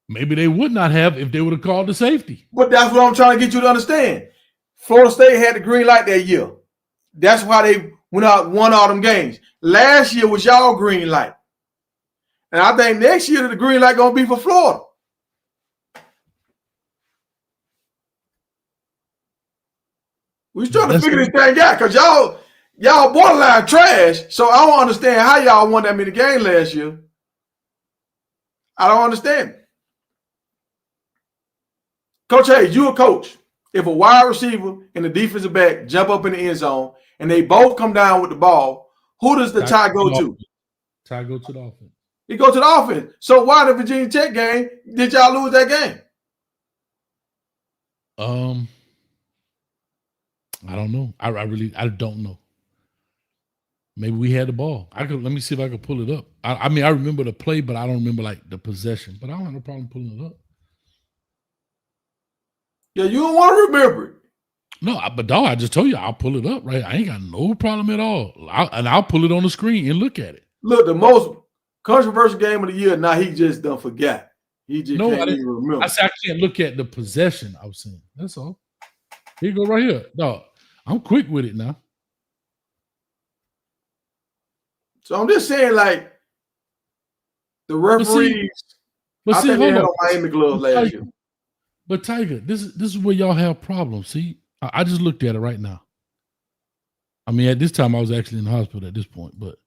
Maybe they would not have if they would have called the safety. But that's what I'm trying to get you to understand. Florida State had the green light that year. That's why they went out, won all them games. Last year was y'all green light. And I think next year the green light going to be for Florida. We was trying to figure this thing out because y'all borderline trash. So I don't understand how y'all won that many games last year. I don't understand it. Coach Hayes, you a coach. If a wide receiver and a defensive back jump up in the end zone and they both come down with the ball, who does the tie go to? Tie go to the offense. He goes to the offense. So why the Virginia Tech game did y'all lose that game? I don't know. I don't know. Maybe we had the ball. Let me see if I can pull it up. I remember the play, but I don't remember like the possession. But I don't have no problem pulling it up. Yeah, you don't want to remember it. No, but dog, I just told you I'll pull it up, right? I ain't got no problem at all. I'll pull it on the screen and look at it. Look, the most controversial game of the year, now he just done forgot. He just No, can't even remember. I said I can't look at the possession I was saying. That's all. Here you go right here. Dog, I'm quick with it now. So I'm just saying, like, the referees, I think they had on Miami gloves last year. But Tiger, this is where y'all have problems. See, I just looked at it right now. I mean, at this time, I was actually in the hospital at this point, but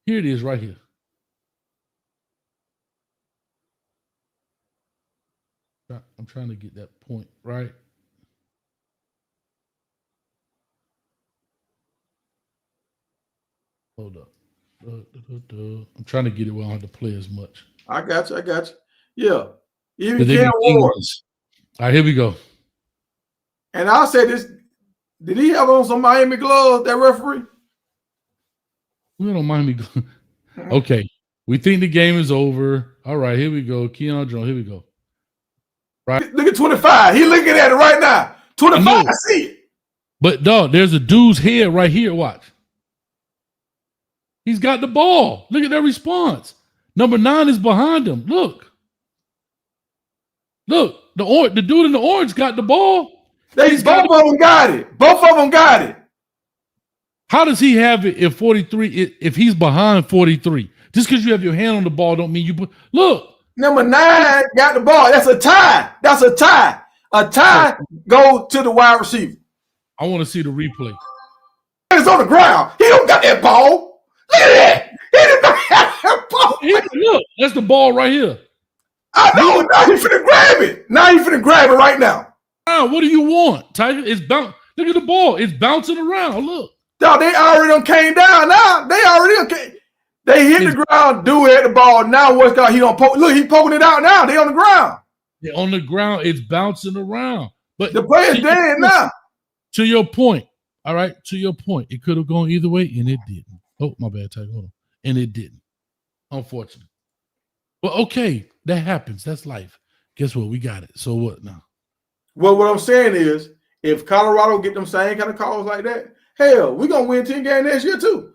here it is right here. I'm trying to get that point right. Hold up. I'm trying to get it where I don't have to play as much. I got you. Yeah. Even Cam Ward. All right, here we go. And I'll say this. Did he have on some Miami gloves, that referee? We don't Miami gloves. Okay. We think the game is over. All right, here we go. Keon Jones, here we go. Right. Look at 25. He looking at it right now. 25, I see it. But, dog, there's a dude's head right here. Watch. He's got the ball. Look at that response. Number 9 is behind him. Look, the dude in the orange got the ball. Both of them got it. How does he have it if 43? If he's behind 43, just because you have your hand on the ball don't mean you put. Look, number 9 got the ball. That's a tie. A tie go to the wide receiver. I want to see the replay. It's on the ground. He don't got that ball. Look at that. He didn't have that ball. Look, that's the ball right here. I know. Now he's finna grab it. Right now. What do you want, Tiger? It's bounce. Look at the ball. It's bouncing around. Look. No, they already done came down. Now they hit the ground. Dude had the ball. Now what's going? He don't poke. Look, he poking it out now. They on the ground. They're on the ground. It's bouncing around. But the player's dead now. To your point. All right. To your point. It could have gone either way, and it didn't. Oh, my bad, Tiger. Hold on. And it didn't. Unfortunately. But okay, that happens. That's life. Guess what? We got it. So what now? Well, what I'm saying is, if Colorado get them same kind of calls like that, hell, we're going to win 10 games next year too.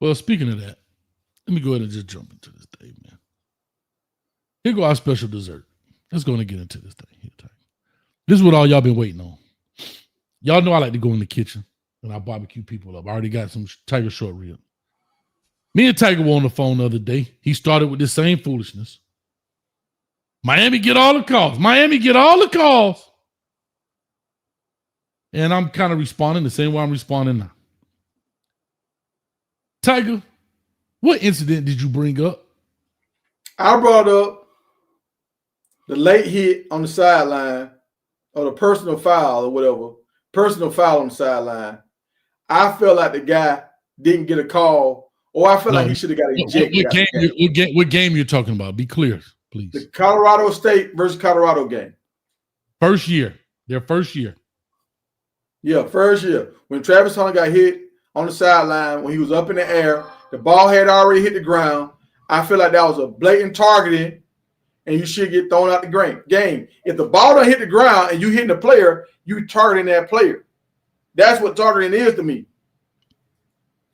Well, speaking of that, let me go ahead and just jump into this thing, man. Here go our special dessert. Let's go and get into this thing here, Tiger. This is what all y'all been waiting on. Y'all know I like to go in the kitchen and I barbecue people up. I already got some Tiger short rib. Me and Tiger were on the phone the other day. He started with this same foolishness. Miami get all the calls. And I'm kind of responding the same way I'm responding now. Tiger, what incident did you bring up? I brought up the late hit on the sideline or the personal foul or whatever. Personal foul on the sideline. I felt like the guy didn't get a call, or I felt like he should have got ejected. What game you're talking about? Be clear, please. The Colorado State versus Colorado game. First year. Their first year. Yeah, first year. When Travis Hunter got hit on the sideline, when he was up in the air, the ball had already hit the ground. I feel like that was a blatant targeting, and you should get thrown out the game. If the ball don't hit the ground and you hitting the player, you targeting that player. That's what targeting is to me.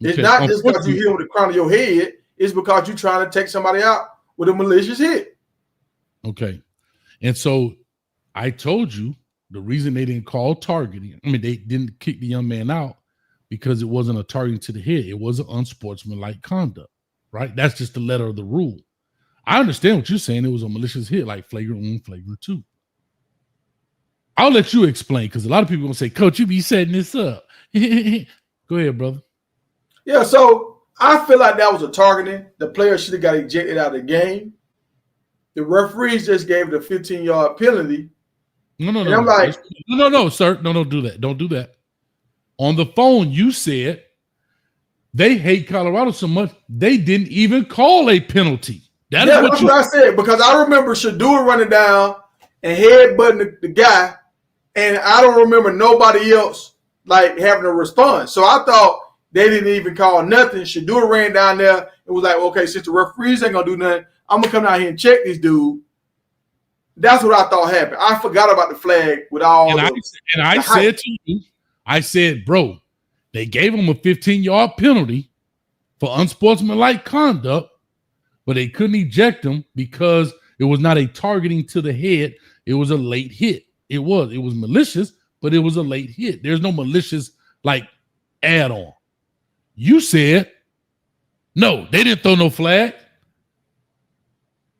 It's not just because you hit with the crown of your head. It's because you're trying to take somebody out with a malicious hit. Okay. And so I told you the reason they didn't call targeting, they didn't kick the young man out because it wasn't a targeting to the head. It was an unsportsmanlike conduct, right? That's just the letter of the rule. I understand what you're saying. It was a malicious hit, like flagrant 1, flagrant 2. I'll let you explain because a lot of people are going to say, Coach, you be setting this up. Go ahead, brother. Yeah, so I feel like that was a targeting. The player should have got ejected out of the game. The referees just gave it a 15-yard penalty. No, I'm like, no, sir. No, don't do that. Don't do that. On the phone, you said they hate Colorado so much they didn't even call a penalty. That's what I said, because I remember Shador running down and headbutting the guy, and I don't remember nobody else like having a response. So I thought they didn't even call nothing. Shador ran down there and was like, okay, since the referees ain't gonna do nothing, I'm gonna come down here and check this dude. That's what I thought happened. I forgot about the flag with all. I said to you, I said, bro, they gave him a 15-yard penalty for unsportsmanlike conduct. but they couldn't eject him because it was not a targeting to the head. It was a late hit. It was malicious, but it was a late hit. There's no malicious like add-on. You said, no, they didn't throw no flag.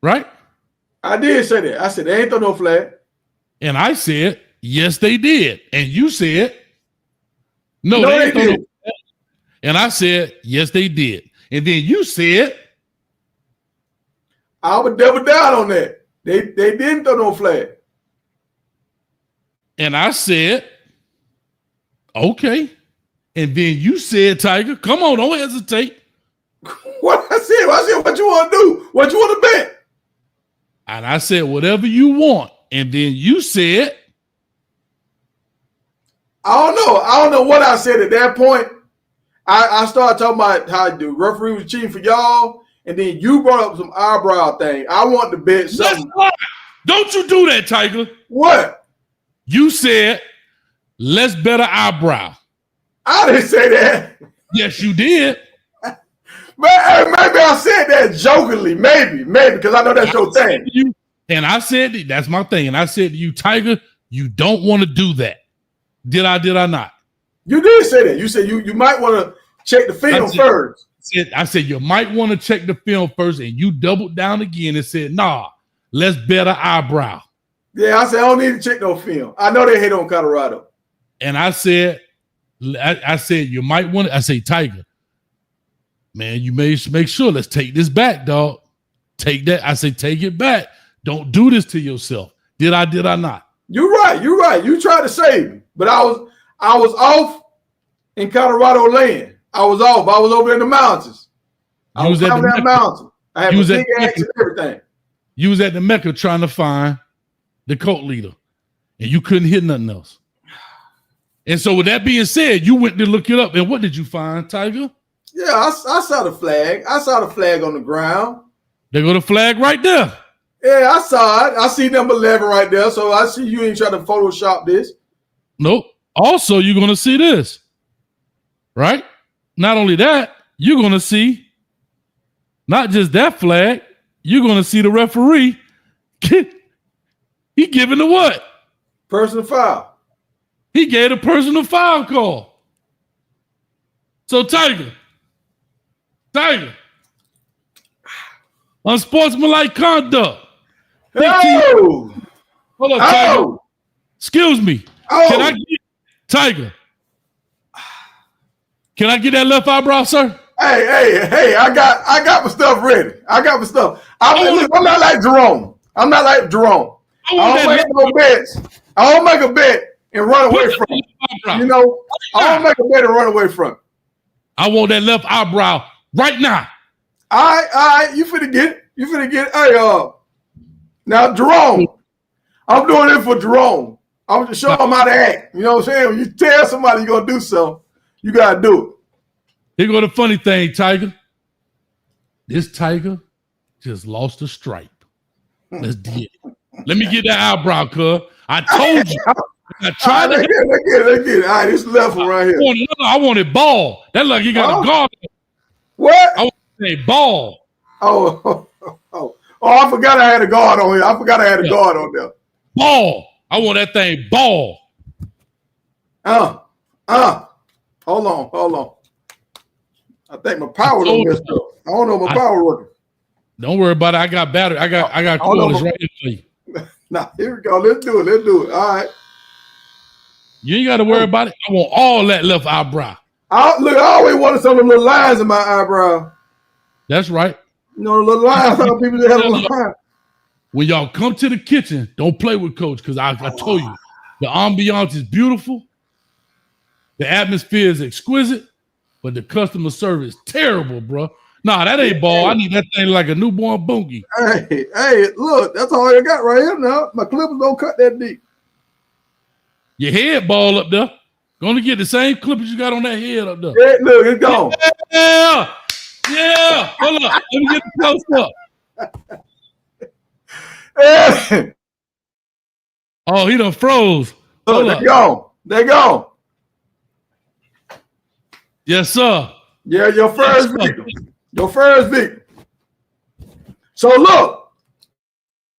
Right? I did say that. I said they ain't throw no flag. And I said, yes, they did. And you said, no, they didn't throw no flag. And I said, yes, they did. And then you said, I would double down on that. They didn't throw no flag. And I said, okay. And then you said, Tiger, come on, don't hesitate. What I said, what you want to do? What you want to bet? And I said, whatever you want. And then you said, I don't know what I said at that point. I started talking about how the referee was cheating for y'all. And then you brought up some eyebrow thing. I want to bet something. Don't you do that, Tiger. What? You said, let's bet an eyebrow. I didn't say that. Yes, you did. Maybe I said that jokingly. Maybe, because I know that's your thing. And I said, that's my thing. And I said to you, Tiger, you don't want to do that. Did I not? You did say that. You said you might want to check the film first. I said you might want to check the film first, and you doubled down again and said, nah, let's bet an eyebrow. Yeah, I said, I don't need to check no film. I know they hate on Colorado. And I said, you might want to, I say, Tiger, man, you may make sure, let's take this back, dog. Take that. I say, take it back. Don't do this to yourself. Did I not? You're right. You tried to save me. But I was off in Colorado land. I was off. I was over in the mountains. I was climbing that mountain. I had a big axe and everything. You was at the Mecca trying to find the cult leader, and you couldn't hit nothing else. And so with that being said, you went to look it up. And what did you find, Tiger? Yeah, I saw the flag. I saw the flag on the ground. There go the flag right there. Yeah, I saw it. I see number 11 right there. So I see you ain't trying to Photoshop this. Nope. Also, you're going to see this, right? Not only that, you're going to see not just that flag, you're going to see the referee. He giving the what? Personal foul. He gave a personal foul call. So, Tiger, unsportsmanlike conduct. Oh! Hold up, Tiger. Excuse me. Oh. Can I get Tiger? Can I get that left eyebrow, sir? Hey! I got my stuff ready. I got my stuff. I'm not like Jerome. I don't make no bets. I don't make a bet and run away from it. You know, I don't make a bet and run away from it. I want that left eyebrow right now. All right. You finna get it. Hey, now Jerome, I'm doing it for Jerome. I'm just showing him how to act. You know what I'm saying? When you tell somebody you're gonna do something, you gotta do it. Here go the funny thing, Tiger. This Tiger just lost a stripe. Let's get it. Let me get that eyebrow, cuz. I told you. I tried to. Let's get it. All right, this level right here. I want it ball. That like you got a guard. What? I want to say ball. Oh, I forgot I had a guard on here. I forgot I had a guard on there. Ball. I want that thing ball. Hold on. I think my power don't messed up. I don't know if my power working. Don't worry about it. I got battery. I got coils right here for you. Now, here we go. Let's do it. All right. You ain't got to worry about it. I want all that left eyebrow. I always wanted some of the little lines in my eyebrow. That's right. You know, the little lines. Some people that have a little line. When y'all come to the kitchen, don't play with Coach, because I told you, the ambiance is beautiful. The atmosphere is exquisite, but the customer service is terrible, bro. Nah, that ain't ball. I need that thing like a newborn boogie. Hey, look, that's all I got right here now. My clippers don't cut that deep. Your head ball up there. Gonna get the same clippers you got on that head up there. Yeah, look, it's gone. Yeah. Hold up. Let me get the close up. Hey. Oh, he done froze. Look, they gone. Yes, sir. Yeah, your first Vick. So look,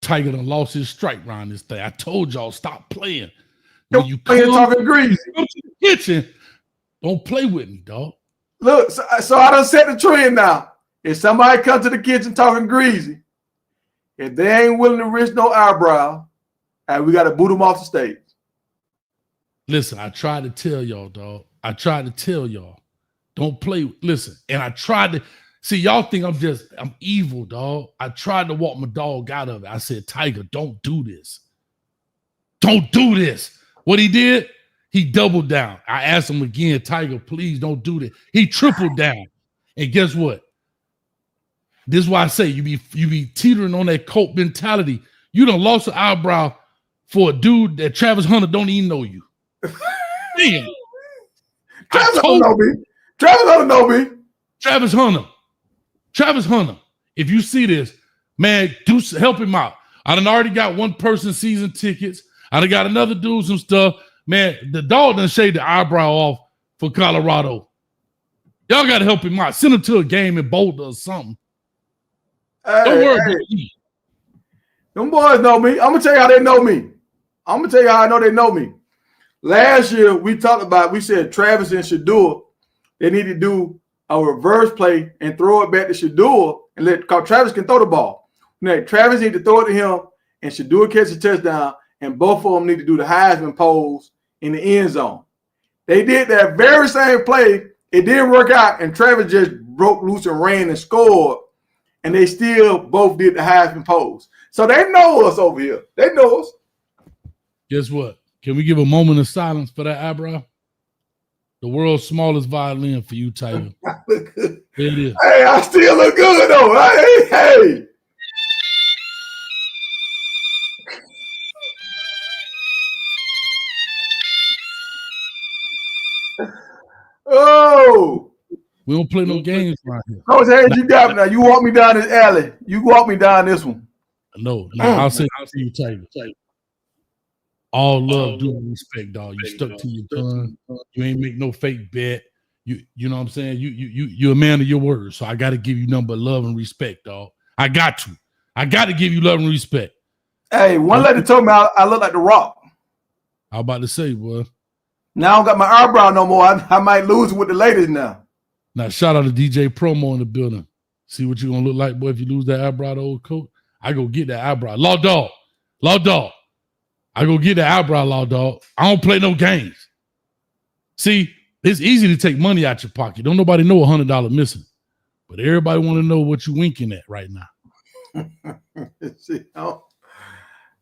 Tiger done lost his strike round this thing. I told y'all stop playing. When When you you're come talking greasy. to the kitchen, don't play with me, dog. Look, so I done set the trend now. If somebody comes to the kitchen talking greasy, if they ain't willing to risk no eyebrow, and we got to boot them off the stage. Listen, I tried to tell y'all, dog. I tried to tell y'all. Don't play. Listen, and I tried to see y'all think I'm evil, dog. I tried to walk my dog out of it. I said, Tiger, don't do this. Don't do this. What he did, he doubled down. I asked him again, Tiger, please don't do this. He tripled down. And guess what? This is why I say you be teetering on that cult mentality. You done lost an eyebrow for a dude that Travis Hunter don't even know you. Damn. Travis don't know me. Travis don't know me. Travis Hunter. If you see this, man, help him out. I done already got one person season tickets. I done got another dude some stuff. Man, the dog done shaved the eyebrow off for Colorado. Y'all got to help him out. Send him to a game in Boulder or something. Don't worry about me. Them boys know me. I'm going to tell you how they know me. I'm going to tell you how I know they know me. Last year, we said Travis and Shador, they need to do a reverse play and throw it back to Shador and because Travis can throw the ball. Now, Travis need to throw it to him and Shador catch a touchdown, and both of them need to do the Heisman pose in the end zone. They did that very same play. It didn't work out, and Travis just broke loose and ran and scored, and they still both did the Heisman pose. So they know us over here. They know us. Guess what? Can we give a moment of silence for that eyebrow? The world's smallest violin for you, Tiger. Look good. There it is. Hey, I still look good though. Hey. Oh. We don't play no games right here. Coach Hayes, you got me now. You walk me down this alley. You walk me down this one. No, I'll say you, Tiger. All love, due respect, dog. You stuck to your gun. You ain't make no fake bet. You know what I'm saying? You're a man of your word. So I got to give you nothing but love and respect, dog. I got to give you love and respect. Hey, one lady told me I look like The Rock. I was about to say, boy. Now I don't got my eyebrow no more. I might lose with the ladies now. Now, shout out to DJ Promo in the building. See what you're going to look like, boy, if you lose that eyebrow to old coach. I go get that eyebrow. Law dog. I go get that eyebrow, law dog. I don't play no games. See, it's easy to take money out your pocket. Don't nobody know $100 missing. But everybody want to know what you winking at right now.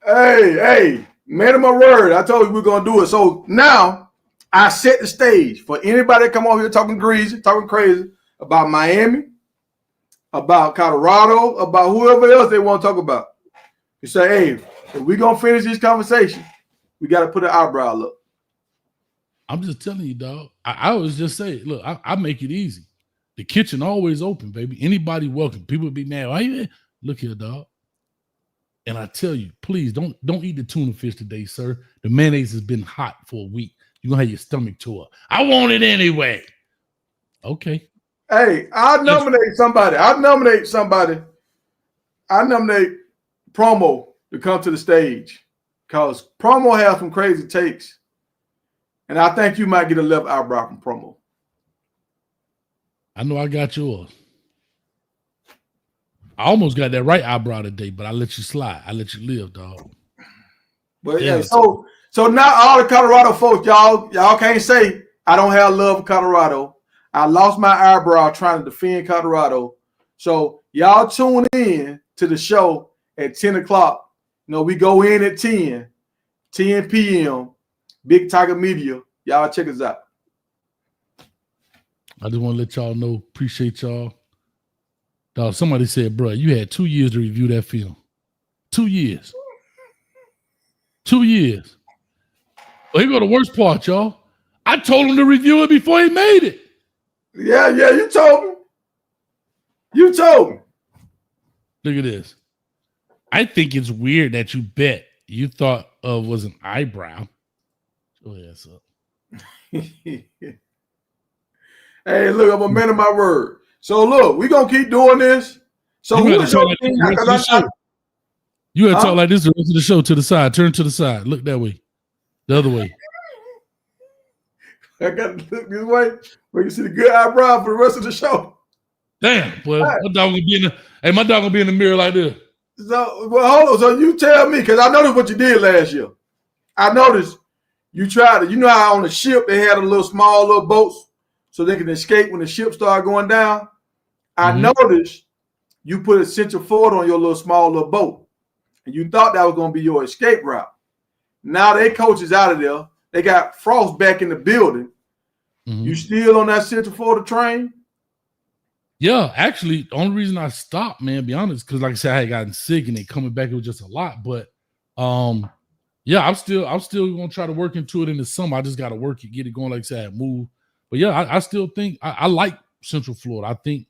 Hey, man of my word. I told you we're going to do it. So now I set the stage for anybody that come over here talking greasy, talking crazy about Miami, about Colorado, about whoever else they want to talk about. You say, hey, if we're going to finish this conversation, we got to put an eyebrow up. I'm just telling you, dog. I always just say, look, I make it easy. The kitchen always open, baby. Anybody welcome. People be mad. Why you? Look here, dog. And I tell you, please don't eat the tuna fish today, sir. The mayonnaise has been hot for a week. You're going to have your stomach tore up. I want it anyway. Okay. Hey, I'll nominate somebody. I nominate Promo to come to the stage because Promo has some crazy takes. And I think you might get a left eyebrow from Promo. I know I got yours. I almost got that right eyebrow today, but I let you slide. I let you live, dog. But yeah, so now all the Colorado folks, y'all can't say I don't have love for Colorado. I lost my eyebrow trying to defend Colorado. So y'all tune in to the show at 10 o'clock. You know, we go in at 10 p.m. Big Tiger Media. Y'all check us out. I just want to let y'all know, appreciate y'all. Dog, somebody said, bro, you had 2 years to review that film. 2 years. 2 years. Well, here go the worst part, y'all. I told him to review it before he made it. Yeah, you told me. You told me. Look at this. I think it's weird that you bet you thought was an eyebrow. Oh, yeah, so. Hey, look, I'm a man of my word. So look, we're gonna keep doing this. So who is your team? You had to talk like this the rest of the show, to the side. Turn to the side. Look that way. The other way. I got to look this way where you see the good eyebrow for the rest of the show. Damn, boy. My dog gonna be in the mirror like this. So, well, hold on. So you tell me, because I noticed what you did last year. I noticed you tried to, you know how on the ship they had a small little boats so they can escape when the ship started going down? I noticed you put a central forward on your small little boat, and you thought that was going to be your escape route. Now they coaches out of there. They got Frost back in the building. You still on that central forward train? Yeah, actually, the only reason I stopped, man, to be honest, because like I said, I had gotten sick and then coming back, it was just a lot. But yeah, I'm still gonna try to work into it in the summer. I just gotta work it, get it going, like I said, move. But yeah, I still think I like Central Florida. I think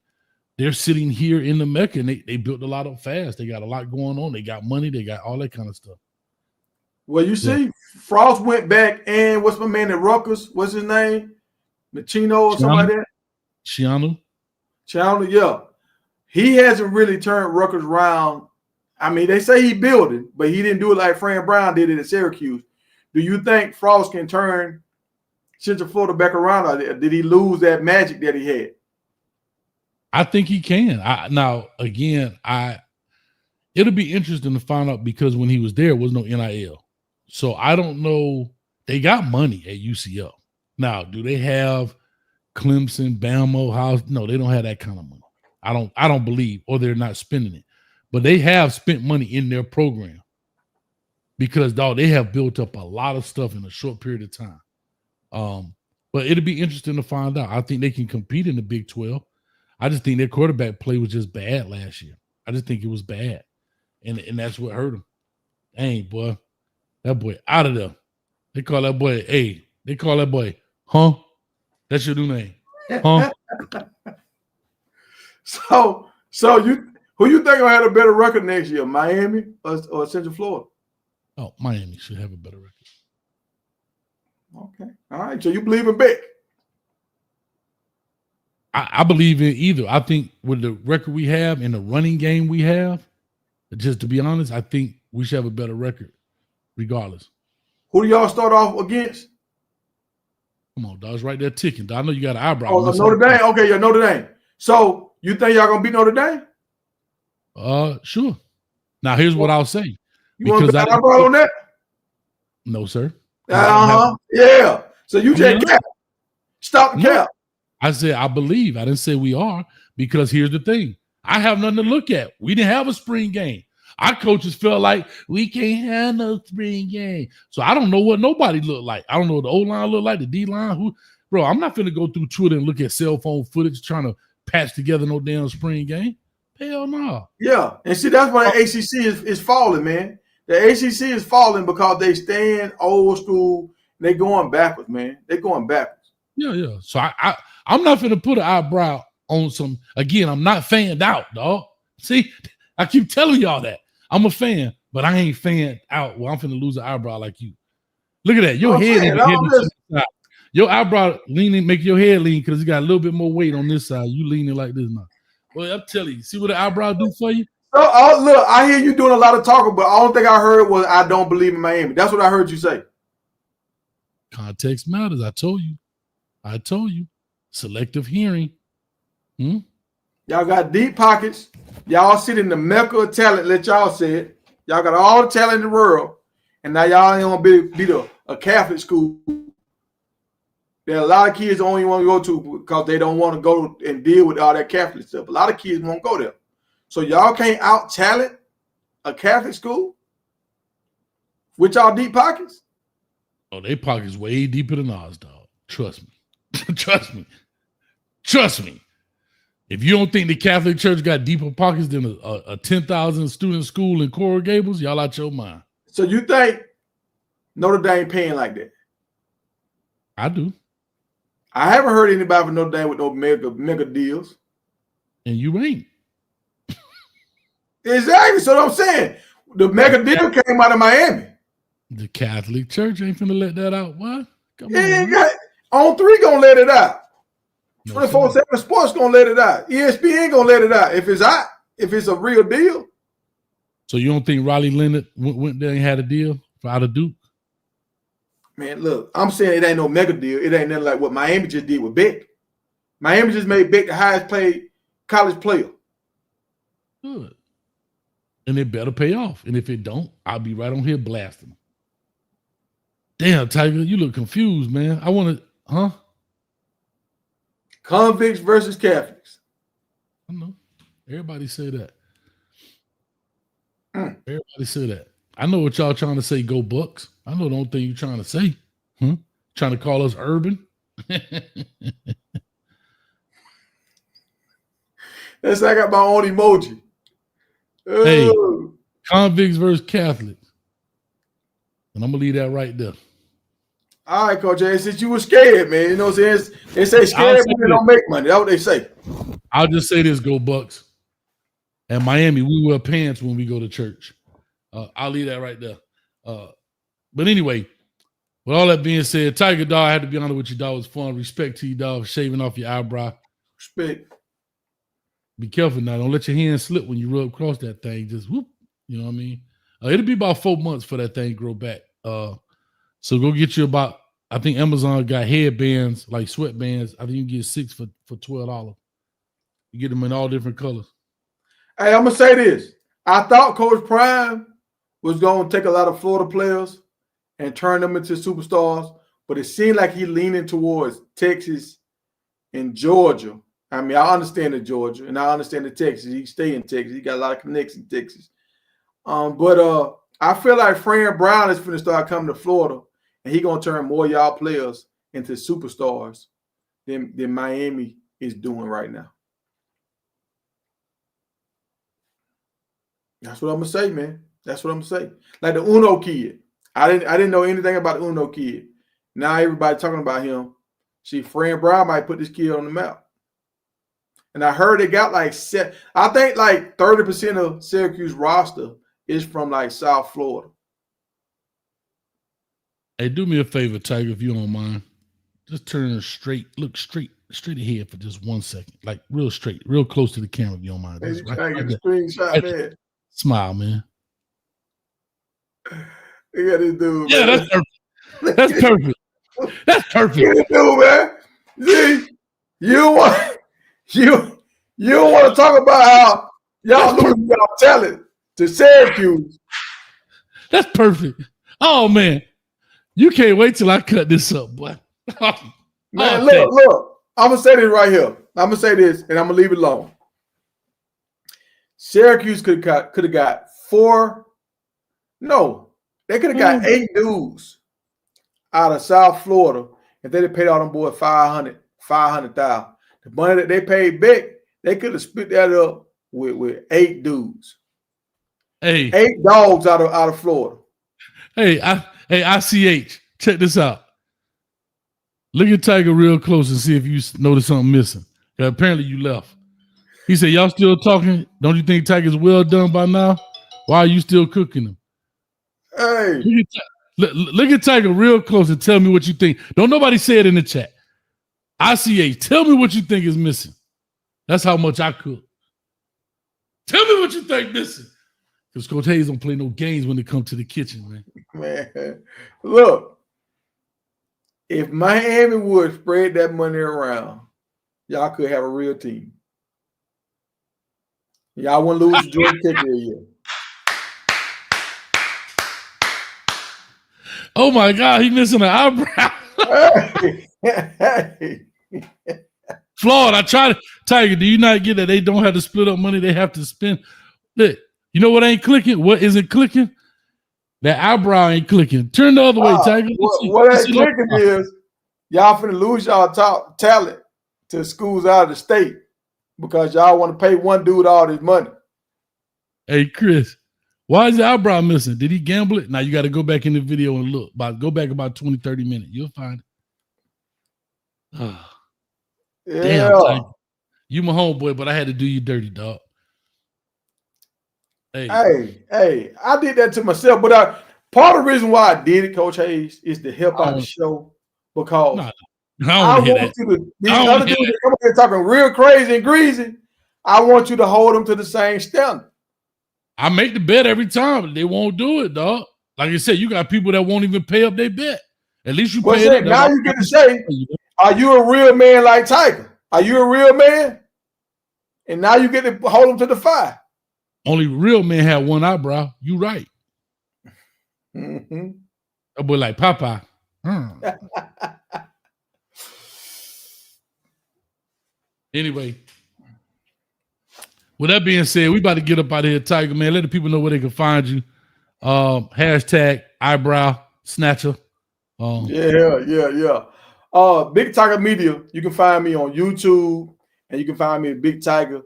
they're sitting here in the Mecca and they built a lot up fast. They got a lot going on. They got money, they got all that kind of stuff. Well, you see, Frost went back, and what's my man at Rutgers? What's his name? Machino or something like that? Shiano, yeah. He hasn't really turned Rutgers around. I mean, they say he building, but he didn't do it like Fran Brown did it at Syracuse. Do you think Frost can turn Central Florida back around, or did he lose that magic that he had? I think he can. Now, again, it'll be interesting to find out, because when he was there was no NIL. So I don't know. They got money at UCF. Now, do they have Clemson, Bama, House? No, they don't have that kind of money. I don't believe, or they're not spending it. But they have spent money in their program, because dog, they have built up a lot of stuff in a short period of time. But it'll be interesting to find out. I think they can compete in the Big 12. I just think their quarterback play was just bad last year. I just think it was bad. And that's what hurt him. Dang, boy. That boy out of there. They call that boy, they call that boy, huh? That's your new name. Huh? So who you think will have a better record next year, Miami or Central Florida? Oh, Miami should have a better record. Okay. All right. So you believe in Vick? I believe in either. I think with the record we have and the running game we have, just to be honest, I think we should have a better record regardless. Who do y'all start off against? Come on, dog. It's right there ticking. I know you got an eyebrow. Oh, Notre Dame. Okay, yeah, Notre Dame. So you think y'all gonna beat Notre Dame? Sure. Now here's what I'll say. You want to bet eyebrow on that? No, sir. Yeah. So you just cap. Stop the cap. I said I believe. I didn't say we are, because here's the thing. I have nothing to look at. We didn't have a spring game. Our coaches felt like we can't have no spring game. So I don't know what nobody looked like. I don't know what the O-line looked like, the D-line. Bro, I'm not finna go through Twitter and look at cell phone footage trying to patch together no damn spring game. Hell no. Yeah. And see, that's why the ACC is falling, man. The ACC is falling because they stand old school. They going backwards, man. They going backwards. Yeah. So I'm not finna put an eyebrow on some. Again, I'm not fanned out, dog. See, I keep telling y'all that. I'm a fan, but I ain't fanned out. Well, I'm finna lose an eyebrow like you. Look at that. Your your eyebrow leaning, make your head lean because it got a little bit more weight on this side. You leaning like this now. Well, I'm telling you, see what the eyebrow do for you? Look, I hear you doing a lot of talking, but all thing I heard was I don't believe in Miami. That's what I heard you say. Context matters. I told you. Selective hearing. Y'all got deep pockets. Y'all sit in the mecca of talent. Let y'all say it. Y'all got all the talent in the world, and now y'all ain't gonna be a Catholic school. There are a lot of kids only want to go to because they don't want to go and deal with all that Catholic stuff. A lot of kids won't go there. So y'all can't out talent a Catholic school with y'all deep pockets? Oh, they pockets way deeper than ours, dog. Trust me. Trust me. If you don't think the Catholic Church got deeper pockets than a 10,000 student school in Coral Gables, y'all out your mind. So you think Notre Dame paying like that? I do. I haven't heard anybody from Notre Dame with no mega deals. And you ain't. Exactly. So what I'm saying, the mega deal came out of Miami. The Catholic Church ain't finna let that out. What? Come on 3 gonna let it out. 24/7 Sports gonna let it out. ESPN gonna let it out if it's hot. if it's a real deal. So you don't think Riley Leonard went there and had a deal out of Duke? Man, look, I'm saying it ain't no mega deal. It ain't nothing like what Miami just did with Vick. Miami just made Vick the highest paid college player. Good. And it better pay off. And if it don't, I'll be right on here blasting them. Damn, Tiger, you look confused, man. I want to, Convicts versus Catholics. I know. Everybody say that. Everybody say that. I know what y'all trying to say, go Bucks. I know the only thing you're trying to say. Trying to call us urban. That's I got my own emoji. Hey, convicts versus Catholics. And I'm going to leave that right there. All right, Coach A, since you were scared, man, you know what I'm saying? They say scared people don't make money. That's what they say. I'll just say this, go Bucks. At Miami, we wear pants when we go to church. I'll leave that right there. But anyway, with all that being said, Tiger, dog, I had to be honest with you, dog. It was fun. Respect to you, dog, shaving off your eyebrow. Respect. Be careful now. Don't let your hand slip when you rub across that thing. Just whoop. You know what I mean? It'll be about 4 months for that thing to grow back. So go get you about, I think Amazon got headbands, like sweatbands. I think you can get 6 for $12. You get them in all different colors. Hey, I'm going to say this. I thought Coach Prime was going to take a lot of Florida players and turn them into superstars, but it seemed like he's leaning towards Texas and Georgia. I mean, I understand the Georgia and I understand the Texas. He stay in Texas. He got a lot of connections in Texas. But I feel like Fran Brown is going to start coming to Florida, and he's going to turn more y'all players into superstars than Miami is doing right now. That's what I'm going to say, man. That's what I'm going to say. Like the Uno kid. I didn't know anything about the Uno kid. Now everybody talking about him. See, Fran Brown might put this kid on the map. And I heard they got like I think like 30% of Syracuse roster is from like South Florida. Hey, do me a favor, Tiger, if you don't mind. Just turn straight, look straight ahead for just 1 second. Like real straight, real close to the camera if you don't mind. Hey, right, trying to right get a screenshot there. Smile, man. You got this dude, yeah, man. That's perfect. That's perfect. Get this dude, man. See, you don't want to talk about how y'all losing y'all talent to Syracuse. That's perfect. Oh man, you can't wait till I cut this up, boy. Man, look. I'm gonna say this right here. I'm gonna say this, and I'm gonna leave it alone. Syracuse could have got 4. No, they could have got 8 dudes out of South Florida if they'd have paid all them boys $500,000. The money that they paid Vick, they could have split that up with 8 dudes. Hey, 8 dogs out of Florida. Hey, ICH, check this out. Look at Tiger real close and see if you notice something missing. Apparently you left. He said, y'all still talking? Don't you think Tiger's well done by now? Why are you still cooking him? Hey. Look at Tiger real close and tell me what you think. Don't nobody say it in the chat. ICH, tell me what you think is missing. That's how much I cook. Tell me what you think missing. Because Coach Hayes don't play no games when it comes to the kitchen, man. Man, look. If Miami would spread that money around, y'all could have a real team. Y'all wouldn't lose to Georgia Tech every year. Oh my God, he missing an eyebrow. Hey. Flawed. I try to Tiger. Do you not get that they don't have to split up money? They have to spend. Look, you know what ain't clicking? What isn't clicking? That eyebrow ain't clicking. Turn the other way, Tiger. What ain't clicking is y'all finna lose y'all top talent to schools out of the state because y'all want to pay one dude all this money. Hey, Chris, why is the eyebrow missing? Did he gamble it? Now you got to go back in the video and look. Go back about 20, 30 minutes. You'll find it. Oh. Yeah. Damn, Tiger. You my homeboy, but I had to do you dirty, dog. Hey, I did that to myself, but part of the reason why I did it, Coach Hayes, is to help out the show because I want to hear that. These other dudes that come up here talking real crazy and greasy. I want you to hold them to the same standard. I make the bet every time. They won't do it, dog. Like I said, you got people that won't even pay up their bet. At least you pay it up. Now you get to say, are you a real man like Tiger? Are you a real man? And now you get to hold them to the fire. Only real men have one eyebrow. You right. Mm-hmm. That boy like Popeye. Anyway, with that being said, we about to get up out of here, Tiger, man. Let the people know where they can find you. Hashtag eyebrow snatcher. Yeah. Big Tiger Media. You can find me on YouTube, and you can find me at Big Tiger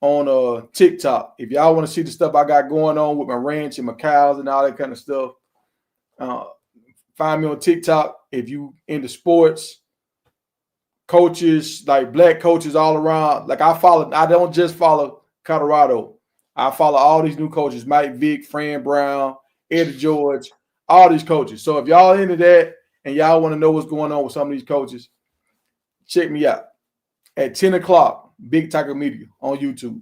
on TikTok. If y'all want to see the stuff I got going on with my ranch and my cows and all that kind of stuff, find me on TikTok. If you into sports, coaches, like black coaches all around. Like I don't just follow Colorado. I follow all these new coaches, Mike Vick, Fran Brown, Eddie George, all these coaches. So if y'all into that and y'all want to know what's going on with some of these coaches, check me out at 10 o'clock, Big Tiger Media on YouTube.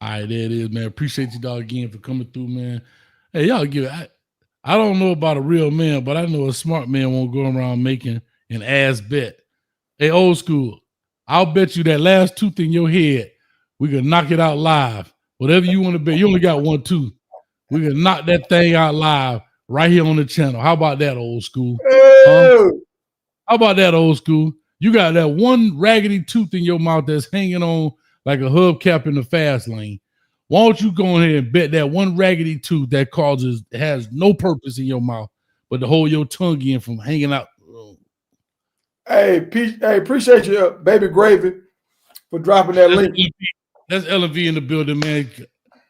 All right, there it is, man. Appreciate you, dog, again for coming through, man. Hey, y'all give it. I don't know about a real man, but I know a smart man won't go around making an ass bet. Hey, old school, I'll bet you that last tooth in your head, we can knock it out live. Whatever you want to bet, you only got one tooth. We can knock that thing out live right here on the channel. How about that, old school? Huh? How about that, old school? You got that one raggedy tooth in your mouth that's hanging on like a hubcap in the fast lane. Why don't you go ahead and bet that one raggedy tooth that has no purpose in your mouth, but to hold your tongue in from hanging out? Hey, appreciate you, Baby Gravy, for dropping that link. That's LV in the building, man.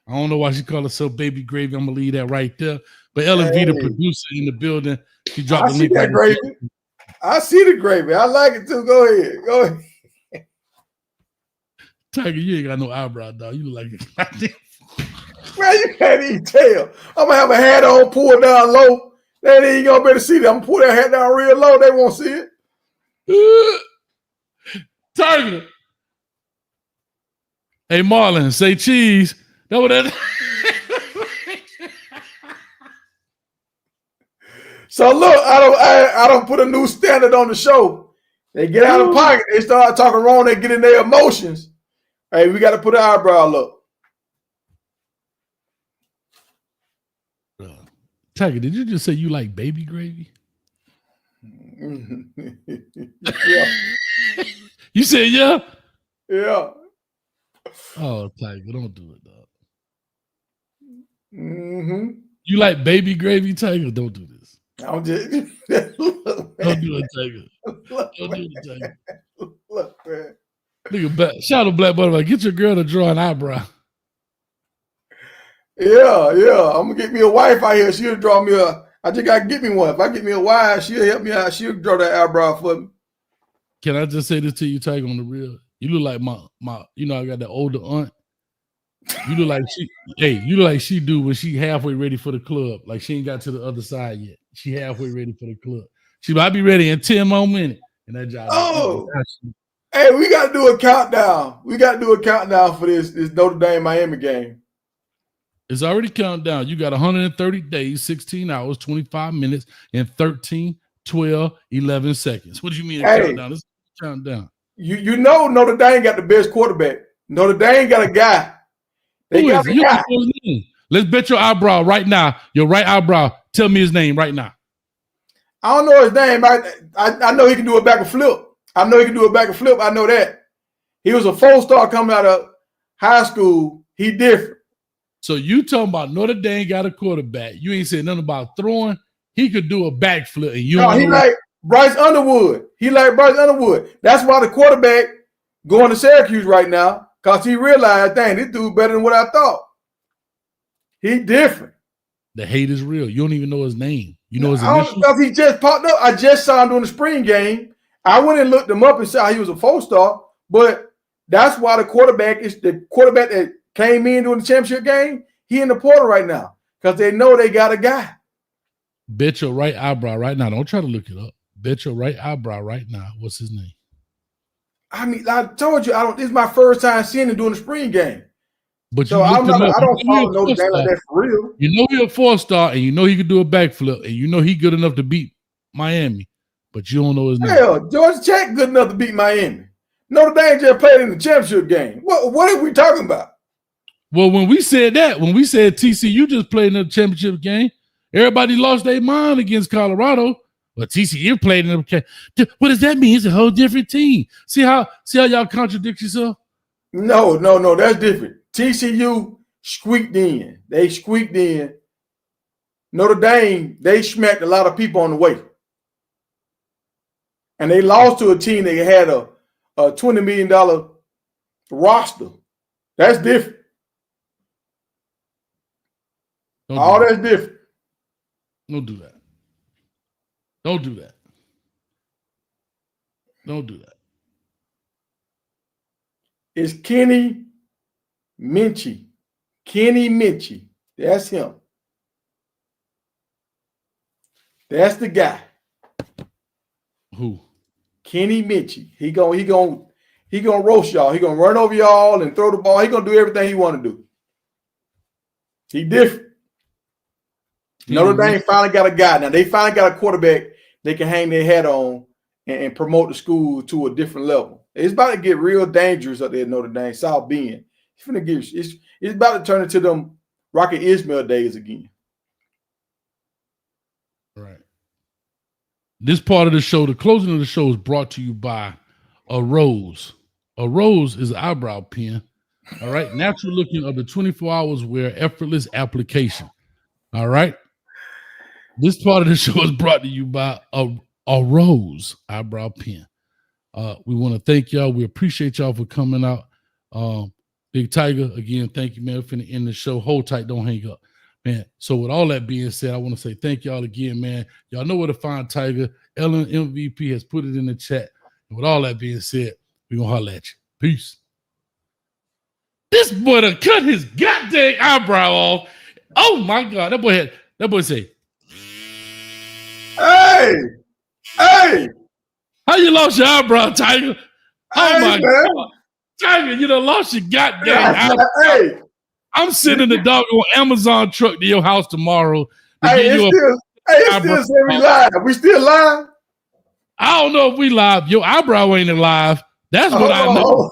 I don't know why she called herself Baby Gravy. I'm gonna leave that right there. But LV, the producer in the building, she dropped the link. That gravy. I see the gravy. I like it too. Go ahead. Tiger, you ain't got no eyebrow, dog. You look like it. Man, you can't even tell. I'm gonna have a hat on, pull down low. They ain't gonna be able to see that. I'm gonna pull that hat down real low. They won't see it. Tiger. Hey, Marlon, say cheese. That what that. So look, I don't put a new standard on the show. They get out of pocket. They start talking wrong. They get in their emotions. Hey, we got to put an eyebrow up. Tiger, did you just say you like baby gravy? Yeah. You said yeah? Yeah. Oh, Tiger, don't do it, dog. Mm-hmm. You like baby gravy, Tiger? Don't do this. I'm just don't do it, Tiger. Don't do it, Tiger. Look, man. Nigga, shout out Black Butterfly. Get your girl to draw an eyebrow. Yeah. I'm gonna get me a wife out here. She'll draw me I just gotta get me one. If I get me a wife, she'll help me out. She'll draw that eyebrow for me. Can I just say this to you, Tiger, on the real? You look like my I got that older aunt. You look like she do when she halfway ready for the club. Like she ain't got to the other side yet. She halfway ready for the club. I'll be ready in 10 more minutes. And that job. Oh. Hey, we got to do a countdown. We got to do a countdown for this Notre Dame Miami game. It's already counted down. You got 130 days, 16 hours, 25 minutes, and 13, 12, 11 seconds. What do you mean a countdown? This is a countdown. You know Notre Dame got the best quarterback. Notre Dame got a guy. They got a guy. Let's bet your eyebrow right now. Your right eyebrow. Tell me his name right now. I don't know his name. I know he can do a back and flip. I know that. He was a 4-star coming out of high school. He different. So you talking about Notre Dame got a quarterback. You ain't said nothing about throwing. He could do a backflip. And you he like Bryce Underwood. That's why the quarterback going to Syracuse right now, because he realized, dang, this dude better than what I thought. He different. The hate is real. You don't even know his name. You know his initials? Because he just popped up. I just saw him during the spring game. I went and looked him up and saw he was a 4-star, but that's why the quarterback that came in during the championship game. He in the portal right now because they know they got a guy. Bet your right eyebrow right now. Don't try to look it up. Bet your right eyebrow right now. What's his name? I mean, I told you, this is my first time seeing him during the spring game. But so I don't follow Notre Dame like that for real. You know he's a 4-star, and you know he could do a backflip, and you know he's good enough to beat Miami, but you don't know his name. Hell, Georgia Tech good enough to beat Miami. Notre Dame just played in the championship game. What are we talking about? Well, when we said TCU just played in the championship game, everybody lost their mind against Colorado. But TCU played in the. What does that mean? It's a whole different team. See how y'all contradict yourself? No, that's different. TCU squeaked in. They squeaked in. Notre Dame, they smacked a lot of people on the way. And they lost to a team that had a $20 million roster. That's different. That's different. Don't do that. Don't do that. Don't do that. It's Kenny Minchie. Kenny Minchie. That's him. That's the guy. Who? Kenny Minchie. He gonna roast y'all. He gonna run over y'all and throw the ball. He gonna do everything he want to do. He different. Notre Dame finally got a guy. Now they finally got a quarterback they can hang their hat on and promote the school to a different level. It's about to get real dangerous up there at Notre Dame, South Bend. It's about to turn into them Rocket Ismail days again. Right. This part of the show, the closing of the show, is brought to you by a rose. A rose is an eyebrow pen. All right. Natural looking of the 24 hours wear, effortless application. All right. This part of the show is brought to you by a rose eyebrow pen. We want to thank y'all. We appreciate y'all for coming out. Big Tiger, again, thank you, man. We're finna end the show. Hold tight, don't hang up. Man, so with all that being said, I want to say thank y'all again, man. Y'all know where to find Tiger. Ellen MVP has put it in the chat. And with all that being said, we're going to holler at you. Peace. This boy done cut his goddamn eyebrow off. Oh, my God. That boy say, Hey! How you lost your eyebrow, Tiger? Oh, my man. God. Tiger, you done lost your goddamn eyebrow. Hey! I'm sending the doggone Amazon truck to your house tomorrow. It's still saying we live. We still live? I don't know if we live. Your eyebrow ain't alive. That's what I know.